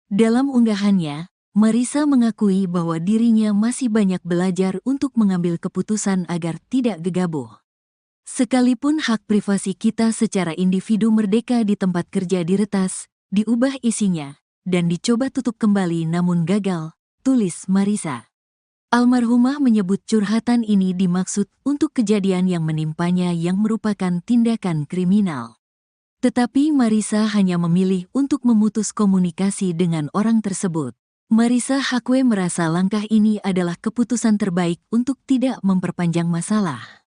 Dalam unggahannya, Marissa mengakui bahwa dirinya masih banyak belajar untuk mengambil keputusan agar tidak gegabah. Sekalipun hak privasi kita secara individu merdeka di tempat kerja diretas, diubah isinya, dan dicoba tutup kembali namun gagal, tulis Marissa. Almarhumah menyebut curhatan ini dimaksud untuk kejadian yang menimpanya yang merupakan tindakan kriminal. Tetapi Marissa hanya memilih untuk memutus komunikasi dengan orang tersebut. Marissa Haque merasa langkah ini adalah keputusan terbaik untuk tidak memperpanjang masalah.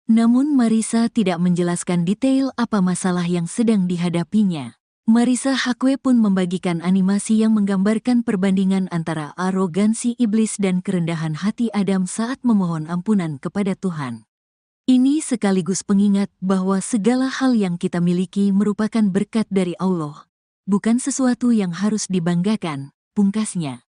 Namun Marissa tidak menjelaskan detail apa masalah yang sedang dihadapinya. Marissa Haque pun membagikan animasi yang menggambarkan perbandingan antara arogansi iblis dan kerendahan hati Adam saat memohon ampunan kepada Tuhan. Ini sekaligus pengingat bahwa segala hal yang kita miliki merupakan berkat dari Allah, bukan sesuatu yang harus dibanggakan, pungkasnya.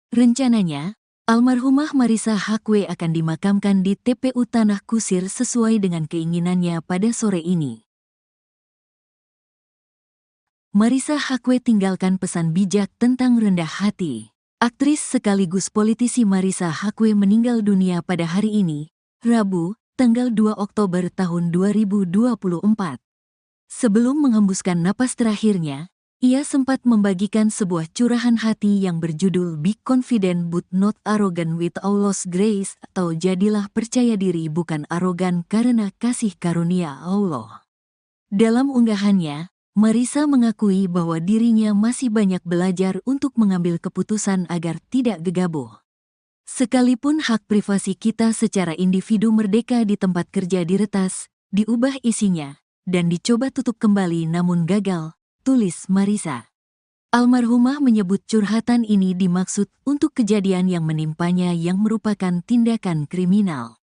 Rencananya, almarhumah Marissa Haque akan dimakamkan di TPU Tanah Kusir sesuai dengan keinginannya pada sore ini. Marissa Haque tinggalkan pesan bijak tentang rendah hati. Aktris sekaligus politisi Marissa Haque meninggal dunia pada hari ini, Rabu, tanggal 2 Oktober tahun 2024. Sebelum menghembuskan napas terakhirnya, ia sempat membagikan sebuah curahan hati yang berjudul Be Confident But Not Arrogant with Allah's Grace, atau jadilah percaya diri bukan arogan karena kasih karunia Allah. Dalam unggahannya, Marissa mengakui bahwa dirinya masih banyak belajar untuk mengambil keputusan agar tidak gegabah. Sekalipun hak privasi kita secara individu merdeka di tempat kerja diretas, diubah isinya, dan dicoba tutup kembali namun gagal, tulis Marissa. Almarhumah menyebut curhatan ini dimaksud untuk kejadian yang menimpanya yang merupakan tindakan kriminal.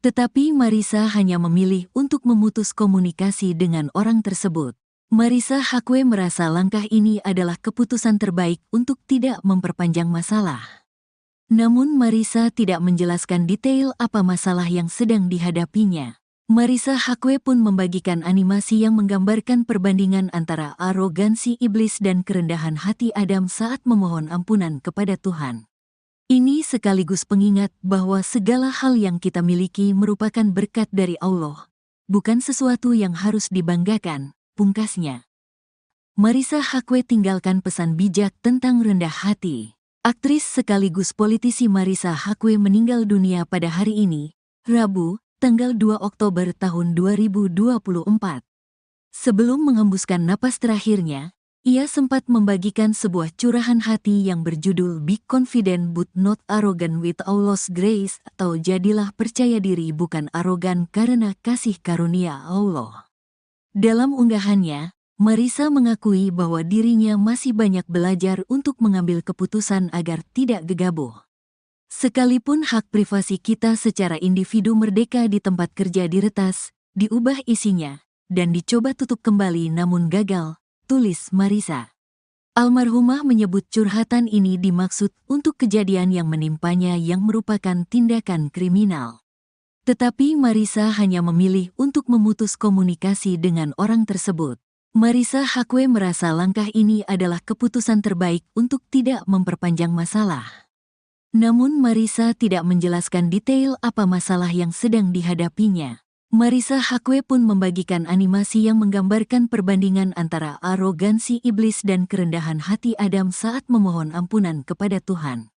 Tetapi Marissa hanya memilih untuk memutus komunikasi dengan orang tersebut. Marissa Haque merasa langkah ini adalah keputusan terbaik untuk tidak memperpanjang masalah. Namun Marissa tidak menjelaskan detail apa masalah yang sedang dihadapinya. Marissa Haque pun membagikan animasi yang menggambarkan perbandingan antara arogansi iblis dan kerendahan hati Adam saat memohon ampunan kepada Tuhan. Ini sekaligus pengingat bahwa segala hal yang kita miliki merupakan berkat dari Allah, bukan sesuatu yang harus dibanggakan, pungkasnya. Marissa Haque tinggalkan pesan bijak tentang rendah hati. Aktris sekaligus politisi Marissa Haque meninggal dunia pada hari ini, Rabu, tanggal 2 Oktober tahun 2024. Sebelum menghembuskan napas terakhirnya, Ia sempat membagikan sebuah curahan hati yang berjudul Be Confident But Not Arrogant with Allah's Grace, atau jadilah percaya diri bukan arogan karena kasih karunia Allah. Dalam unggahannya, Marissa mengakui bahwa dirinya masih banyak belajar untuk mengambil keputusan agar tidak gegabah. Sekalipun hak privasi kita secara individu merdeka di tempat kerja diretas, diubah isinya, dan dicoba tutup kembali namun gagal, tulis Marissa. Almarhumah menyebut curhatan ini dimaksud untuk kejadian yang menimpanya yang merupakan tindakan kriminal. Tetapi Marissa hanya memilih untuk memutus komunikasi dengan orang tersebut. Marissa Haque merasa langkah ini adalah keputusan terbaik untuk tidak memperpanjang masalah. Namun Marissa tidak menjelaskan detail apa masalah yang sedang dihadapinya. Marissa Haque pun membagikan animasi yang menggambarkan perbandingan antara arogansi iblis dan kerendahan hati Adam saat memohon ampunan kepada Tuhan.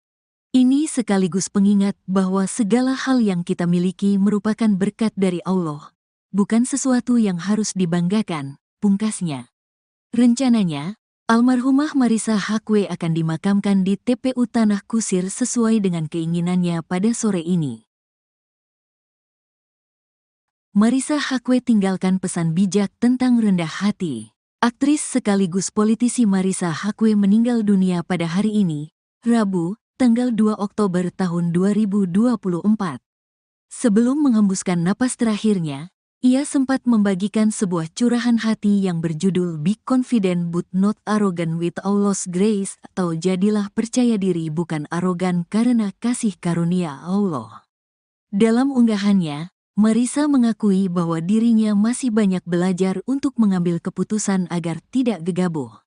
Ini sekaligus pengingat bahwa segala hal yang kita miliki merupakan berkat dari Allah, bukan sesuatu yang harus dibanggakan, pungkasnya. Rencananya, almarhumah Marissa Haque akan dimakamkan di TPU Tanah Kusir sesuai dengan keinginannya pada sore ini. Marissa Haque tinggalkan pesan bijak tentang rendah hati. Aktris sekaligus politisi Marissa Haque meninggal dunia pada hari ini, Rabu, tanggal 2 Oktober tahun 2024. Sebelum menghembuskan napas terakhirnya, ia sempat membagikan sebuah curahan hati yang berjudul Be Confident But Not Arrogant with Allah's Grace, atau jadilah percaya diri bukan arogan karena kasih karunia Allah. Dalam unggahannya, Marissa mengakui bahwa dirinya masih banyak belajar untuk mengambil keputusan agar tidak gegabah.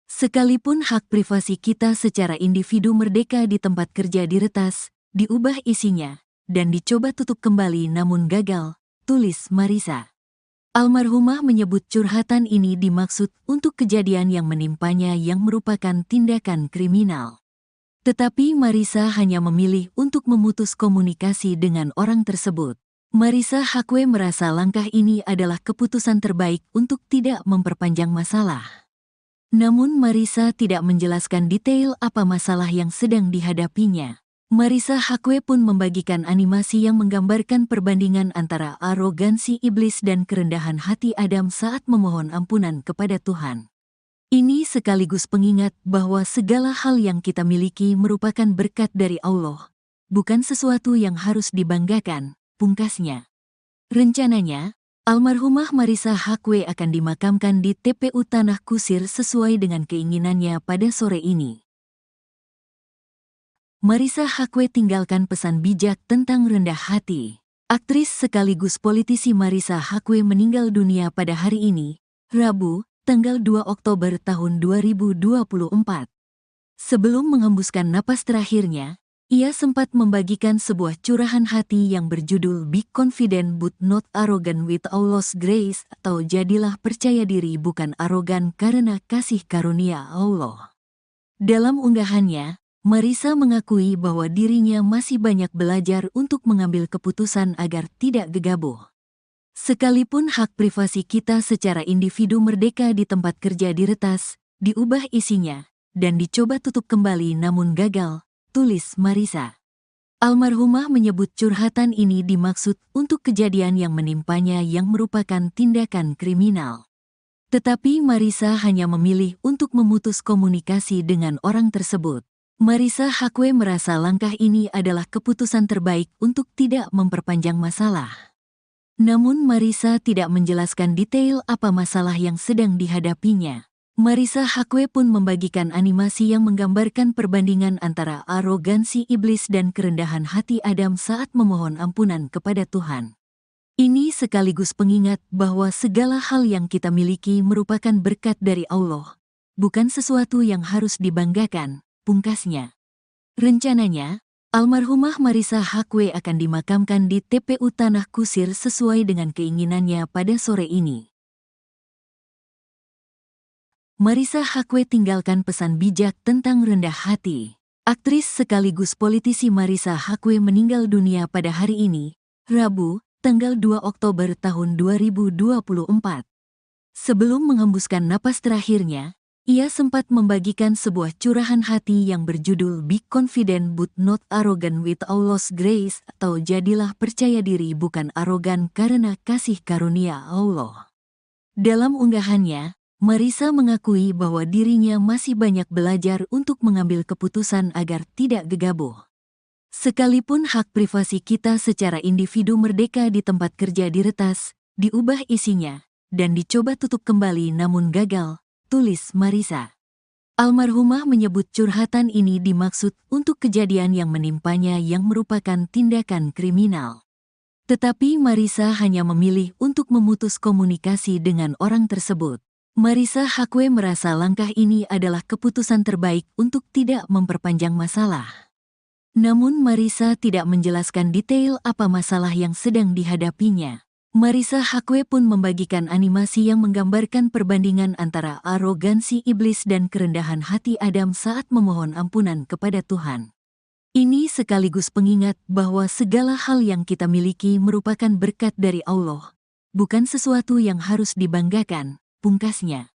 Sekalipun hak privasi kita secara individu merdeka di tempat kerja diretas, diubah isinya, dan dicoba tutup kembali namun gagal, tulis Marissa. Almarhumah menyebut curhatan ini dimaksud untuk kejadian yang menimpanya yang merupakan tindakan kriminal. Tetapi Marissa hanya memilih untuk memutus komunikasi dengan orang tersebut. Marissa Haque merasa langkah ini adalah keputusan terbaik untuk tidak memperpanjang masalah. Namun Marissa tidak menjelaskan detail apa masalah yang sedang dihadapinya. Marissa Haque pun membagikan animasi yang menggambarkan perbandingan antara arogansi iblis dan kerendahan hati Adam saat memohon ampunan kepada Tuhan. Ini sekaligus pengingat bahwa segala hal yang kita miliki merupakan berkat dari Allah, bukan sesuatu yang harus dibanggakan, pungkasnya. Rencananya, almarhumah Marissa Haque akan dimakamkan di TPU Tanah Kusir sesuai dengan keinginannya pada sore ini. Marissa Haque tinggalkan pesan bijak tentang rendah hati. Aktris sekaligus politisi Marissa Haque meninggal dunia pada hari ini, Rabu, tanggal 2 Oktober tahun 2024. Sebelum menghembuskan napas terakhirnya, ia sempat membagikan sebuah curahan hati yang berjudul Be Confident But Not Arrogant with Allah's Grace, atau jadilah percaya diri bukan arogan karena kasih karunia Allah. Dalam unggahannya, Marissa mengakui bahwa dirinya masih banyak belajar untuk mengambil keputusan agar tidak gegabah. Sekalipun hak privasi kita secara individu merdeka di tempat kerja diretas, diubah isinya, dan dicoba tutup kembali namun gagal, tulis Marissa. Almarhumah menyebut curhatan ini dimaksud untuk kejadian yang menimpanya yang merupakan tindakan kriminal. Tetapi Marissa hanya memilih untuk memutus komunikasi dengan orang tersebut. Marissa Haque merasa langkah ini adalah keputusan terbaik untuk tidak memperpanjang masalah. Namun Marissa tidak menjelaskan detail apa masalah yang sedang dihadapinya. Marissa Haque pun membagikan animasi yang menggambarkan perbandingan antara arogansi iblis dan kerendahan hati Adam saat memohon ampunan kepada Tuhan. Ini sekaligus pengingat bahwa segala hal yang kita miliki merupakan berkat dari Allah, bukan sesuatu yang harus dibanggakan, pungkasnya. Rencananya, almarhumah Marissa Haque akan dimakamkan di TPU Tanah Kusir sesuai dengan keinginannya pada sore ini. Marissa Haque tinggalkan pesan bijak tentang rendah hati. Aktris sekaligus politisi Marissa Haque meninggal dunia pada hari ini, Rabu, tanggal 2 Oktober tahun 2024. Sebelum menghembuskan napas terakhirnya, Ia sempat membagikan sebuah curahan hati yang berjudul Be Confident But Not Arrogant with Allah's Grace, atau jadilah percaya diri bukan arogan karena kasih karunia Allah. Dalam unggahannya, Marissa mengakui bahwa dirinya masih banyak belajar untuk mengambil keputusan agar tidak gegabah. Sekalipun hak privasi kita secara individu merdeka di tempat kerja diretas, diubah isinya, dan dicoba tutup kembali namun gagal, tulis Marissa. Almarhumah menyebut curhatan ini dimaksud untuk kejadian yang menimpanya yang merupakan tindakan kriminal. Tetapi Marissa hanya memilih untuk memutus komunikasi dengan orang tersebut. Marissa Haque merasa langkah ini adalah keputusan terbaik untuk tidak memperpanjang masalah. Namun Marissa tidak menjelaskan detail apa masalah yang sedang dihadapinya. Marissa Haque pun membagikan animasi yang menggambarkan perbandingan antara arogansi iblis dan kerendahan hati Adam saat memohon ampunan kepada Tuhan. Ini sekaligus pengingat bahwa segala hal yang kita miliki merupakan berkat dari Allah, bukan sesuatu yang harus dibanggakan, pungkasnya.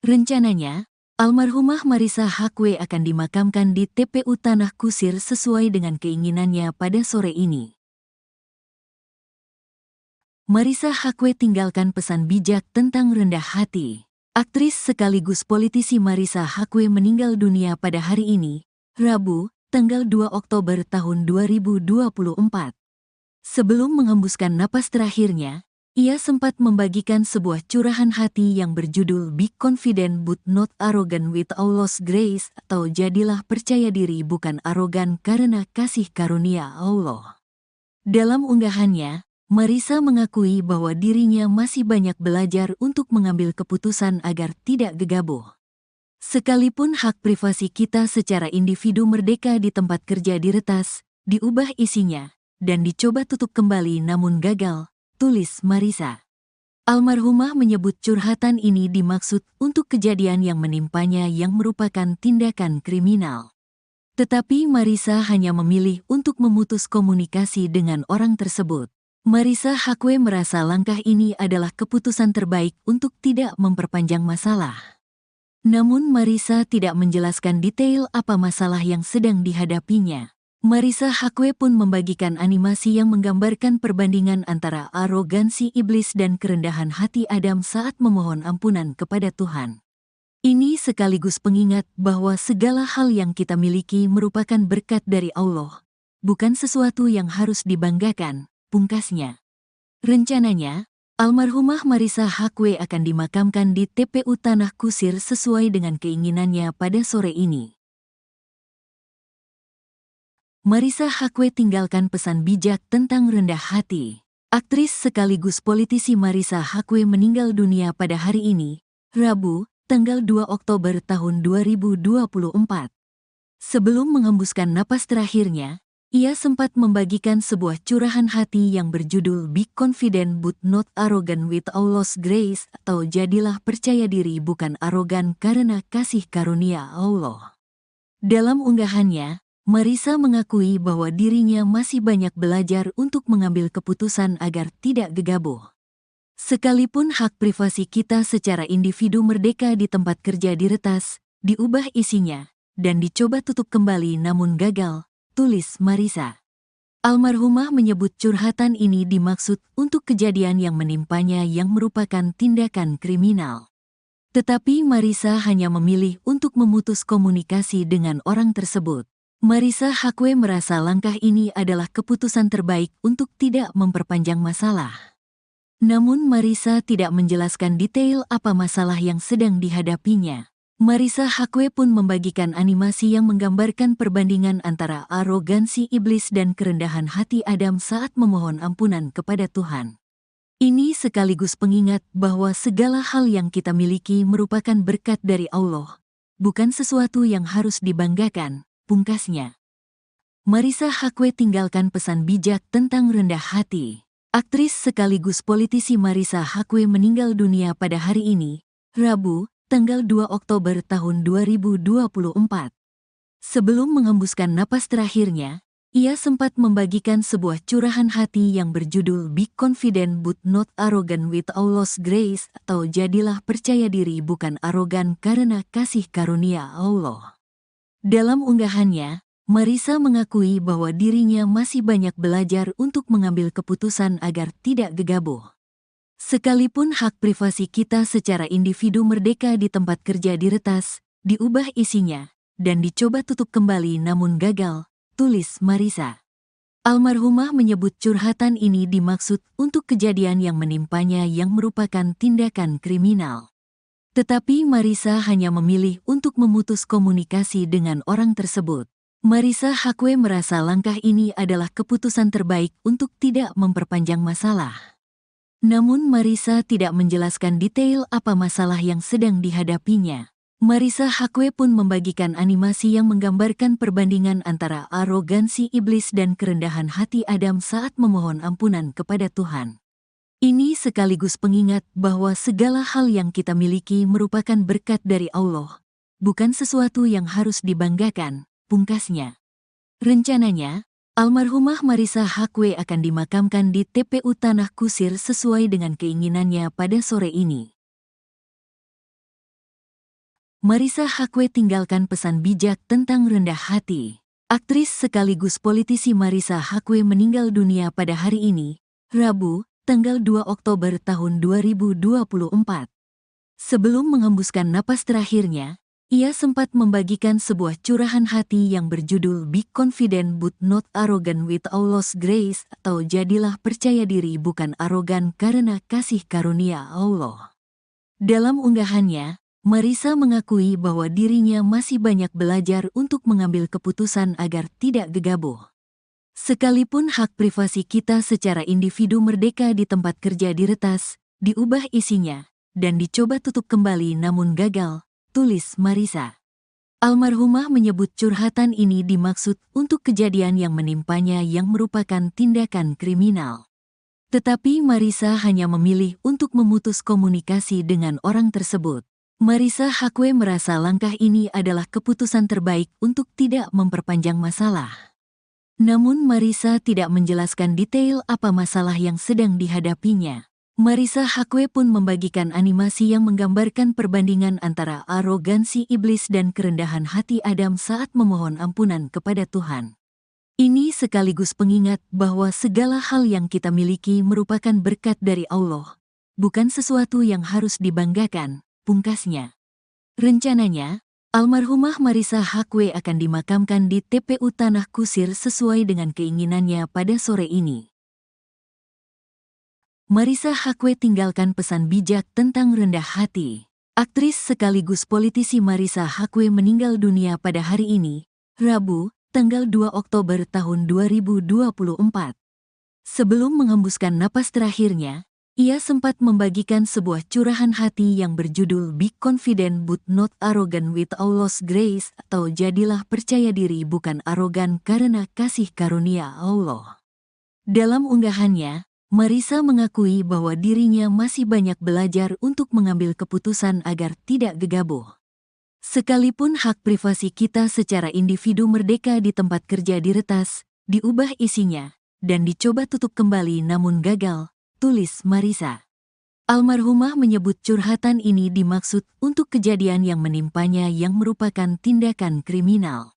Rencananya, almarhumah Marissa Haque akan dimakamkan di TPU Tanah Kusir sesuai dengan keinginannya pada sore ini. Marissa Haque tinggalkan pesan bijak tentang rendah hati. Aktris sekaligus politisi Marissa Haque meninggal dunia pada hari ini, Rabu, tanggal 2 Oktober tahun 2024. Sebelum menghembuskan napas terakhirnya, ia sempat membagikan sebuah curahan hati yang berjudul Be Confident But Not Arrogant with Allah's Grace, atau jadilah percaya diri bukan arogan karena kasih karunia Allah. Dalam unggahannya, Marissa mengakui bahwa dirinya masih banyak belajar untuk mengambil keputusan agar tidak gegabah. Sekalipun hak privasi kita secara individu merdeka di tempat kerja diretas, diubah isinya, dan dicoba tutup kembali namun gagal, tulis Marissa. Almarhumah menyebut curhatan ini dimaksud untuk kejadian yang menimpanya yang merupakan tindakan kriminal. Tetapi Marissa hanya memilih untuk memutus komunikasi dengan orang tersebut. Marissa Haque merasa langkah ini adalah keputusan terbaik untuk tidak memperpanjang masalah. Namun Marissa tidak menjelaskan detail apa masalah yang sedang dihadapinya. Marissa Haque pun membagikan animasi yang menggambarkan perbandingan antara arogansi iblis dan kerendahan hati Adam saat memohon ampunan kepada Tuhan. Ini sekaligus pengingat bahwa segala hal yang kita miliki merupakan berkat dari Allah, bukan sesuatu yang harus dibanggakan, pungkasnya. Rencananya, almarhumah Marissa Haque akan dimakamkan di TPU Tanah Kusir sesuai dengan keinginannya pada sore ini. Marissa Haque tinggalkan pesan bijak tentang rendah hati. Aktris sekaligus politisi Marissa Haque meninggal dunia pada hari ini, Rabu, tanggal 2 Oktober tahun 2024. Sebelum menghembuskan napas terakhirnya, ia sempat membagikan sebuah curahan hati yang berjudul Be Confident But Not Arrogant with Allah's Grace, atau jadilah percaya diri bukan arogan karena kasih karunia Allah. Dalam unggahannya, Marissa mengakui bahwa dirinya masih banyak belajar untuk mengambil keputusan agar tidak gegabah. Sekalipun hak privasi kita secara individu merdeka di tempat kerja diretas, diubah isinya, dan dicoba tutup kembali namun gagal, tulis Marissa. Almarhumah menyebut curhatan ini dimaksud untuk kejadian yang menimpanya yang merupakan tindakan kriminal. Tetapi Marissa hanya memilih untuk memutus komunikasi dengan orang tersebut. Marissa Haque merasa langkah ini adalah keputusan terbaik untuk tidak memperpanjang masalah. Namun Marissa tidak menjelaskan detail apa masalah yang sedang dihadapinya. Marissa Haque pun membagikan animasi yang menggambarkan perbandingan antara arogansi iblis dan kerendahan hati Adam saat memohon ampunan kepada Tuhan. Ini sekaligus pengingat bahwa segala hal yang kita miliki merupakan berkat dari Allah, bukan sesuatu yang harus dibanggakan, pungkasnya. Marissa Haque tinggalkan pesan bijak tentang rendah hati. Aktris sekaligus politisi Marissa Haque meninggal dunia pada hari ini, Rabu, tanggal 2 Oktober tahun 2024. Sebelum menghembuskan napas terakhirnya, ia sempat membagikan sebuah curahan hati yang berjudul Be Confident But Not Arrogant with Allah's Grace, atau jadilah percaya diri bukan arogan karena kasih karunia Allah. Dalam unggahannya, Marissa mengakui bahwa dirinya masih banyak belajar untuk mengambil keputusan agar tidak gegabah. Sekalipun hak privasi kita secara individu merdeka di tempat kerja diretas, diubah isinya, dan dicoba tutup kembali namun gagal, tulis Marissa. Almarhumah menyebut curhatan ini dimaksud untuk kejadian yang menimpanya yang merupakan tindakan kriminal. Tetapi Marissa hanya memilih untuk memutus komunikasi dengan orang tersebut. Marissa Haque merasa langkah ini adalah keputusan terbaik untuk tidak memperpanjang masalah. Namun Marissa tidak menjelaskan detail apa masalah yang sedang dihadapinya. Marissa Haque pun membagikan animasi yang menggambarkan perbandingan antara arogansi iblis dan kerendahan hati Adam saat memohon ampunan kepada Tuhan. Ini sekaligus pengingat bahwa segala hal yang kita miliki merupakan berkat dari Allah, bukan sesuatu yang harus dibanggakan, pungkasnya. Rencananya, almarhumah Marissa Haque akan dimakamkan di TPU Tanah Kusir sesuai dengan keinginannya pada sore ini. Marissa Haque tinggalkan pesan bijak tentang rendah hati. Aktris sekaligus politisi Marissa Haque meninggal dunia pada hari ini, Rabu, tanggal 2 Oktober tahun 2024. Sebelum menghembuskan napas terakhirnya, ia sempat membagikan sebuah curahan hati yang berjudul Be Confident But Not Arrogant with Allah's Grace, atau jadilah percaya diri bukan arogan karena kasih karunia Allah. Dalam unggahannya, Marissa mengakui bahwa dirinya masih banyak belajar untuk mengambil keputusan agar tidak gegabah. Sekalipun hak privasi kita secara individu merdeka di tempat kerja diretas, diubah isinya, dan dicoba tutup kembali namun gagal, tulis Marissa. Almarhumah menyebut curhatan ini dimaksud untuk kejadian yang menimpanya yang merupakan tindakan kriminal. Tetapi Marissa hanya memilih untuk memutus komunikasi dengan orang tersebut. Marissa Haque merasa langkah ini adalah keputusan terbaik untuk tidak memperpanjang masalah. Namun Marissa tidak menjelaskan detail apa masalah yang sedang dihadapinya. Marissa Haque pun membagikan animasi yang menggambarkan perbandingan antara arogansi iblis dan kerendahan hati Adam saat memohon ampunan kepada Tuhan. Ini sekaligus pengingat bahwa segala hal yang kita miliki merupakan berkat dari Allah, bukan sesuatu yang harus dibanggakan, pungkasnya. Rencananya, almarhumah Marissa Haque akan dimakamkan di TPU Tanah Kusir sesuai dengan keinginannya pada sore ini. Marissa Haque tinggalkan pesan bijak tentang rendah hati. Aktris sekaligus politisi Marissa Haque meninggal dunia pada hari ini, Rabu, tanggal 2 Oktober tahun 2024. Sebelum menghembuskan napas terakhirnya, ia sempat membagikan sebuah curahan hati yang berjudul Be Confident But Not Arrogant with Allah's Grace, atau jadilah percaya diri bukan arogan karena kasih karunia Allah. Dalam unggahannya, Marissa mengakui bahwa dirinya masih banyak belajar untuk mengambil keputusan agar tidak gegabah. Sekalipun hak privasi kita secara individu merdeka di tempat kerja diretas, diubah isinya, dan dicoba tutup kembali namun gagal, tulis Marissa. Almarhumah menyebut curhatan ini dimaksud untuk kejadian yang menimpanya yang merupakan tindakan kriminal.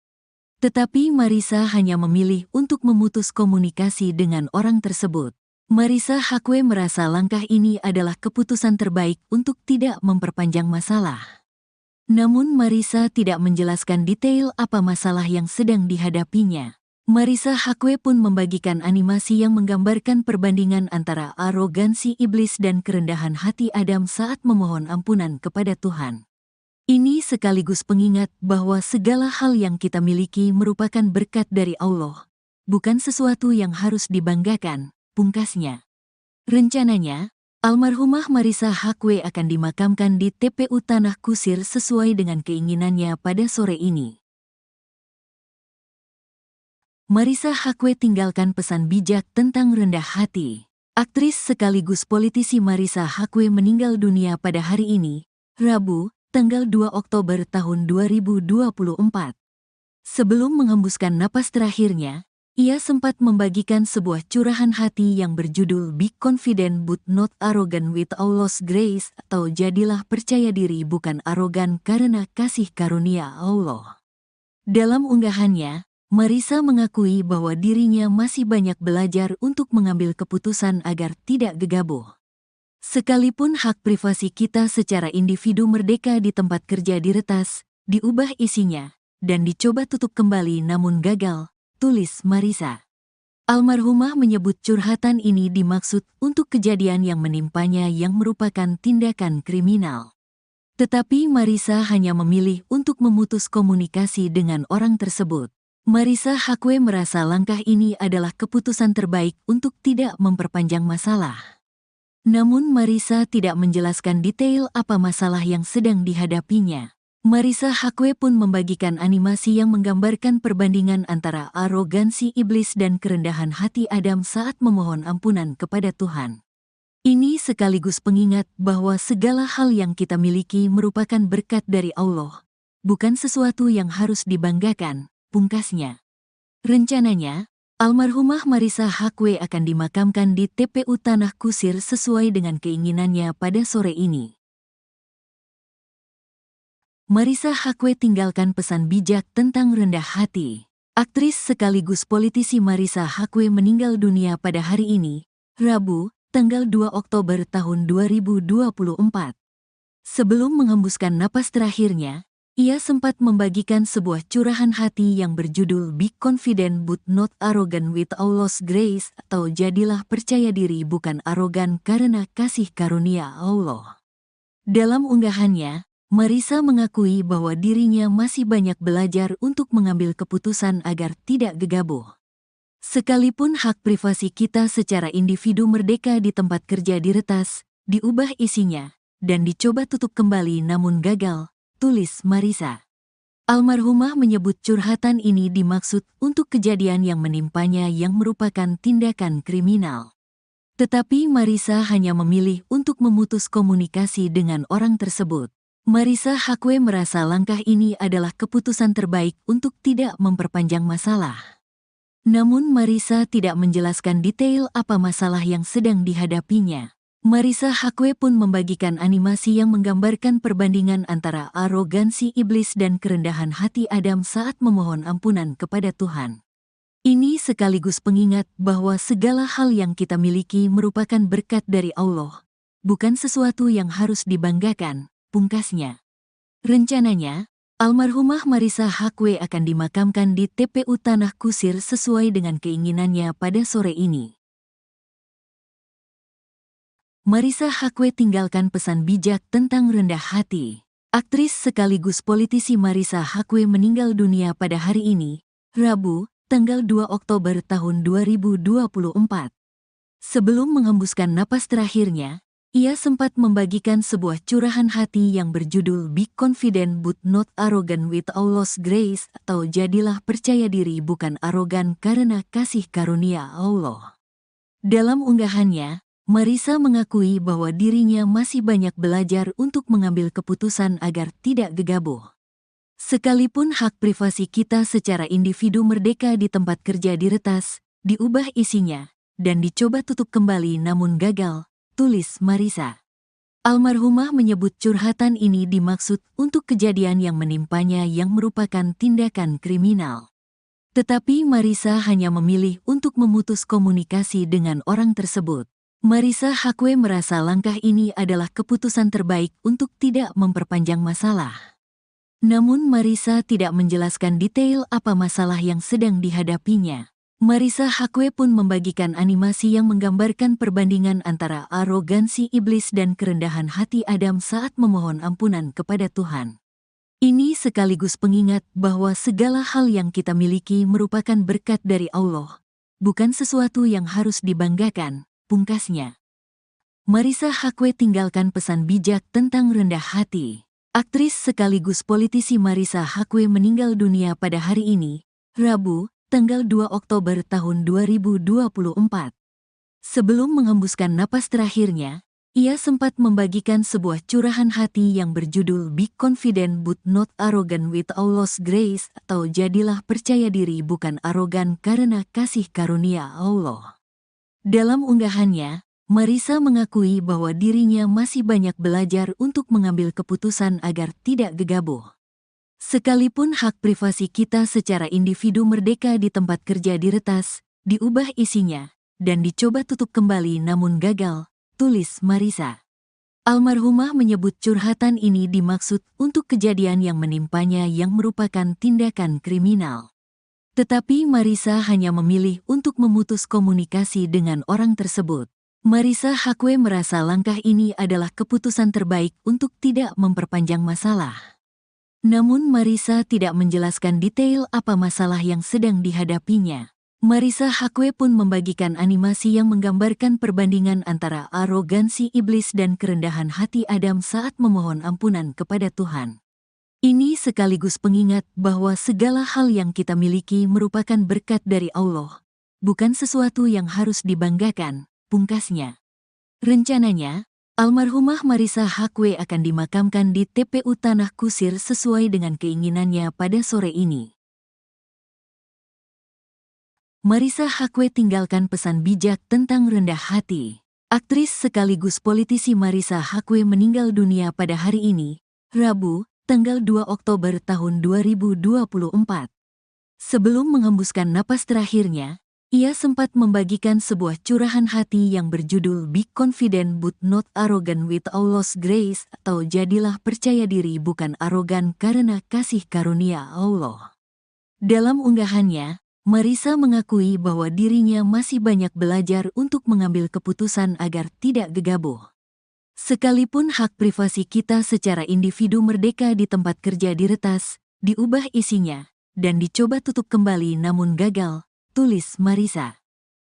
Tetapi Marissa hanya memilih untuk memutus komunikasi dengan orang tersebut. Marissa Haque merasa langkah ini adalah keputusan terbaik untuk tidak memperpanjang masalah. Namun Marissa tidak menjelaskan detail apa masalah yang sedang dihadapinya. Marissa Haque pun membagikan animasi yang menggambarkan perbandingan antara arogansi iblis dan kerendahan hati Adam saat memohon ampunan kepada Tuhan. Ini sekaligus pengingat bahwa segala hal yang kita miliki merupakan berkat dari Allah, bukan sesuatu yang harus dibanggakan, pungkasnya. Rencananya, almarhumah Marissa Haque akan dimakamkan di TPU Tanah Kusir sesuai dengan keinginannya pada sore ini. Marissa Haque tinggalkan pesan bijak tentang rendah hati. Aktris sekaligus politisi Marissa Haque meninggal dunia pada hari ini, Rabu, tanggal 2 Oktober tahun 2024. Sebelum menghembuskan napas terakhirnya, ia sempat membagikan sebuah curahan hati yang berjudul Be Confident but Not Arrogant with Allah's Grace, atau jadilah percaya diri bukan arogan karena kasih karunia Allah. Dalam unggahannya, Marissa mengakui bahwa dirinya masih banyak belajar untuk mengambil keputusan agar tidak gegabah. Sekalipun hak privasi kita secara individu merdeka di tempat kerja diretas, diubah isinya, dan dicoba tutup kembali namun gagal, tulis Marissa. Almarhumah menyebut curhatan ini dimaksud untuk kejadian yang menimpanya yang merupakan tindakan kriminal. Tetapi Marissa hanya memilih untuk memutus komunikasi dengan orang tersebut. Marissa Haque merasa langkah ini adalah keputusan terbaik untuk tidak memperpanjang masalah. Namun Marissa tidak menjelaskan detail apa masalah yang sedang dihadapinya. Marissa Haque pun membagikan animasi yang menggambarkan perbandingan antara arogansi iblis dan kerendahan hati Adam saat memohon ampunan kepada Tuhan. Ini sekaligus pengingat bahwa segala hal yang kita miliki merupakan berkat dari Allah, bukan sesuatu yang harus dibanggakan, pungkasnya. Rencananya, almarhumah Marissa Haque akan dimakamkan di TPU Tanah Kusir sesuai dengan keinginannya pada sore ini. Marissa Haque tinggalkan pesan bijak tentang rendah hati. Aktris sekaligus politisi Marissa Haque meninggal dunia pada hari ini, Rabu, tanggal 2 Oktober tahun 2024. Sebelum menghembuskan napas terakhirnya, ia sempat membagikan sebuah curahan hati yang berjudul Be Confident but Not Arrogant with Allah's Grace, atau jadilah percaya diri bukan arogan karena kasih karunia Allah. Dalam unggahannya, Marissa mengakui bahwa dirinya masih banyak belajar untuk mengambil keputusan agar tidak gegabah. Sekalipun hak privasi kita secara individu merdeka di tempat kerja diretas, diubah isinya, dan dicoba tutup kembali namun gagal, tulis Marissa. Almarhumah menyebut curhatan ini dimaksud untuk kejadian yang menimpanya yang merupakan tindakan kriminal. Tetapi Marissa hanya memilih untuk memutus komunikasi dengan orang tersebut. Marissa Haque merasa langkah ini adalah keputusan terbaik untuk tidak memperpanjang masalah. Namun Marissa tidak menjelaskan detail apa masalah yang sedang dihadapinya. Marissa Haque pun membagikan animasi yang menggambarkan perbandingan antara arogansi iblis dan kerendahan hati Adam saat memohon ampunan kepada Tuhan. Ini sekaligus pengingat bahwa segala hal yang kita miliki merupakan berkat dari Allah, bukan sesuatu yang harus dibanggakan, pungkasnya. Rencananya, almarhumah Marissa Haque akan dimakamkan di TPU Tanah Kusir sesuai dengan keinginannya pada sore ini. Marissa Haque tinggalkan pesan bijak tentang rendah hati. Aktris sekaligus politisi Marissa Haque meninggal dunia pada hari ini, Rabu, tanggal 2 Oktober tahun 2024. Sebelum menghembuskan napas terakhirnya, ia sempat membagikan sebuah curahan hati yang berjudul Be Confident but Not Arrogant with Allah's Grace, atau jadilah percaya diri bukan arogan karena kasih karunia Allah. Dalam unggahannya, Marissa mengakui bahwa dirinya masih banyak belajar untuk mengambil keputusan agar tidak gegabah. Sekalipun hak privasi kita secara individu merdeka di tempat kerja diretas, diubah isinya, dan dicoba tutup kembali namun gagal, tulis Marissa. Almarhumah menyebut curhatan ini dimaksud untuk kejadian yang menimpanya yang merupakan tindakan kriminal. Tetapi Marissa hanya memilih untuk memutus komunikasi dengan orang tersebut. Marissa Haque merasa langkah ini adalah keputusan terbaik untuk tidak memperpanjang masalah. Namun Marissa tidak menjelaskan detail apa masalah yang sedang dihadapinya. Marissa Haque pun membagikan animasi yang menggambarkan perbandingan antara arogansi iblis dan kerendahan hati Adam saat memohon ampunan kepada Tuhan. Ini sekaligus pengingat bahwa segala hal yang kita miliki merupakan berkat dari Allah, bukan sesuatu yang harus dibanggakan, pungkasnya. Marissa Haque tinggalkan pesan bijak tentang rendah hati. Aktris sekaligus politisi Marissa Haque meninggal dunia pada hari ini, Rabu, tanggal 2 Oktober tahun 2024. Sebelum menghembuskan napas terakhirnya, Ia sempat membagikan sebuah curahan hati yang berjudul Be Confident But Not Arrogant with Allah's Grace, atau jadilah percaya diri bukan arogan karena kasih karunia Allah. Dalam unggahannya, Marissa mengakui bahwa dirinya masih banyak belajar untuk mengambil keputusan agar tidak gegabah. Sekalipun hak privasi kita secara individu merdeka di tempat kerja diretas, diubah isinya, dan dicoba tutup kembali namun gagal, tulis Marissa. Almarhumah menyebut curhatan ini dimaksud untuk kejadian yang menimpanya yang merupakan tindakan kriminal. Tetapi Marissa hanya memilih untuk memutus komunikasi dengan orang tersebut. Marissa Haque merasa langkah ini adalah keputusan terbaik untuk tidak memperpanjang masalah. Namun Marissa tidak menjelaskan detail apa masalah yang sedang dihadapinya. Marissa Haque pun membagikan animasi yang menggambarkan perbandingan antara arogansi iblis dan kerendahan hati Adam saat memohon ampunan kepada Tuhan. Ini sekaligus pengingat bahwa segala hal yang kita miliki merupakan berkat dari Allah, bukan sesuatu yang harus dibanggakan, pungkasnya. Rencananya, almarhumah Marissa Haque akan dimakamkan di TPU Tanah Kusir sesuai dengan keinginannya pada sore ini. Marissa Haque tinggalkan pesan bijak tentang rendah hati. Aktris sekaligus politisi Marissa Haque meninggal dunia pada hari ini, Rabu, tanggal 2 Oktober tahun 2024. Sebelum menghembuskan napas terakhirnya, ia sempat membagikan sebuah curahan hati yang berjudul Be Confident But Not Arrogant with Allah's Grace, atau jadilah percaya diri bukan arogan karena kasih karunia Allah. Dalam unggahannya, Marissa mengakui bahwa dirinya masih banyak belajar untuk mengambil keputusan agar tidak gegabah. Sekalipun hak privasi kita secara individu merdeka di tempat kerja diretas, diubah isinya, dan dicoba tutup kembali namun gagal, tulis Marissa.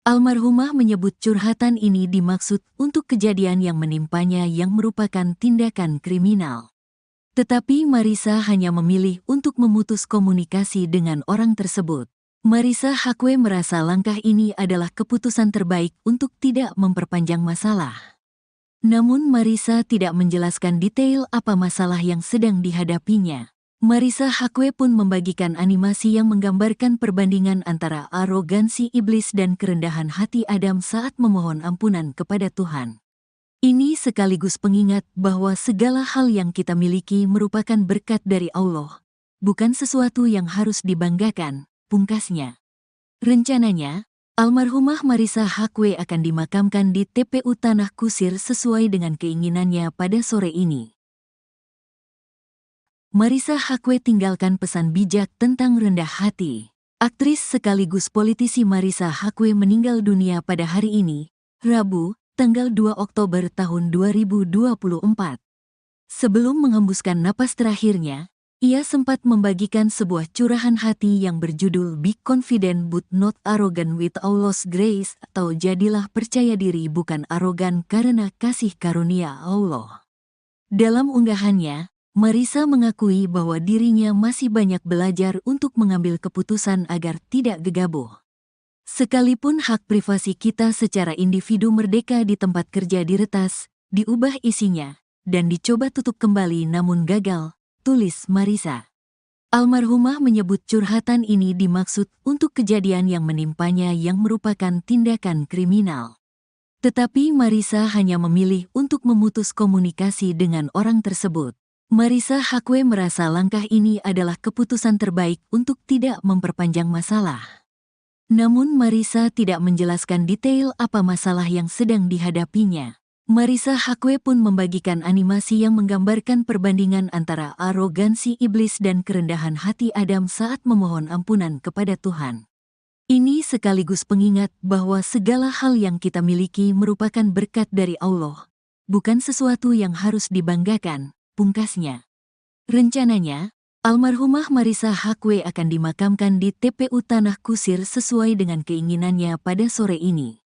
Almarhumah menyebut curhatan ini dimaksud untuk kejadian yang menimpanya yang merupakan tindakan kriminal. Tetapi Marissa hanya memilih untuk memutus komunikasi dengan orang tersebut. Marissa Haque merasa langkah ini adalah keputusan terbaik untuk tidak memperpanjang masalah. Namun Marissa tidak menjelaskan detail apa masalah yang sedang dihadapinya. Marissa Haque pun membagikan animasi yang menggambarkan perbandingan antara arogansi iblis dan kerendahan hati Adam saat memohon ampunan kepada Tuhan. Ini sekaligus pengingat bahwa segala hal yang kita miliki merupakan berkat dari Allah, bukan sesuatu yang harus dibanggakan, pungkasnya. Rencananya, almarhumah Marissa Haque akan dimakamkan di TPU Tanah Kusir sesuai dengan keinginannya pada sore ini. Marissa Haque tinggalkan pesan bijak tentang rendah hati. Aktris sekaligus politisi Marissa Haque meninggal dunia pada hari ini, Rabu, tanggal 2 Oktober tahun 2024. Sebelum menghembuskan napas terakhirnya, ia sempat membagikan sebuah curahan hati yang berjudul Be Confident But Not Arrogant with Allah's Grace, atau jadilah percaya diri bukan arogan karena kasih karunia Allah. Dalam unggahannya, Marissa mengakui bahwa dirinya masih banyak belajar untuk mengambil keputusan agar tidak gegabah. Sekalipun hak privasi kita secara individu merdeka di tempat kerja diretas, diubah isinya, dan dicoba tutup kembali namun gagal, tulis Marissa. Almarhumah menyebut curhatan ini dimaksud untuk kejadian yang menimpanya yang merupakan tindakan kriminal. Tetapi Marissa hanya memilih untuk memutus komunikasi dengan orang tersebut. Marissa Haque merasa langkah ini adalah keputusan terbaik untuk tidak memperpanjang masalah. Namun Marissa tidak menjelaskan detail apa masalah yang sedang dihadapinya. Marissa Haque pun membagikan animasi yang menggambarkan perbandingan antara arogansi iblis dan kerendahan hati Adam saat memohon ampunan kepada Tuhan. Ini sekaligus pengingat bahwa segala hal yang kita miliki merupakan berkat dari Allah, bukan sesuatu yang harus dibanggakan, pungkasnya. Rencananya, almarhumah Marissa Haque akan dimakamkan di TPU Tanah Kusir sesuai dengan keinginannya pada sore ini.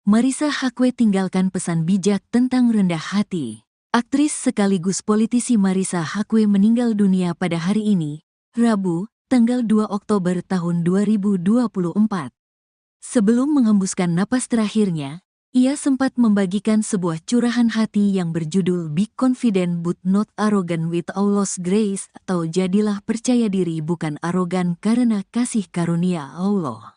Marissa Haque tinggalkan pesan bijak tentang rendah hati. Aktris sekaligus politisi Marissa Haque meninggal dunia pada hari ini, Rabu, tanggal 2 Oktober tahun 2024. Sebelum menghembuskan napas terakhirnya, ia sempat membagikan sebuah curahan hati yang berjudul Be Confident But Not Arrogant with Allah's Grace, atau jadilah percaya diri bukan arogan karena kasih karunia Allah.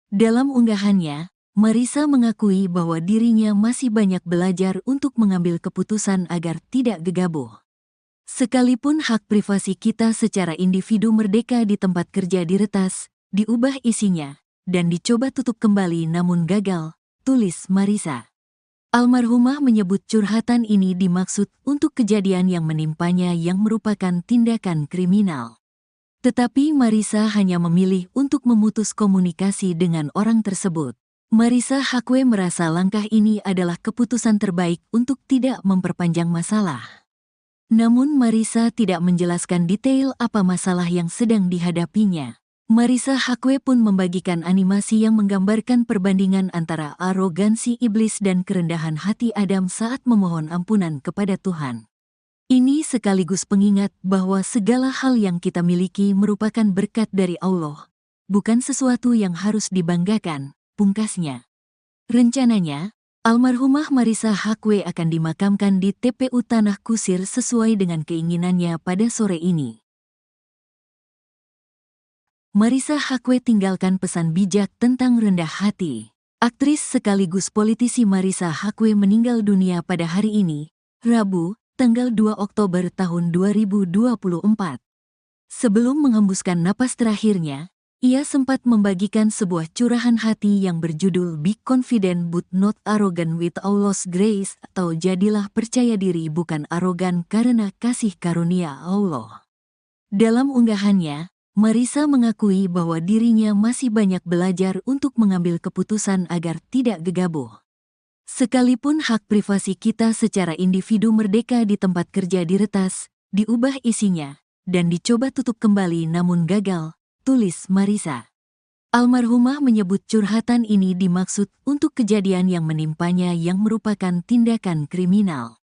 Dalam unggahannya, Marissa mengakui bahwa dirinya masih banyak belajar untuk mengambil keputusan agar tidak gegabah. Sekalipun hak privasi kita secara individu merdeka di tempat kerja diretas, diubah isinya, dan dicoba tutup kembali namun gagal, tulis Marissa. Almarhumah menyebut curhatan ini dimaksud untuk kejadian yang menimpanya yang merupakan tindakan kriminal. Tetapi Marissa hanya memilih untuk memutus komunikasi dengan orang tersebut. Marissa Haque merasa langkah ini adalah keputusan terbaik untuk tidak memperpanjang masalah. Namun Marissa tidak menjelaskan detail apa masalah yang sedang dihadapinya. Marissa Haque pun membagikan animasi yang menggambarkan perbandingan antara arogansi iblis dan kerendahan hati Adam saat memohon ampunan kepada Tuhan. Ini sekaligus pengingat bahwa segala hal yang kita miliki merupakan berkat dari Allah, bukan sesuatu yang harus dibanggakan, pungkasnya. Rencananya, almarhumah Marissa Haque akan dimakamkan di TPU Tanah Kusir sesuai dengan keinginannya pada sore ini. Marissa Haque tinggalkan pesan bijak tentang rendah hati. Aktris sekaligus politisi Marissa Haque meninggal dunia pada hari ini, Rabu, tanggal 2 Oktober tahun 2024. Sebelum menghembuskan napas terakhirnya, ia sempat membagikan sebuah curahan hati yang berjudul Be Confident But Not Arrogant with Allah's Grace, atau jadilah percaya diri bukan arogan karena kasih karunia Allah. Dalam unggahannya, Marissa mengakui bahwa dirinya masih banyak belajar untuk mengambil keputusan agar tidak gegabah. Sekalipun hak privasi kita secara individu merdeka di tempat kerja diretas, diubah isinya, dan dicoba tutup kembali namun gagal, tulis Marissa. Almarhumah menyebut curhatan ini dimaksud untuk kejadian yang menimpanya yang merupakan tindakan kriminal.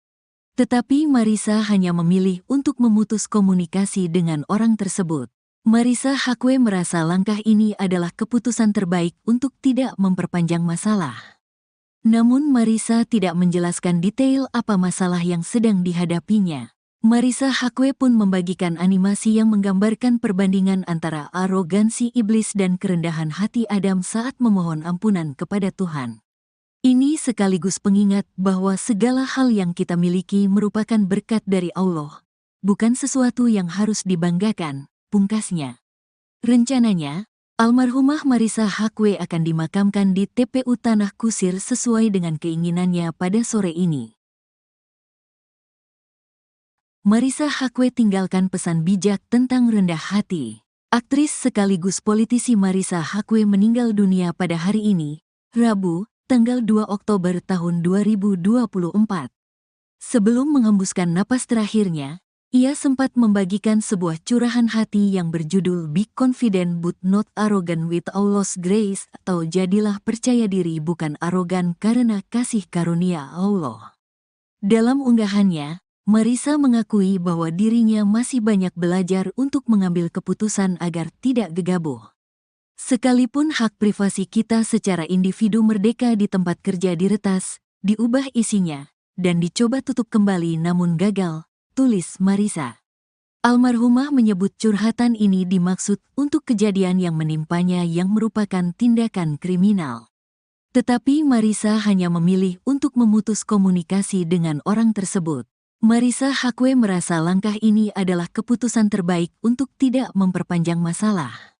Tetapi Marissa hanya memilih untuk memutus komunikasi dengan orang tersebut. Marissa Haque merasa langkah ini adalah keputusan terbaik untuk tidak memperpanjang masalah. Namun Marissa tidak menjelaskan detail apa masalah yang sedang dihadapinya. Marissa Haque pun membagikan animasi yang menggambarkan perbandingan antara arogansi iblis dan kerendahan hati Adam saat memohon ampunan kepada Tuhan. Ini sekaligus pengingat bahwa segala hal yang kita miliki merupakan berkat dari Allah, bukan sesuatu yang harus dibanggakan, pungkasnya. Rencananya, almarhumah Marissa Haque akan dimakamkan di TPU Tanah Kusir sesuai dengan keinginannya pada sore ini. Marissa Haque tinggalkan pesan bijak tentang rendah hati. Aktris sekaligus politisi Marissa Haque meninggal dunia pada hari ini, Rabu, tanggal 2 Oktober tahun 2024. Sebelum menghembuskan napas terakhirnya, ia sempat membagikan sebuah curahan hati yang berjudul Be Confident But Not Arrogant with Allah's Grace, atau jadilah percaya diri bukan arogan karena kasih karunia Allah. Dalam unggahannya, Marissa mengakui bahwa dirinya masih banyak belajar untuk mengambil keputusan agar tidak gegabah. Sekalipun hak privasi kita secara individu merdeka di tempat kerja diretas, diubah isinya, dan dicoba tutup kembali namun gagal, tulis Marissa. Almarhumah menyebut curhatan ini dimaksud untuk kejadian yang menimpanya yang merupakan tindakan kriminal. Tetapi Marissa hanya memilih untuk memutus komunikasi dengan orang tersebut. Marissa Haque merasa langkah ini adalah keputusan terbaik untuk tidak memperpanjang masalah.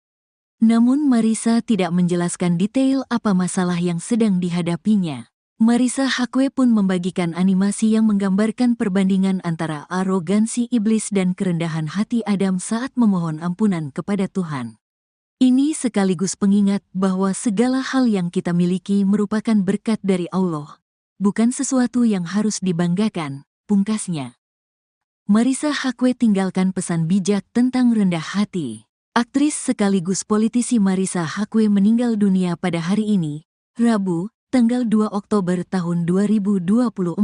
Namun Marissa tidak menjelaskan detail apa masalah yang sedang dihadapinya. Marissa Haque pun membagikan animasi yang menggambarkan perbandingan antara arogansi iblis dan kerendahan hati Adam saat memohon ampunan kepada Tuhan. Ini sekaligus pengingat bahwa segala hal yang kita miliki merupakan berkat dari Allah, bukan sesuatu yang harus dibanggakan, pungkasnya. Marissa Haque tinggalkan pesan bijak tentang rendah hati. Aktris sekaligus politisi Marissa Haque meninggal dunia pada hari ini, Rabu, tanggal 2 Oktober tahun 2024.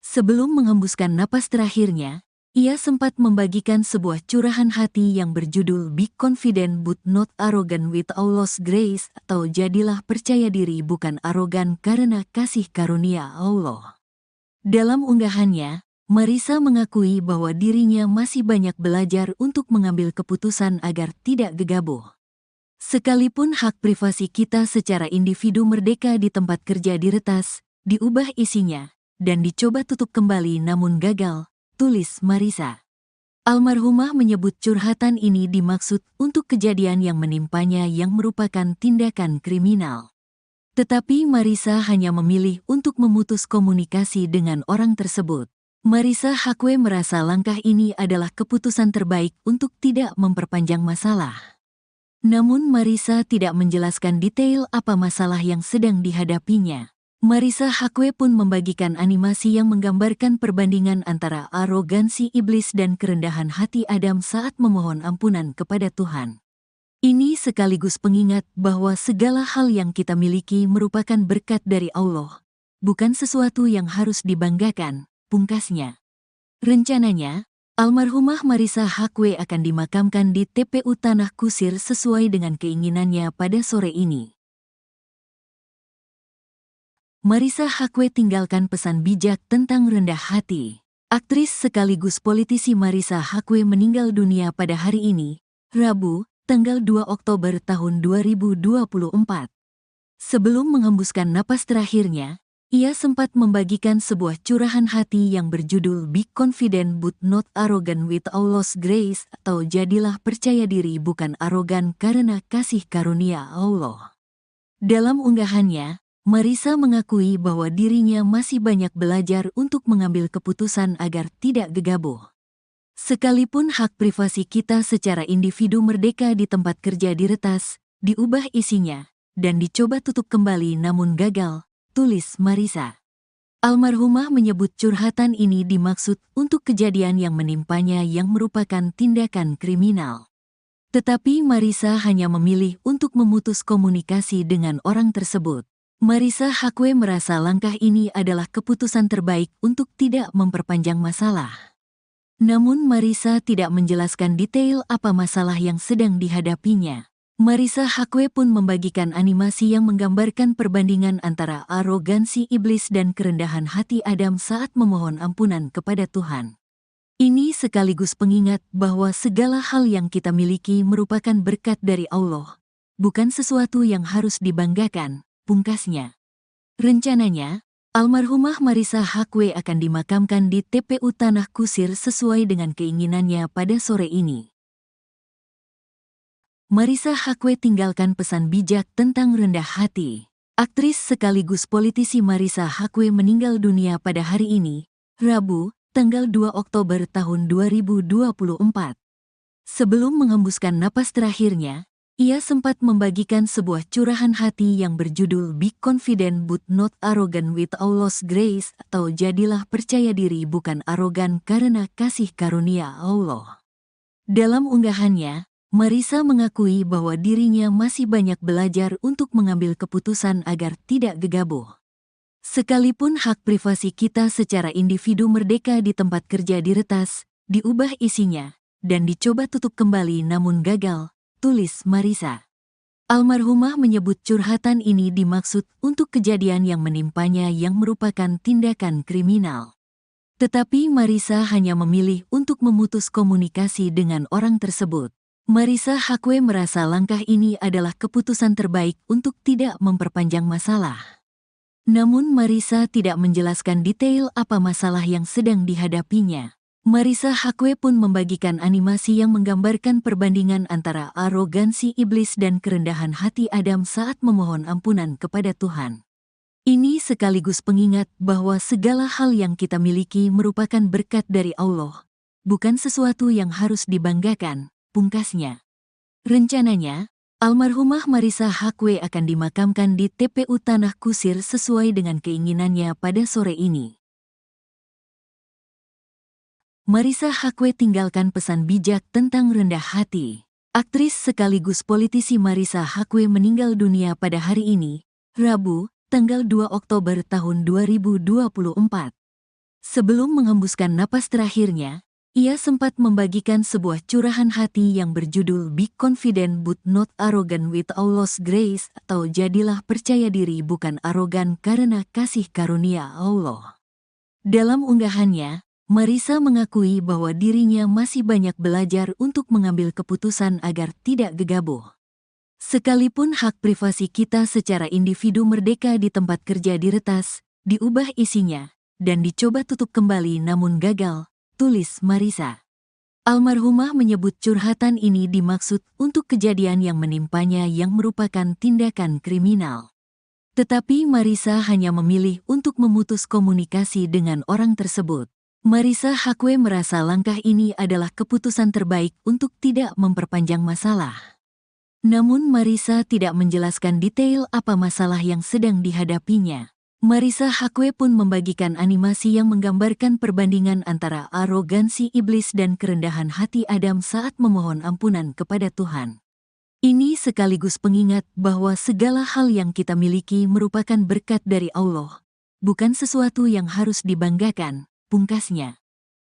Sebelum menghembuskan napas terakhirnya, Ia sempat membagikan sebuah curahan hati yang berjudul Be Confident But Not Arrogant with Allah's Grace, atau jadilah percaya diri bukan arogan karena kasih karunia Allah. Dalam unggahannya, Marissa mengakui bahwa dirinya masih banyak belajar untuk mengambil keputusan agar tidak gegabah. Sekalipun hak privasi kita secara individu merdeka di tempat kerja diretas, diubah isinya, dan dicoba tutup kembali namun gagal, tulis Marissa. Almarhumah menyebut curhatan ini dimaksud untuk kejadian yang menimpanya yang merupakan tindakan kriminal. Tetapi Marissa hanya memilih untuk memutus komunikasi dengan orang tersebut. Marissa Haque merasa langkah ini adalah keputusan terbaik untuk tidak memperpanjang masalah. Namun Marissa tidak menjelaskan detail apa masalah yang sedang dihadapinya. Marissa Haque pun membagikan animasi yang menggambarkan perbandingan antara arogansi iblis dan kerendahan hati Adam saat memohon ampunan kepada Tuhan. Ini sekaligus pengingat bahwa segala hal yang kita miliki merupakan berkat dari Allah, bukan sesuatu yang harus dibanggakan, pungkasnya. Rencananya, almarhumah Marissa Haque akan dimakamkan di TPU Tanah Kusir sesuai dengan keinginannya pada sore ini. Marissa Haque tinggalkan pesan bijak tentang rendah hati. Aktris sekaligus politisi Marissa Haque meninggal dunia pada hari ini, Rabu, tanggal 2 Oktober tahun 2024. Sebelum menghembuskan napas terakhirnya, ia sempat membagikan sebuah curahan hati yang berjudul Be Confident But Not Arrogant with Allah's Grace, atau jadilah percaya diri bukan arogan karena kasih karunia Allah. Dalam unggahannya, Marissa mengakui bahwa dirinya masih banyak belajar untuk mengambil keputusan agar tidak gegabah. Sekalipun hak privasi kita secara individu merdeka di tempat kerja diretas, diubah isinya, dan dicoba tutup kembali namun gagal, tulis Marissa. Almarhumah menyebut curhatan ini dimaksud untuk kejadian yang menimpanya yang merupakan tindakan kriminal. Tetapi Marissa hanya memilih untuk memutus komunikasi dengan orang tersebut. Marissa Haque merasa langkah ini adalah keputusan terbaik untuk tidak memperpanjang masalah. Namun Marissa tidak menjelaskan detail apa masalah yang sedang dihadapinya. Marissa Haque pun membagikan animasi yang menggambarkan perbandingan antara arogansi iblis dan kerendahan hati Adam saat memohon ampunan kepada Tuhan. Ini sekaligus pengingat bahwa segala hal yang kita miliki merupakan berkat dari Allah, bukan sesuatu yang harus dibanggakan, pungkasnya. Rencananya, almarhumah Marissa Haque akan dimakamkan di TPU Tanah Kusir sesuai dengan keinginannya pada sore ini. Marissa Haque tinggalkan pesan bijak tentang rendah hati. Aktris sekaligus politisi Marissa Haque meninggal dunia pada hari ini, Rabu, tanggal 2 Oktober tahun 2024. Sebelum menghembuskan napas terakhirnya, ia sempat membagikan sebuah curahan hati yang berjudul Be Confident But Not Arrogant with Allah's Grace, atau jadilah percaya diri bukan arogan karena kasih karunia Allah. Dalam unggahannya, Marissa mengakui bahwa dirinya masih banyak belajar untuk mengambil keputusan agar tidak gegabah. Sekalipun hak privasi kita secara individu merdeka di tempat kerja diretas, diubah isinya, dan dicoba tutup kembali namun gagal, tulis Marissa. Almarhumah menyebut curhatan ini dimaksud untuk kejadian yang menimpanya yang merupakan tindakan kriminal. Tetapi Marissa hanya memilih untuk memutus komunikasi dengan orang tersebut. Marissa Haque merasa langkah ini adalah keputusan terbaik untuk tidak memperpanjang masalah. Namun Marissa tidak menjelaskan detail apa masalah yang sedang dihadapinya. Marissa Haque pun membagikan animasi yang menggambarkan perbandingan antara arogansi iblis dan kerendahan hati Adam saat memohon ampunan kepada Tuhan. Ini sekaligus pengingat bahwa segala hal yang kita miliki merupakan berkat dari Allah, bukan sesuatu yang harus dibanggakan, pungkasnya. Rencananya, almarhumah Marissa Haque akan dimakamkan di TPU Tanah Kusir sesuai dengan keinginannya pada sore ini. Marissa Haque tinggalkan pesan bijak tentang rendah hati. Aktris sekaligus politisi Marissa Haque meninggal dunia pada hari ini, Rabu, tanggal 2 Oktober tahun 2024. Sebelum menghembuskan napas terakhirnya, ia sempat membagikan sebuah curahan hati yang berjudul Be Confident But Not Arrogant with Allah's Grace, atau jadilah percaya diri bukan arogan karena kasih karunia Allah. Dalam unggahannya, Marissa mengakui bahwa dirinya masih banyak belajar untuk mengambil keputusan agar tidak gegabah. Sekalipun hak privasi kita secara individu merdeka di tempat kerja diretas, diubah isinya, dan dicoba tutup kembali namun gagal, tulis Marissa. Almarhumah menyebut curhatan ini dimaksud untuk kejadian yang menimpanya yang merupakan tindakan kriminal. Tetapi Marissa hanya memilih untuk memutus komunikasi dengan orang tersebut. Marissa Haque merasa langkah ini adalah keputusan terbaik untuk tidak memperpanjang masalah. Namun Marissa tidak menjelaskan detail apa masalah yang sedang dihadapinya. Marissa Haque pun membagikan animasi yang menggambarkan perbandingan antara arogansi iblis dan kerendahan hati Adam saat memohon ampunan kepada Tuhan. Ini sekaligus pengingat bahwa segala hal yang kita miliki merupakan berkat dari Allah, bukan sesuatu yang harus dibanggakan, pungkasnya.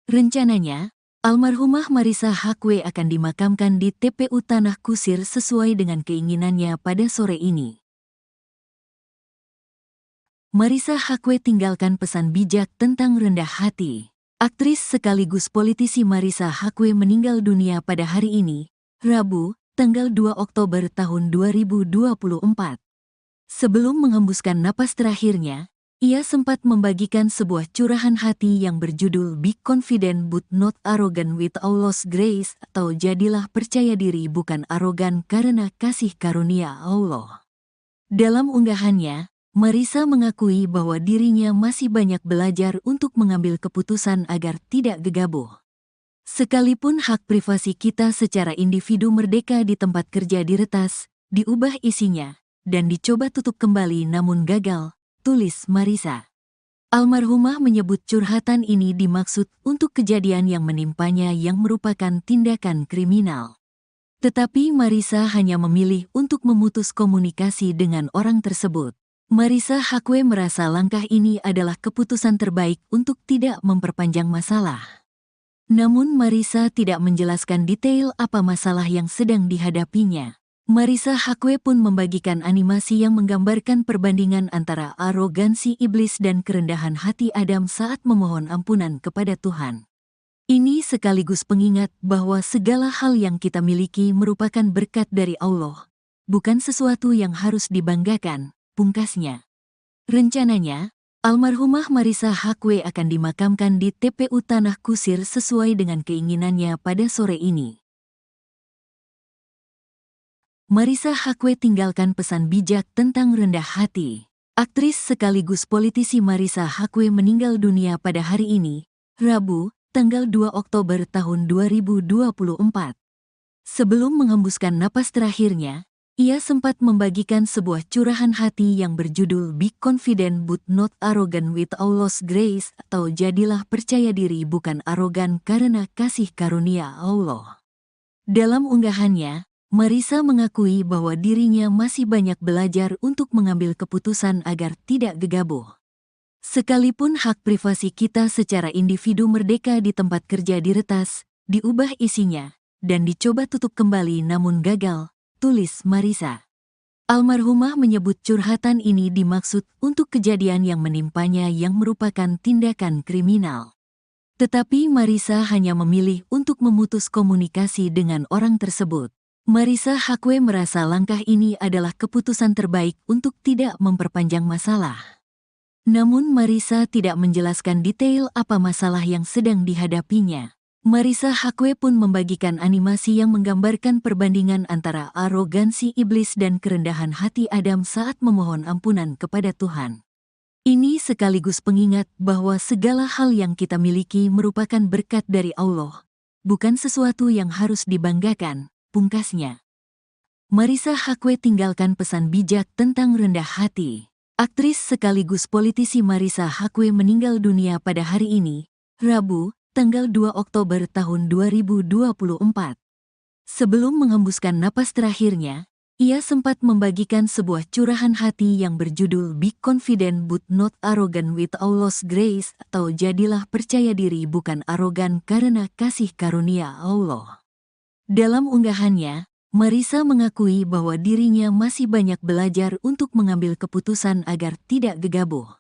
Rencananya, almarhumah Marissa Haque akan dimakamkan di TPU Tanah Kusir sesuai dengan keinginannya pada sore ini. Marissa Haque tinggalkan pesan bijak tentang rendah hati. Aktris sekaligus politisi Marissa Haque meninggal dunia pada hari ini, Rabu, tanggal 2 Oktober tahun 2024. Sebelum menghembuskan napas terakhirnya, ia sempat membagikan sebuah curahan hati yang berjudul Be Confident But Not Arrogant with Allah's Grace, atau jadilah percaya diri bukan arogan karena kasih karunia Allah. Dalam unggahannya, Marissa mengakui bahwa dirinya masih banyak belajar untuk mengambil keputusan agar tidak gegabah. Sekalipun hak privasi kita secara individu merdeka di tempat kerja diretas, diubah isinya, dan dicoba tutup kembali namun gagal, tulis Marissa. Almarhumah menyebut curhatan ini dimaksud untuk kejadian yang menimpanya yang merupakan tindakan kriminal. Tetapi Marissa hanya memilih untuk memutus komunikasi dengan orang tersebut. Marissa Haque merasa langkah ini adalah keputusan terbaik untuk tidak memperpanjang masalah. Namun Marissa tidak menjelaskan detail apa masalah yang sedang dihadapinya. Marissa Haque pun membagikan animasi yang menggambarkan perbandingan antara arogansi iblis dan kerendahan hati Adam saat memohon ampunan kepada Tuhan. Ini sekaligus pengingat bahwa segala hal yang kita miliki merupakan berkat dari Allah, bukan sesuatu yang harus dibanggakan, pungkasnya. Rencananya, almarhumah Marissa Haque akan dimakamkan di TPU Tanah Kusir sesuai dengan keinginannya pada sore ini. Marissa Haque tinggalkan pesan bijak tentang rendah hati. Aktris sekaligus politisi Marissa Haque meninggal dunia pada hari ini, Rabu, tanggal 2 Oktober tahun 2024. Sebelum menghembuskan napas terakhirnya, ia sempat membagikan sebuah curahan hati yang berjudul Be Confident But Not Arrogant with Allah's Grace, atau jadilah percaya diri bukan arogan karena kasih karunia Allah. Dalam unggahannya, Marissa mengakui bahwa dirinya masih banyak belajar untuk mengambil keputusan agar tidak gegabah. Sekalipun hak privasi kita secara individu merdeka di tempat kerja diretas, diubah isinya, dan dicoba tutup kembali namun gagal, tulis Marissa. Almarhumah menyebut curhatan ini dimaksud untuk kejadian yang menimpanya yang merupakan tindakan kriminal. Tetapi Marissa hanya memilih untuk memutus komunikasi dengan orang tersebut. Marissa Haque merasa langkah ini adalah keputusan terbaik untuk tidak memperpanjang masalah. Namun Marissa tidak menjelaskan detail apa masalah yang sedang dihadapinya. Marissa Haque pun membagikan animasi yang menggambarkan perbandingan antara arogansi iblis dan kerendahan hati Adam saat memohon ampunan kepada Tuhan. Ini sekaligus pengingat bahwa segala hal yang kita miliki merupakan berkat dari Allah, bukan sesuatu yang harus dibanggakan, pungkasnya. Marissa Haque tinggalkan pesan bijak tentang rendah hati. Aktris sekaligus politisi Marissa Haque meninggal dunia pada hari ini, Rabu, tanggal 2 Oktober tahun 2024. Sebelum menghembuskan napas terakhirnya, ia sempat membagikan sebuah curahan hati yang berjudul Be Confident But Not Arrogant with Allah's Grace, atau jadilah percaya diri bukan arogan karena kasih karunia Allah. Dalam unggahannya, Marissa mengakui bahwa dirinya masih banyak belajar untuk mengambil keputusan agar tidak gegabah.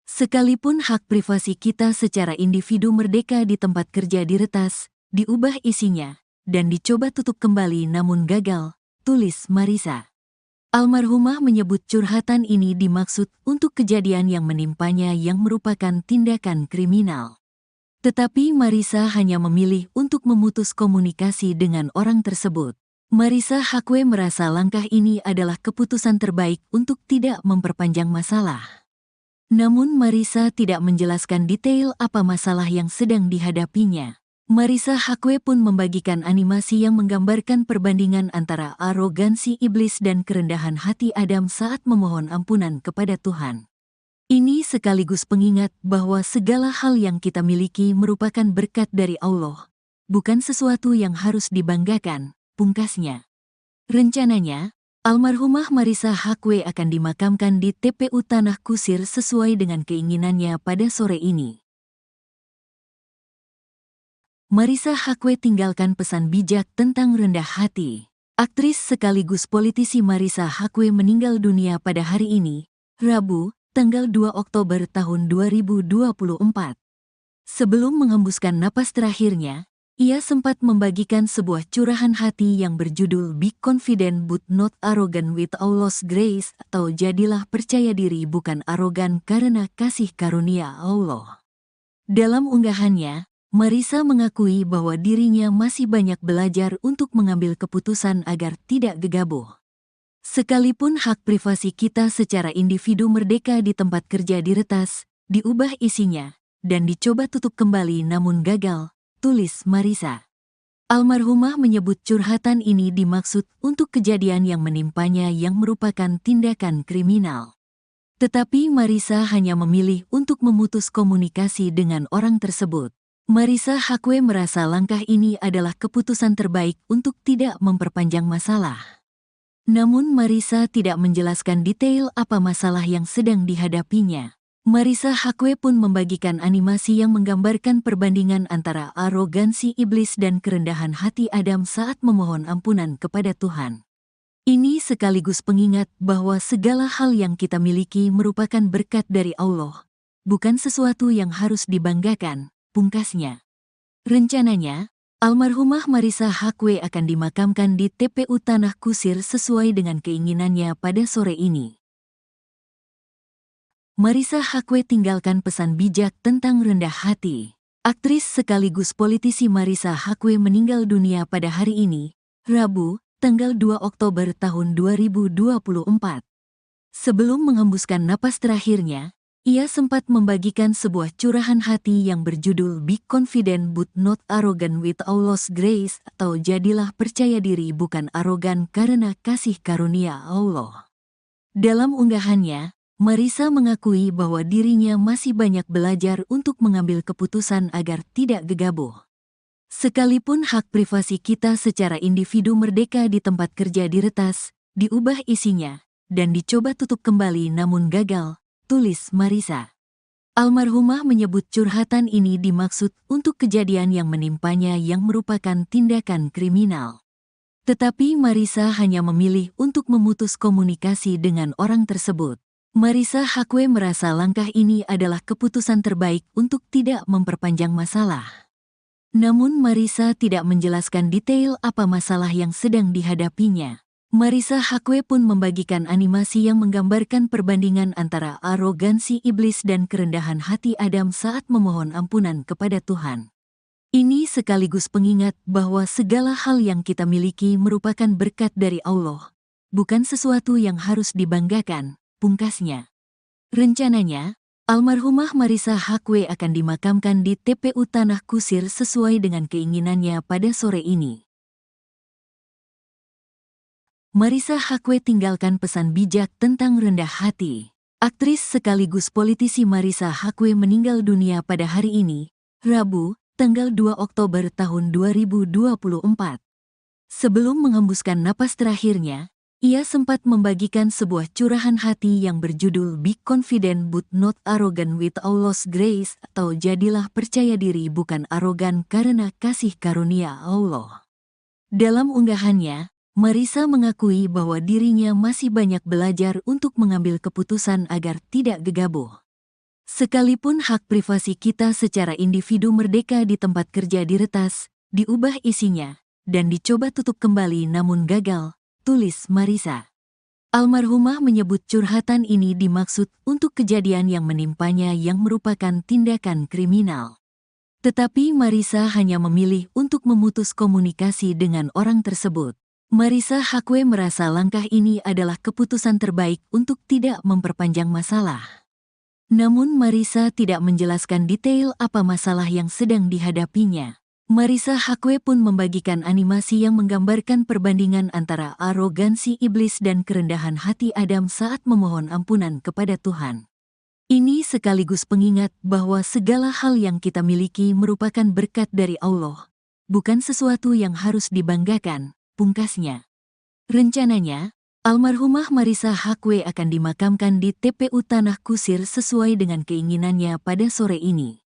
Sekalipun hak privasi kita secara individu merdeka di tempat kerja diretas, diubah isinya, dan dicoba tutup kembali namun gagal, tulis Marissa. Almarhumah menyebut curhatan ini dimaksud untuk kejadian yang menimpanya yang merupakan tindakan kriminal. Tetapi Marissa hanya memilih untuk memutus komunikasi dengan orang tersebut. Marissa Haque merasa langkah ini adalah keputusan terbaik untuk tidak memperpanjang masalah. Namun Marissa tidak menjelaskan detail apa masalah yang sedang dihadapinya. Marissa Haque pun membagikan animasi yang menggambarkan perbandingan antara arogansi iblis dan kerendahan hati Adam saat memohon ampunan kepada Tuhan. Ini sekaligus pengingat bahwa segala hal yang kita miliki merupakan berkat dari Allah, bukan sesuatu yang harus dibanggakan, pungkasnya. Rencananya, almarhumah Marissa Haque akan dimakamkan di TPU Tanah Kusir sesuai dengan keinginannya pada sore ini. Marissa Haque tinggalkan pesan bijak tentang rendah hati. Aktris sekaligus politisi Marissa Haque meninggal dunia pada hari ini, Rabu, tanggal 2 Oktober tahun 2024. Sebelum menghembuskan napas terakhirnya, ia sempat membagikan sebuah curahan hati yang berjudul Be Confident But Not Arrogant with Allah's Grace, atau jadilah percaya diri bukan arogan karena kasih karunia Allah. Dalam unggahannya, Marissa mengakui bahwa dirinya masih banyak belajar untuk mengambil keputusan agar tidak gegabah. Sekalipun hak privasi kita secara individu merdeka di tempat kerja diretas, diubah isinya, dan dicoba tutup kembali namun gagal, tulis Marissa. Almarhumah menyebut curhatan ini dimaksud untuk kejadian yang menimpanya yang merupakan tindakan kriminal. Tetapi Marissa hanya memilih untuk memutus komunikasi dengan orang tersebut. Marissa Haque merasa langkah ini adalah keputusan terbaik untuk tidak memperpanjang masalah. Namun Marissa tidak menjelaskan detail apa masalah yang sedang dihadapinya. Marissa Haque pun membagikan animasi yang menggambarkan perbandingan antara arogansi iblis dan kerendahan hati Adam saat memohon ampunan kepada Tuhan. Ini sekaligus pengingat bahwa segala hal yang kita miliki merupakan berkat dari Allah, bukan sesuatu yang harus dibanggakan, pungkasnya. Rencananya, almarhumah Marissa Haque akan dimakamkan di TPU Tanah Kusir sesuai dengan keinginannya pada sore ini. Marissa Haque tinggalkan pesan bijak tentang rendah hati. Aktris sekaligus politisi Marissa Haque meninggal dunia pada hari ini, Rabu, tanggal 2 Oktober tahun 2024. Sebelum menghembuskan napas terakhirnya, ia sempat membagikan sebuah curahan hati yang berjudul Be Confident But Not Arrogant with Allah's Grace, atau jadilah percaya diri bukan arogan karena kasih karunia Allah. Dalam unggahannya, Marissa mengakui bahwa dirinya masih banyak belajar untuk mengambil keputusan agar tidak gegabah. Sekalipun hak privasi kita secara individu merdeka di tempat kerja diretas, diubah isinya, dan dicoba tutup kembali namun gagal, tulis Marissa. Almarhumah menyebut curhatan ini dimaksud untuk kejadian yang menimpanya yang merupakan tindakan kriminal. Tetapi Marissa hanya memilih untuk memutus komunikasi dengan orang tersebut. Marissa Haque merasa langkah ini adalah keputusan terbaik untuk tidak memperpanjang masalah. Namun Marissa tidak menjelaskan detail apa masalah yang sedang dihadapinya. Marissa Haque pun membagikan animasi yang menggambarkan perbandingan antara arogansi iblis dan kerendahan hati Adam saat memohon ampunan kepada Tuhan. Ini sekaligus pengingat bahwa segala hal yang kita miliki merupakan berkat dari Allah, bukan sesuatu yang harus dibanggakan, pungkasnya. Rencananya, almarhumah Marissa Haque akan dimakamkan di TPU Tanah Kusir sesuai dengan keinginannya pada sore ini. Marissa Haque tinggalkan pesan bijak tentang rendah hati. Aktris sekaligus politisi Marissa Haque meninggal dunia pada hari ini, Rabu, tanggal 2 Oktober tahun 2024. Sebelum menghembuskan napas terakhirnya, ia sempat membagikan sebuah curahan hati yang berjudul Be Confident But Not Arrogant with Allah's Grace, atau jadilah percaya diri bukan arogan karena kasih karunia Allah. Dalam unggahannya, Marissa mengakui bahwa dirinya masih banyak belajar untuk mengambil keputusan agar tidak gegabah. Sekalipun hak privasi kita secara individu merdeka di tempat kerja diretas, diubah isinya, dan dicoba tutup kembali namun gagal, tulis Marissa. Almarhumah menyebut curhatan ini dimaksud untuk kejadian yang menimpanya yang merupakan tindakan kriminal. Tetapi Marissa hanya memilih untuk memutus komunikasi dengan orang tersebut. Marissa Haque merasa langkah ini adalah keputusan terbaik untuk tidak memperpanjang masalah. Namun Marissa tidak menjelaskan detail apa masalah yang sedang dihadapinya. Marissa Haque pun membagikan animasi yang menggambarkan perbandingan antara arogansi iblis dan kerendahan hati Adam saat memohon ampunan kepada Tuhan. Ini sekaligus pengingat bahwa segala hal yang kita miliki merupakan berkat dari Allah, bukan sesuatu yang harus dibanggakan, pungkasnya. Rencananya, almarhumah Marissa Haque akan dimakamkan di TPU Tanah Kusir sesuai dengan keinginannya pada sore ini.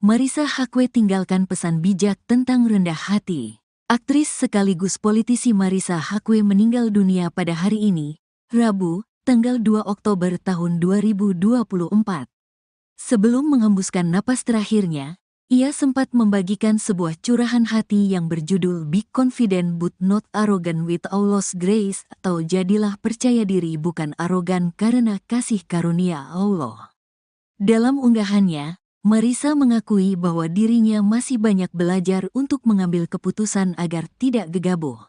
Marissa Haque tinggalkan pesan bijak tentang rendah hati. Aktris sekaligus politisi Marissa Haque meninggal dunia pada hari ini, Rabu, tanggal 2 Oktober tahun 2024. Sebelum menghembuskan napas terakhirnya, ia sempat membagikan sebuah curahan hati yang berjudul Be Confident But Not Arrogant with Allah's Grace, atau jadilah percaya diri bukan arogan karena kasih karunia Allah. Dalam unggahannya, Marissa mengakui bahwa dirinya masih banyak belajar untuk mengambil keputusan agar tidak gegabah.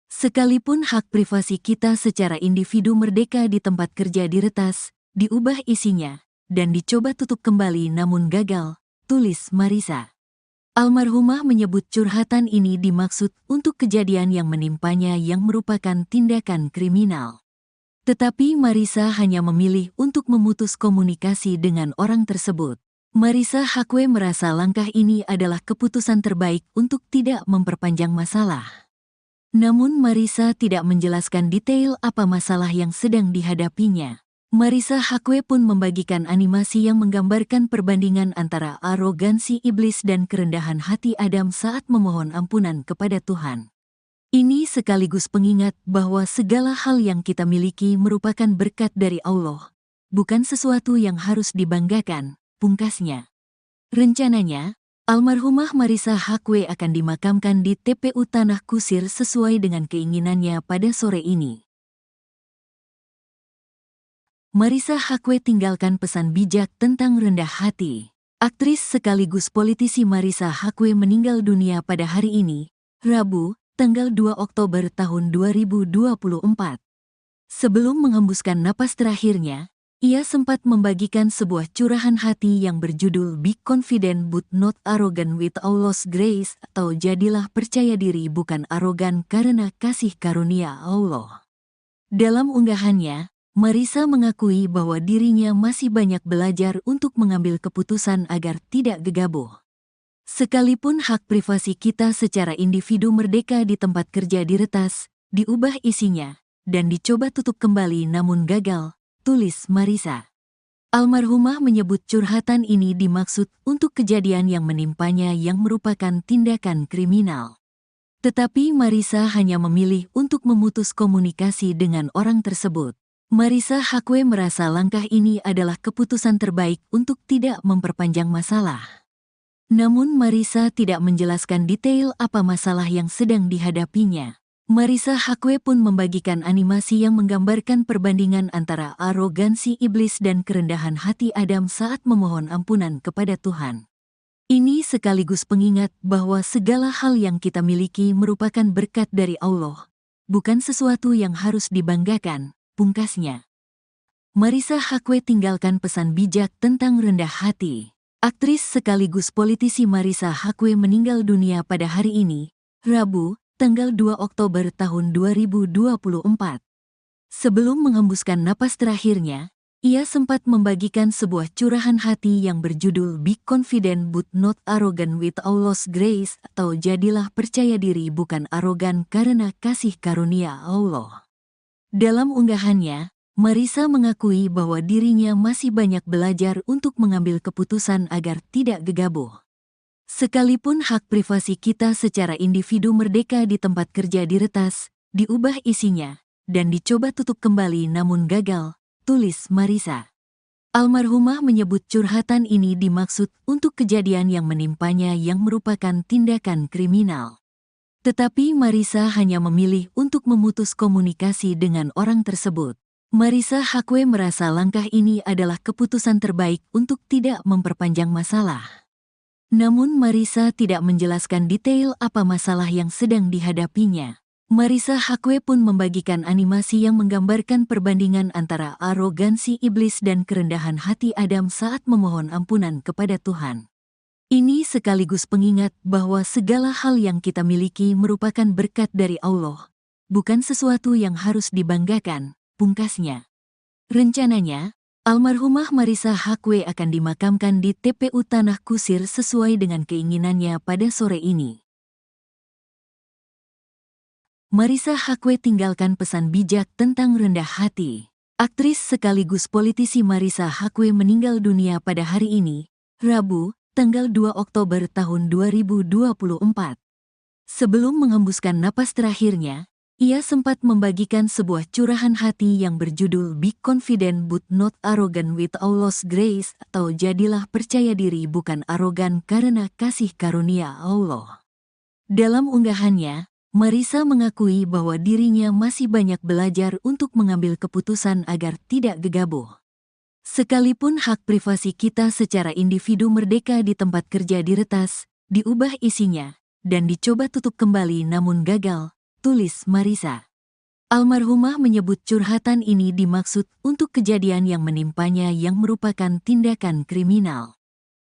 Sekalipun hak privasi kita secara individu merdeka di tempat kerja diretas, diubah isinya, dan dicoba tutup kembali namun gagal, tulis Marissa. Almarhumah menyebut curhatan ini dimaksud untuk kejadian yang menimpanya yang merupakan tindakan kriminal. Tetapi Marissa hanya memilih untuk memutus komunikasi dengan orang tersebut. Marissa Haque merasa langkah ini adalah keputusan terbaik untuk tidak memperpanjang masalah. Namun Marissa tidak menjelaskan detail apa masalah yang sedang dihadapinya. Marissa Haque pun membagikan animasi yang menggambarkan perbandingan antara arogansi iblis dan kerendahan hati Adam saat memohon ampunan kepada Tuhan. Ini sekaligus pengingat bahwa segala hal yang kita miliki merupakan berkat dari Allah, bukan sesuatu yang harus dibanggakan, pungkasnya. Rencananya, almarhumah Marissa Haque akan dimakamkan di TPU Tanah Kusir sesuai dengan keinginannya pada sore ini. Marissa Haque tinggalkan pesan bijak tentang rendah hati. Aktris sekaligus politisi Marissa Haque meninggal dunia pada hari ini, Rabu, tanggal 2 Oktober tahun 2024. Sebelum menghembuskan napas terakhirnya, ia sempat membagikan sebuah curahan hati yang berjudul Be Confident But Not Arrogant with Allah's Grace, atau jadilah percaya diri bukan arogan karena kasih karunia Allah. Dalam unggahannya, Marissa mengakui bahwa dirinya masih banyak belajar untuk mengambil keputusan agar tidak gegabah. Sekalipun hak privasi kita secara individu merdeka di tempat kerja diretas, diubah isinya, dan dicoba tutup kembali namun gagal, tulis Marissa. Almarhumah menyebut curhatan ini dimaksud untuk kejadian yang menimpanya yang merupakan tindakan kriminal. Tetapi Marissa hanya memilih untuk memutus komunikasi dengan orang tersebut. Marissa Haque merasa langkah ini adalah keputusan terbaik untuk tidak memperpanjang masalah. Namun Marissa tidak menjelaskan detail apa masalah yang sedang dihadapinya. Marissa Haque pun membagikan animasi yang menggambarkan perbandingan antara arogansi iblis dan kerendahan hati Adam saat memohon ampunan kepada Tuhan. Ini sekaligus pengingat bahwa segala hal yang kita miliki merupakan berkat dari Allah, bukan sesuatu yang harus dibanggakan, pungkasnya. Marissa Haque tinggalkan pesan bijak tentang rendah hati. Aktris sekaligus politisi Marissa Haque meninggal dunia pada hari ini, Rabu, tanggal 2 Oktober tahun 2024. Sebelum menghembuskan napas terakhirnya, ia sempat membagikan sebuah curahan hati yang berjudul Be Confident But Not Arrogant with Allah's Grace, atau jadilah percaya diri bukan arogan karena kasih karunia Allah. Dalam unggahannya, Marissa mengakui bahwa dirinya masih banyak belajar untuk mengambil keputusan agar tidak gegabah. Sekalipun hak privasi kita secara individu merdeka di tempat kerja diretas, diubah isinya, dan dicoba tutup kembali namun gagal, tulis Marissa. Almarhumah menyebut curhatan ini dimaksud untuk kejadian yang menimpanya yang merupakan tindakan kriminal. Tetapi Marissa hanya memilih untuk memutus komunikasi dengan orang tersebut. Marissa Haque merasa langkah ini adalah keputusan terbaik untuk tidak memperpanjang masalah. Namun Marissa tidak menjelaskan detail apa masalah yang sedang dihadapinya. Marissa Haque pun membagikan animasi yang menggambarkan perbandingan antara arogansi iblis dan kerendahan hati Adam saat memohon ampunan kepada Tuhan. Ini sekaligus pengingat bahwa segala hal yang kita miliki merupakan berkat dari Allah, bukan sesuatu yang harus dibanggakan, pungkasnya. Rencananya, almarhumah Marissa Haque akan dimakamkan di TPU Tanah Kusir sesuai dengan keinginannya pada sore ini. Marissa Haque tinggalkan pesan bijak tentang rendah hati. Aktris sekaligus politisi Marissa Haque meninggal dunia pada hari ini, Rabu, tanggal 2 Oktober tahun 2024. Sebelum menghembuskan napas terakhirnya, ia sempat membagikan sebuah curahan hati yang berjudul Be Confident But Not Arrogant with Allah's Grace, atau jadilah percaya diri bukan arogan karena kasih karunia Allah. Dalam unggahannya, Marissa mengakui bahwa dirinya masih banyak belajar untuk mengambil keputusan agar tidak gegabah. Sekalipun hak privasi kita secara individu merdeka di tempat kerja diretas, diubah isinya, dan dicoba tutup kembali namun gagal, tulis Marissa. Almarhumah menyebut curhatan ini dimaksud untuk kejadian yang menimpanya yang merupakan tindakan kriminal.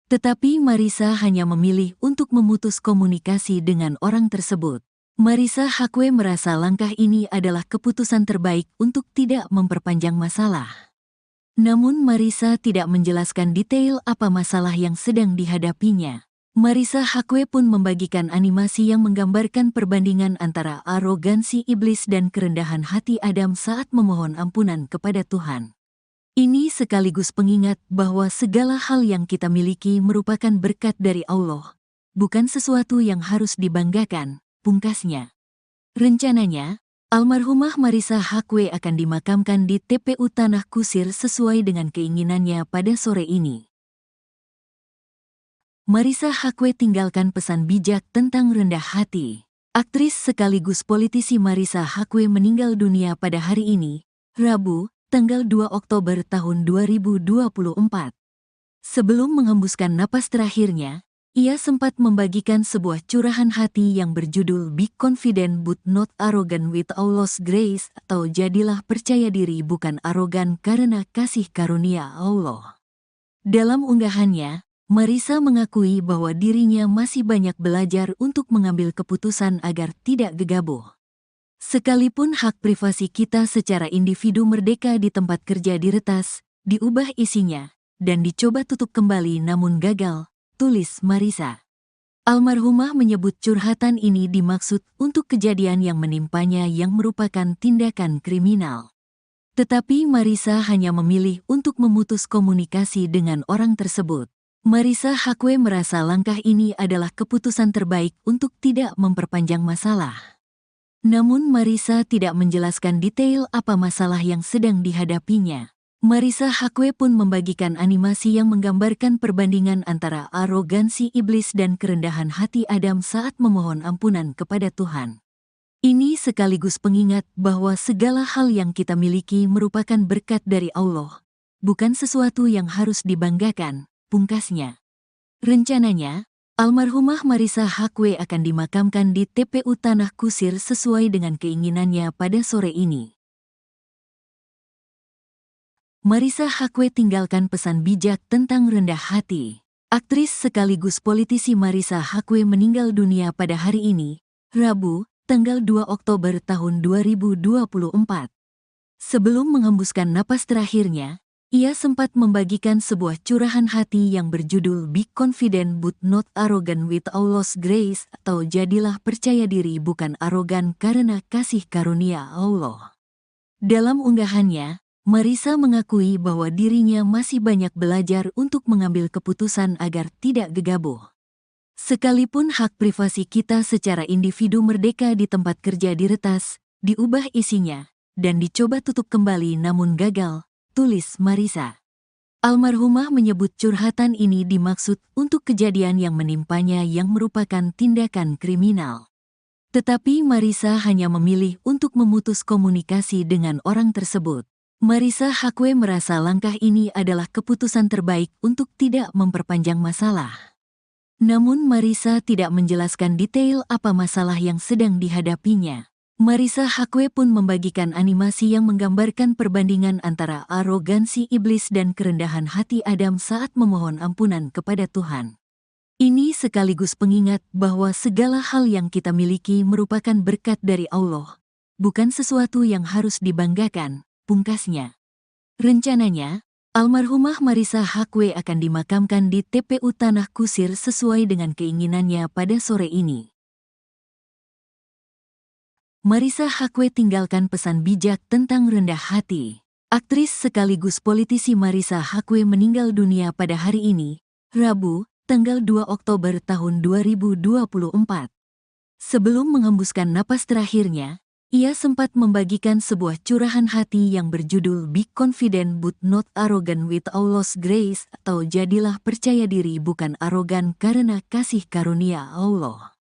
Tetapi Marissa hanya memilih untuk memutus komunikasi dengan orang tersebut. Marissa Haque merasa langkah ini adalah keputusan terbaik untuk tidak memperpanjang masalah. Namun Marissa tidak menjelaskan detail apa masalah yang sedang dihadapinya. Marissa Haque pun membagikan animasi yang menggambarkan perbandingan antara arogansi iblis dan kerendahan hati Adam saat memohon ampunan kepada Tuhan. Ini sekaligus pengingat bahwa segala hal yang kita miliki merupakan berkat dari Allah, bukan sesuatu yang harus dibanggakan, pungkasnya. Rencananya, almarhumah Marissa Haque akan dimakamkan di TPU Tanah Kusir sesuai dengan keinginannya pada sore ini. Marissa Haque tinggalkan pesan bijak tentang rendah hati. Aktris sekaligus politisi Marissa Haque meninggal dunia pada hari ini, Rabu, tanggal 2 Oktober tahun 2024. Sebelum menghembuskan napas terakhirnya, ia sempat membagikan sebuah curahan hati yang berjudul Be Confident But Not Arrogant with Allah's Grace, atau jadilah percaya diri bukan arogan karena kasih karunia Allah. Dalam unggahannya, Marissa mengakui bahwa dirinya masih banyak belajar untuk mengambil keputusan agar tidak gegabah. Sekalipun hak privasi kita secara individu merdeka di tempat kerja diretas, diubah isinya, dan dicoba tutup kembali namun gagal, tulis Marissa. Almarhumah menyebut curhatan ini dimaksud untuk kejadian yang menimpanya yang merupakan tindakan kriminal. Tetapi Marissa hanya memilih untuk memutus komunikasi dengan orang tersebut. Marissa Haque merasa langkah ini adalah keputusan terbaik untuk tidak memperpanjang masalah. Namun Marissa tidak menjelaskan detail apa masalah yang sedang dihadapinya. Marissa Haque pun membagikan animasi yang menggambarkan perbandingan antara arogansi iblis dan kerendahan hati Adam saat memohon ampunan kepada Tuhan. Ini sekaligus pengingat bahwa segala hal yang kita miliki merupakan berkat dari Allah, bukan sesuatu yang harus dibanggakan, pungkasnya. Rencananya, almarhumah Marissa Haque akan dimakamkan di TPU Tanah Kusir sesuai dengan keinginannya pada sore ini. Marissa Haque tinggalkan pesan bijak tentang rendah hati. Aktris sekaligus politisi Marissa Haque meninggal dunia pada hari ini, Rabu, tanggal 2 Oktober tahun 2024. Sebelum menghembuskan napas terakhirnya, ia sempat membagikan sebuah curahan hati yang berjudul Be Confident But Not Arrogant with Allah's Grace, atau jadilah percaya diri bukan arogan karena kasih karunia Allah. Dalam unggahannya, Marissa mengakui bahwa dirinya masih banyak belajar untuk mengambil keputusan agar tidak gegabah. Sekalipun hak privasi kita secara individu merdeka di tempat kerja diretas, diubah isinya, dan dicoba tutup kembali namun gagal, tulis Marissa. Almarhumah menyebut curhatan ini dimaksud untuk kejadian yang menimpanya yang merupakan tindakan kriminal. Tetapi Marissa hanya memilih untuk memutus komunikasi dengan orang tersebut. Marissa Haque merasa langkah ini adalah keputusan terbaik untuk tidak memperpanjang masalah. Namun Marissa tidak menjelaskan detail apa masalah yang sedang dihadapinya. Marissa Haque pun membagikan animasi yang menggambarkan perbandingan antara arogansi iblis dan kerendahan hati Adam saat memohon ampunan kepada Tuhan. Ini sekaligus pengingat bahwa segala hal yang kita miliki merupakan berkat dari Allah, bukan sesuatu yang harus dibanggakan, pungkasnya. Rencananya, almarhumah Marissa Haque akan dimakamkan di TPU Tanah Kusir sesuai dengan keinginannya pada sore ini. Marissa Haque tinggalkan pesan bijak tentang rendah hati. Aktris sekaligus politisi Marissa Haque meninggal dunia pada hari ini, Rabu, tanggal 2 Oktober tahun 2024. Sebelum menghembuskan napas terakhirnya, ia sempat membagikan sebuah curahan hati yang berjudul Be Confident But Not Arrogant with Allah's Grace, atau jadilah percaya diri bukan arogan karena kasih karunia Allah.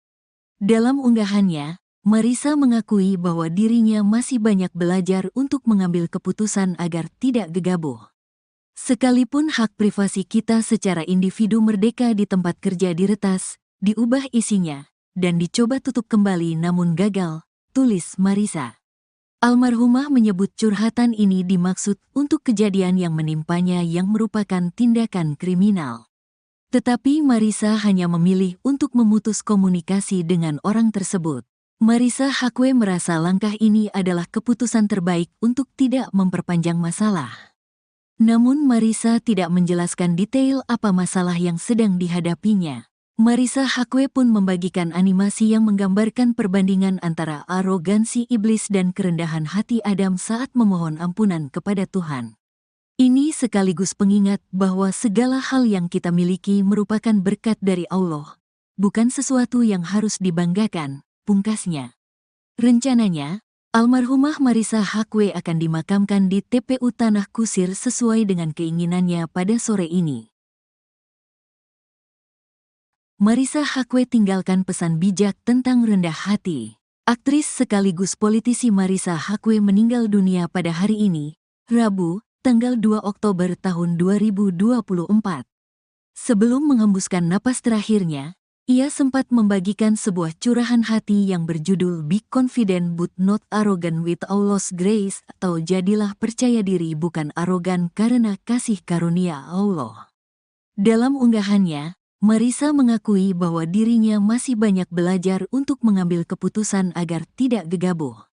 Dalam unggahannya, Marissa mengakui bahwa dirinya masih banyak belajar untuk mengambil keputusan agar tidak gegabah. Sekalipun hak privasi kita secara individu merdeka di tempat kerja diretas, diubah isinya, dan dicoba tutup kembali namun gagal, tulis Marissa. Almarhumah menyebut curhatan ini dimaksud untuk kejadian yang menimpanya yang merupakan tindakan kriminal. Tetapi Marissa hanya memilih untuk memutus komunikasi dengan orang tersebut. Marissa Haque merasa langkah ini adalah keputusan terbaik untuk tidak memperpanjang masalah. Namun Marissa tidak menjelaskan detail apa masalah yang sedang dihadapinya. Marissa Haque pun membagikan animasi yang menggambarkan perbandingan antara arogansi iblis dan kerendahan hati Adam saat memohon ampunan kepada Tuhan. Ini sekaligus pengingat bahwa segala hal yang kita miliki merupakan berkat dari Allah, bukan sesuatu yang harus dibanggakan, pungkasnya. Rencananya, almarhumah Marissa Haque akan dimakamkan di TPU Tanah Kusir sesuai dengan keinginannya pada sore ini. Marissa Haque tinggalkan pesan bijak tentang rendah hati. Aktris sekaligus politisi Marissa Haque meninggal dunia pada hari ini, Rabu, tanggal 2 Oktober tahun 2024. Sebelum menghembuskan napas terakhirnya, ia sempat membagikan sebuah curahan hati yang berjudul Be Confident But Not Arrogant with Allah's Grace, atau jadilah percaya diri bukan arogan karena kasih karunia Allah. Dalam unggahannya, Marissa mengakui bahwa dirinya masih banyak belajar untuk mengambil keputusan agar tidak gegabah.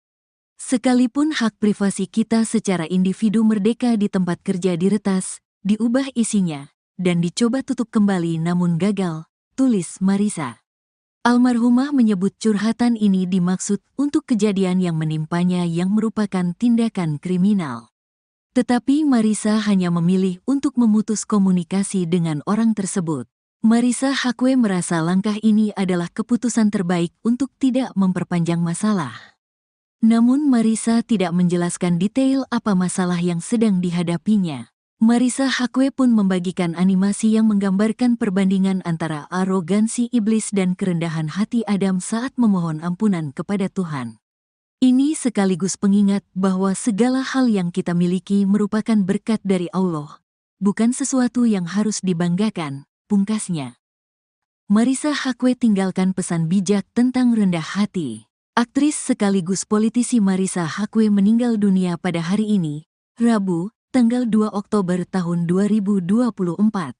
Sekalipun hak privasi kita secara individu merdeka di tempat kerja diretas, diubah isinya, dan dicoba tutup kembali namun gagal, tulis Marissa. Almarhumah menyebut curhatan ini dimaksud untuk kejadian yang menimpanya yang merupakan tindakan kriminal. Tetapi Marissa hanya memilih untuk memutus komunikasi dengan orang tersebut. Marissa Haque merasa langkah ini adalah keputusan terbaik untuk tidak memperpanjang masalah. Namun Marissa tidak menjelaskan detail apa masalah yang sedang dihadapinya. Marissa Haque pun membagikan animasi yang menggambarkan perbandingan antara arogansi iblis dan kerendahan hati Adam saat memohon ampunan kepada Tuhan. Ini sekaligus pengingat bahwa segala hal yang kita miliki merupakan berkat dari Allah, bukan sesuatu yang harus dibanggakan, pungkasnya. Marissa Haque tinggalkan pesan bijak tentang rendah hati. Aktris sekaligus politisi Marissa Haque meninggal dunia pada hari ini, Rabu, tanggal 2 Oktober tahun 2024.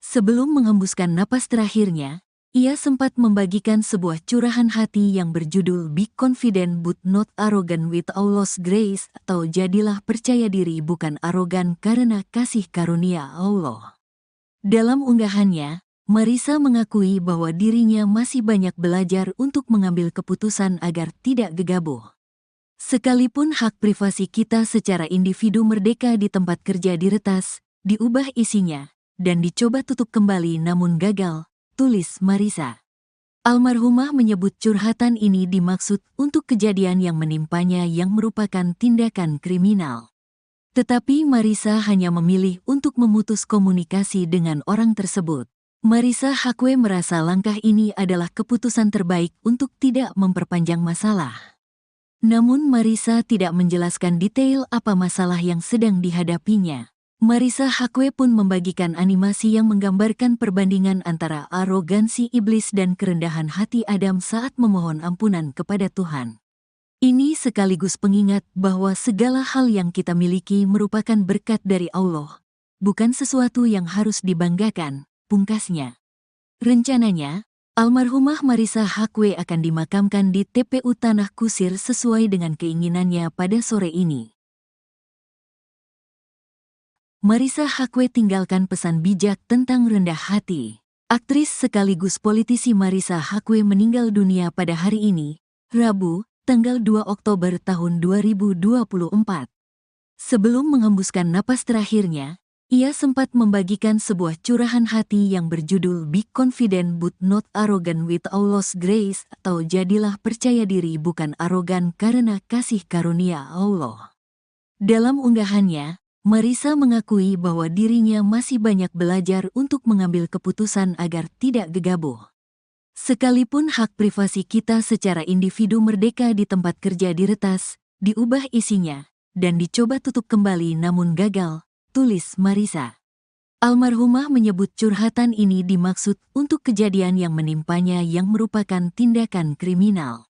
Sebelum menghembuskan napas terakhirnya, ia sempat membagikan sebuah curahan hati yang berjudul Be Confident But Not Arrogant with Allah's Grace, atau jadilah percaya diri bukan arogan karena kasih karunia Allah. Dalam unggahannya, Marissa mengakui bahwa dirinya masih banyak belajar untuk mengambil keputusan agar tidak gegabah. Sekalipun hak privasi kita secara individu merdeka di tempat kerja diretas, diubah isinya, dan dicoba tutup kembali namun gagal, tulis Marissa. Almarhumah menyebut curhatan ini dimaksud untuk kejadian yang menimpanya yang merupakan tindakan kriminal. Tetapi Marissa hanya memilih untuk memutus komunikasi dengan orang tersebut. Marissa Haque merasa langkah ini adalah keputusan terbaik untuk tidak memperpanjang masalah. Namun Marissa tidak menjelaskan detail apa masalah yang sedang dihadapinya. Marissa Haque pun membagikan animasi yang menggambarkan perbandingan antara arogansi iblis dan kerendahan hati Adam saat memohon ampunan kepada Tuhan. Ini sekaligus pengingat bahwa segala hal yang kita miliki merupakan berkat dari Allah, bukan sesuatu yang harus dibanggakan, pungkasnya. Rencananya, almarhumah Marissa Haque akan dimakamkan di TPU Tanah Kusir sesuai dengan keinginannya pada sore ini. Marissa Haque tinggalkan pesan bijak tentang rendah hati. Aktris sekaligus politisi Marissa Haque meninggal dunia pada hari ini, Rabu, tanggal 2 Oktober tahun 2024. Sebelum menghembuskan napas terakhirnya, ia sempat membagikan sebuah curahan hati yang berjudul Be Confident But Not Arrogant with Allah's Grace, atau jadilah percaya diri bukan arogan karena kasih karunia Allah. Dalam unggahannya, Marissa mengakui bahwa dirinya masih banyak belajar untuk mengambil keputusan agar tidak gegabah. Sekalipun hak privasi kita secara individu merdeka di tempat kerja diretas, diubah isinya, dan dicoba tutup kembali namun gagal, tulis Marissa. Almarhumah menyebut curhatan ini dimaksud untuk kejadian yang menimpanya yang merupakan tindakan kriminal.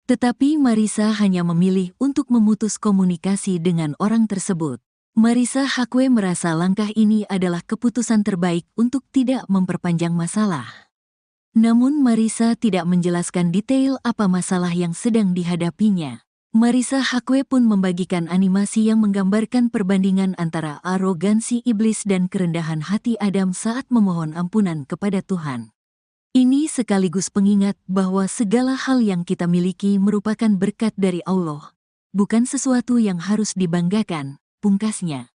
Tetapi Marissa hanya memilih untuk memutus komunikasi dengan orang tersebut. Marissa Haque merasa langkah ini adalah keputusan terbaik untuk tidak memperpanjang masalah. Namun Marissa tidak menjelaskan detail apa masalah yang sedang dihadapinya. Marissa Haque pun membagikan animasi yang menggambarkan perbandingan antara arogansi iblis dan kerendahan hati Adam saat memohon ampunan kepada Tuhan. Ini sekaligus pengingat bahwa segala hal yang kita miliki merupakan berkat dari Allah, bukan sesuatu yang harus dibanggakan, pungkasnya.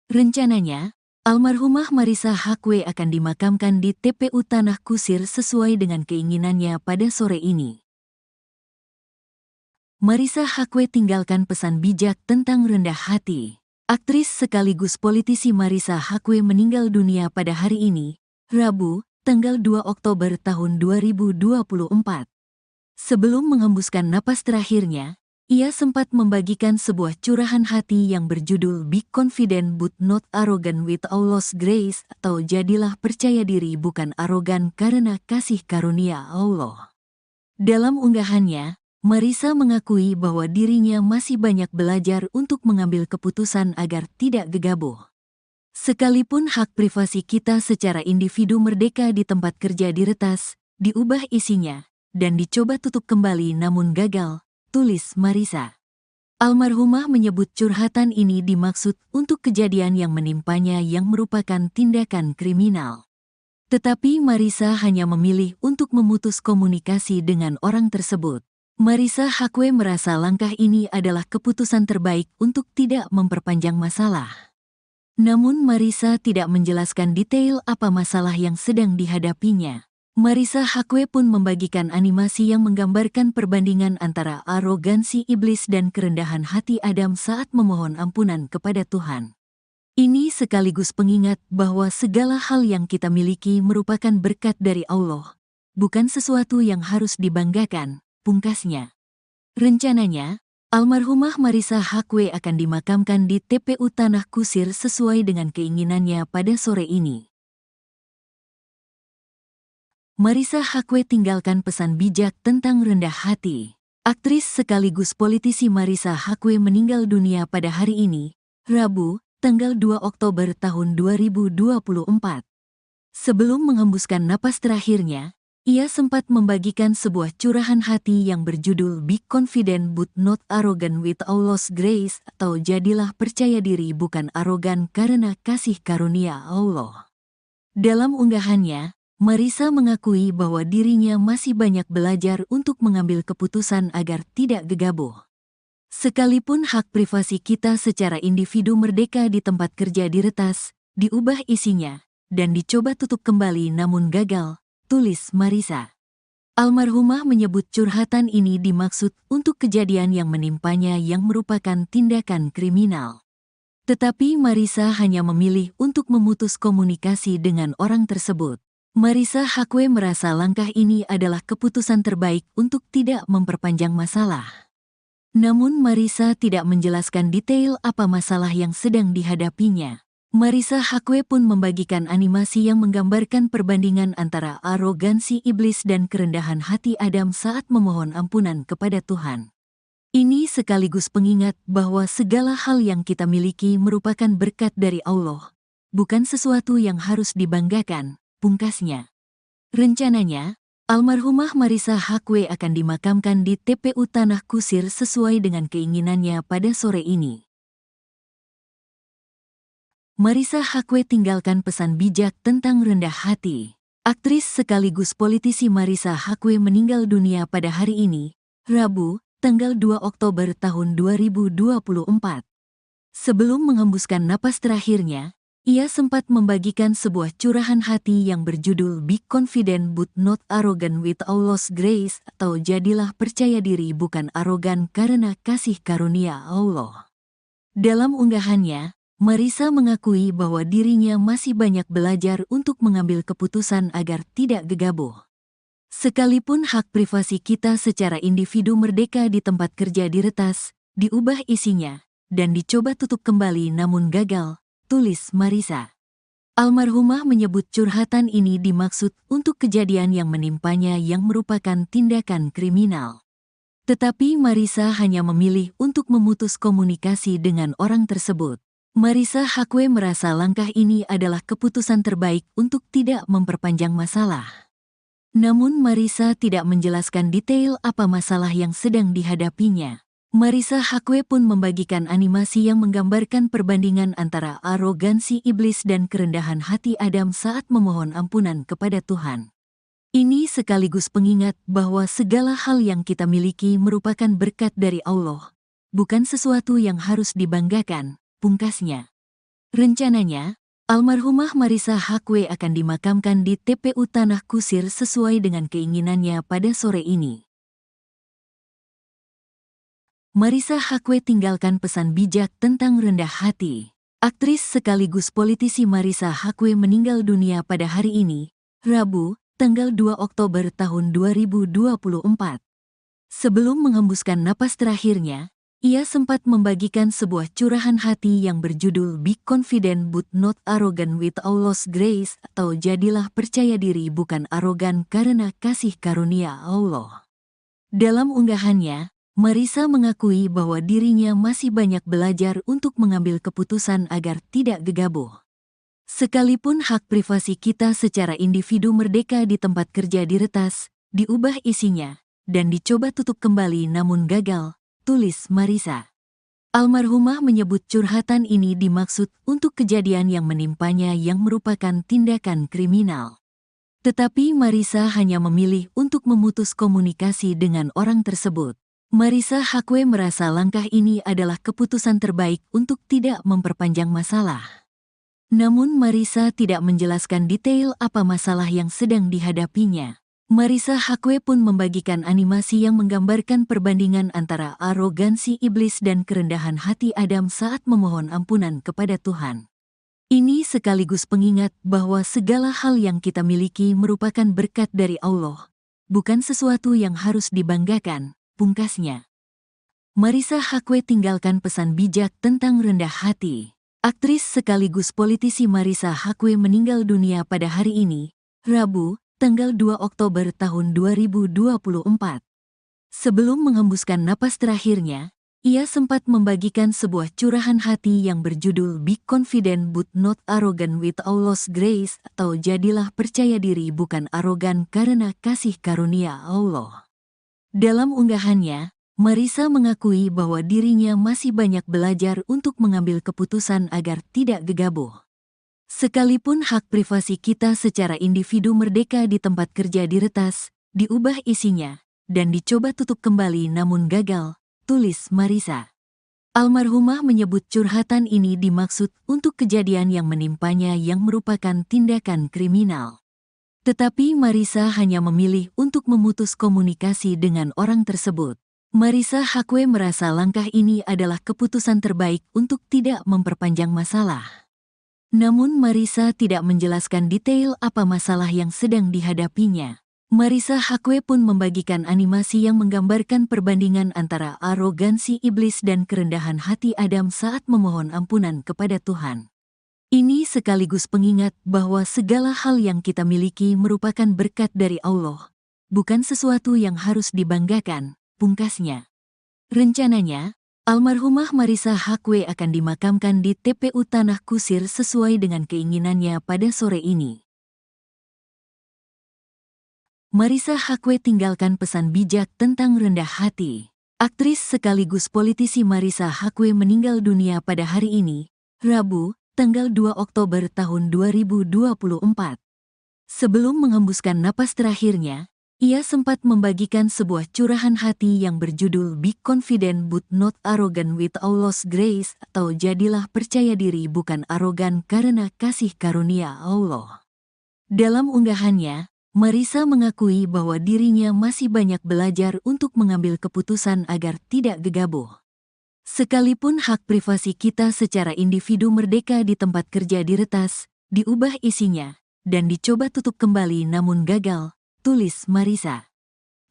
Rencananya, almarhumah Marissa Haque akan dimakamkan di TPU Tanah Kusir sesuai dengan keinginannya pada sore ini. Marissa Haque tinggalkan pesan bijak tentang rendah hati. Aktris sekaligus politisi Marissa Haque meninggal dunia pada hari ini, Rabu, tanggal 2 Oktober tahun 2024. Sebelum menghembuskan napas terakhirnya, ia sempat membagikan sebuah curahan hati yang berjudul Be Confident But Not Arrogant with Allah's Grace, atau jadilah percaya diri bukan arogan karena kasih karunia Allah. Dalam unggahannya, Marissa mengakui bahwa dirinya masih banyak belajar untuk mengambil keputusan agar tidak gegabah. Sekalipun hak privasi kita secara individu merdeka di tempat kerja diretas, diubah isinya, dan dicoba tutup kembali namun gagal, tulis Marissa. Almarhumah menyebut curhatan ini dimaksud untuk kejadian yang menimpanya yang merupakan tindakan kriminal. Tetapi Marissa hanya memilih untuk memutus komunikasi dengan orang tersebut. Marissa Haque merasa langkah ini adalah keputusan terbaik untuk tidak memperpanjang masalah. Namun Marissa tidak menjelaskan detail apa masalah yang sedang dihadapinya. Marissa Haque pun membagikan animasi yang menggambarkan perbandingan antara arogansi iblis dan kerendahan hati Adam saat memohon ampunan kepada Tuhan. Ini sekaligus pengingat bahwa segala hal yang kita miliki merupakan berkat dari Allah, bukan sesuatu yang harus dibanggakan, pungkasnya. Rencananya, almarhumah Marissa Haque akan dimakamkan di TPU Tanah Kusir sesuai dengan keinginannya pada sore ini. Marissa Haque tinggalkan pesan bijak tentang rendah hati. Aktris sekaligus politisi Marissa Haque meninggal dunia pada hari ini, Rabu, tanggal 2 Oktober tahun 2024. Sebelum menghembuskan napas terakhirnya, ia sempat membagikan sebuah curahan hati yang berjudul Be Confident But Not Arrogant with Allah's Grace, atau jadilah percaya diri bukan arogan karena kasih karunia Allah. Dalam unggahannya, Marissa mengakui bahwa dirinya masih banyak belajar untuk mengambil keputusan agar tidak gegabah. Sekalipun hak privasi kita secara individu merdeka di tempat kerja diretas, diubah isinya, dan dicoba tutup kembali namun gagal, tulis Marissa. Almarhumah menyebut curhatan ini dimaksud untuk kejadian yang menimpanya yang merupakan tindakan kriminal. Tetapi Marissa hanya memilih untuk memutus komunikasi dengan orang tersebut. Marissa Haque merasa langkah ini adalah keputusan terbaik untuk tidak memperpanjang masalah. Namun Marissa tidak menjelaskan detail apa masalah yang sedang dihadapinya. Marissa Haque pun membagikan animasi yang menggambarkan perbandingan antara arogansi iblis dan kerendahan hati Adam saat memohon ampunan kepada Tuhan. Ini sekaligus pengingat bahwa segala hal yang kita miliki merupakan berkat dari Allah, bukan sesuatu yang harus dibanggakan, pungkasnya. Rencananya, almarhumah Marissa Haque akan dimakamkan di TPU Tanah Kusir sesuai dengan keinginannya pada sore ini. Marissa Haque tinggalkan pesan bijak tentang rendah hati. Aktris sekaligus politisi Marissa Haque meninggal dunia pada hari ini, Rabu, tanggal 2 Oktober tahun 2024. Sebelum menghembuskan napas terakhirnya, ia sempat membagikan sebuah curahan hati yang berjudul Be Confident But Not Arrogant with Allah's Grace, atau jadilah percaya diri bukan arogan karena kasih karunia Allah. Dalam unggahannya, Marissa mengakui bahwa dirinya masih banyak belajar untuk mengambil keputusan agar tidak gegabah. Sekalipun hak privasi kita secara individu merdeka di tempat kerja diretas, diubah isinya, dan dicoba tutup kembali namun gagal, tulis Marissa. Almarhumah menyebut curhatan ini dimaksud untuk kejadian yang menimpanya yang merupakan tindakan kriminal. Tetapi Marissa hanya memilih untuk memutus komunikasi dengan orang tersebut. Marissa Haque merasa langkah ini adalah keputusan terbaik untuk tidak memperpanjang masalah. Namun Marissa tidak menjelaskan detail apa masalah yang sedang dihadapinya. Marissa Haque pun membagikan animasi yang menggambarkan perbandingan antara arogansi iblis dan kerendahan hati Adam saat memohon ampunan kepada Tuhan. Ini sekaligus pengingat bahwa segala hal yang kita miliki merupakan berkat dari Allah, bukan sesuatu yang harus dibanggakan, pungkasnya. Rencananya, almarhumah Marissa Haque akan dimakamkan di TPU Tanah Kusir sesuai dengan keinginannya pada sore ini. Marissa Haque tinggalkan pesan bijak tentang rendah hati. Aktris sekaligus politisi Marissa Haque meninggal dunia pada hari ini, Rabu, tanggal 2 Oktober tahun 2024. Sebelum menghembuskan napas terakhirnya, ia sempat membagikan sebuah curahan hati yang berjudul Be Confident But Not Arrogant with Allah's Grace, atau jadilah percaya diri bukan arogan karena kasih karunia Allah. Dalam unggahannya, Marissa mengakui bahwa dirinya masih banyak belajar untuk mengambil keputusan agar tidak gegabah. Sekalipun hak privasi kita secara individu merdeka di tempat kerja diretas, diubah isinya, dan dicoba tutup kembali namun gagal, tulis Marissa. Almarhumah menyebut curhatan ini dimaksud untuk kejadian yang menimpanya yang merupakan tindakan kriminal. Tetapi Marissa hanya memilih untuk memutus komunikasi dengan orang tersebut. Marissa Haque merasa langkah ini adalah keputusan terbaik untuk tidak memperpanjang masalah. Namun Marissa tidak menjelaskan detail apa masalah yang sedang dihadapinya. Marissa Haque pun membagikan animasi yang menggambarkan perbandingan antara arogansi iblis dan kerendahan hati Adam saat memohon ampunan kepada Tuhan. Ini sekaligus pengingat bahwa segala hal yang kita miliki merupakan berkat dari Allah, bukan sesuatu yang harus dibanggakan, pungkasnya. Marissa Haque tinggalkan pesan bijak tentang rendah hati. Aktris sekaligus politisi Marissa Haque meninggal dunia pada hari ini, Rabu, tanggal 2 Oktober tahun 2024. Sebelum menghembuskan napas terakhirnya, ia sempat membagikan sebuah curahan hati yang berjudul Be Confident But Not Arrogant with Allah's Grace, atau jadilah percaya diri bukan arogan karena kasih karunia Allah. Dalam unggahannya, Marissa mengakui bahwa dirinya masih banyak belajar untuk mengambil keputusan agar tidak gegabah. Sekalipun hak privasi kita secara individu merdeka di tempat kerja diretas, diubah isinya, dan dicoba tutup kembali namun gagal, tulis Marissa. Almarhumah menyebut curhatan ini dimaksud untuk kejadian yang menimpanya yang merupakan tindakan kriminal. Tetapi Marissa hanya memilih untuk memutus komunikasi dengan orang tersebut. Marissa Haque merasa langkah ini adalah keputusan terbaik untuk tidak memperpanjang masalah. Namun Marissa tidak menjelaskan detail apa masalah yang sedang dihadapinya. Marissa Haque pun membagikan animasi yang menggambarkan perbandingan antara arogansi iblis dan kerendahan hati Adam saat memohon ampunan kepada Tuhan. Ini sekaligus pengingat bahwa segala hal yang kita miliki merupakan berkat dari Allah, bukan sesuatu yang harus dibanggakan, pungkasnya. Rencananya, almarhumah Marissa Haque akan dimakamkan di TPU Tanah Kusir sesuai dengan keinginannya pada sore ini. Marissa Haque tinggalkan pesan bijak tentang rendah hati. Aktris sekaligus politisi Marissa Haque meninggal dunia pada hari ini, Rabu, tanggal 2 Oktober tahun 2024. Sebelum menghembuskan napas terakhirnya, ia sempat membagikan sebuah curahan hati yang berjudul Be Confident But Not Arrogant with Allah's Grace, atau jadilah percaya diri bukan arogan karena kasih karunia Allah. Dalam unggahannya, Marissa mengakui bahwa dirinya masih banyak belajar untuk mengambil keputusan agar tidak gegabah. Sekalipun hak privasi kita secara individu merdeka di tempat kerja diretas, diubah isinya, dan dicoba tutup kembali namun gagal, tulis Marissa.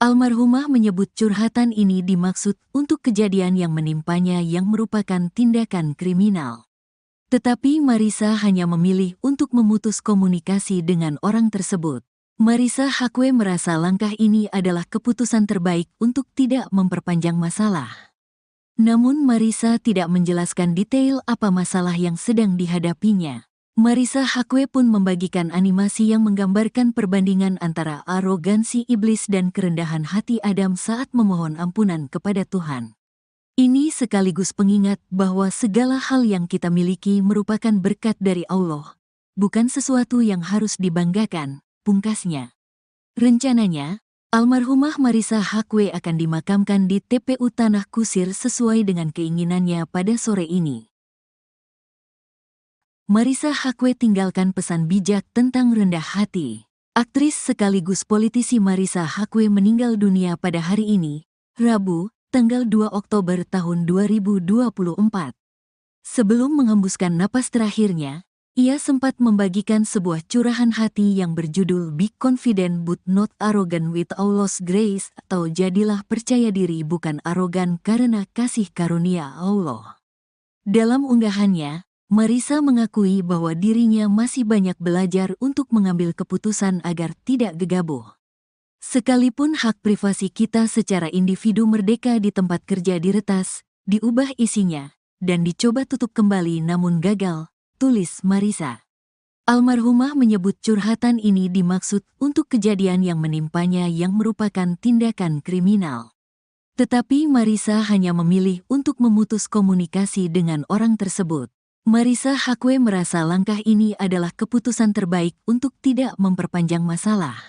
Almarhumah menyebut curhatan ini dimaksud untuk kejadian yang menimpanya yang merupakan tindakan kriminal. Tetapi Marissa hanya memilih untuk memutus komunikasi dengan orang tersebut. Marissa Haque merasa langkah ini adalah keputusan terbaik untuk tidak memperpanjang masalah. Namun Marissa tidak menjelaskan detail apa masalah yang sedang dihadapinya. Marissa Haque pun membagikan animasi yang menggambarkan perbandingan antara arogansi iblis dan kerendahan hati Adam saat memohon ampunan kepada Tuhan. Ini sekaligus pengingat bahwa segala hal yang kita miliki merupakan berkat dari Allah, bukan sesuatu yang harus dibanggakan, pungkasnya. Rencananya, almarhumah Marissa Haque akan dimakamkan di TPU Tanah Kusir sesuai dengan keinginannya pada sore ini. Marissa Haque tinggalkan pesan bijak tentang rendah hati. Aktris sekaligus politisi Marissa Haque meninggal dunia pada hari ini, Rabu, tanggal 2 Oktober tahun 2024. Sebelum menghembuskan napas terakhirnya, ia sempat membagikan sebuah curahan hati yang berjudul Be Confident But Not Arrogant with Allah's Grace, atau jadilah percaya diri bukan arogan karena kasih karunia Allah. Dalam unggahannya, Marissa mengakui bahwa dirinya masih banyak belajar untuk mengambil keputusan agar tidak gegabah. Sekalipun hak privasi kita secara individu merdeka di tempat kerja diretas, diubah isinya, dan dicoba tutup kembali namun gagal, tulis Marissa. Almarhumah menyebut curhatan ini dimaksud untuk kejadian yang menimpanya yang merupakan tindakan kriminal. Tetapi Marissa hanya memilih untuk memutus komunikasi dengan orang tersebut. Marissa Haque merasa langkah ini adalah keputusan terbaik untuk tidak memperpanjang masalah.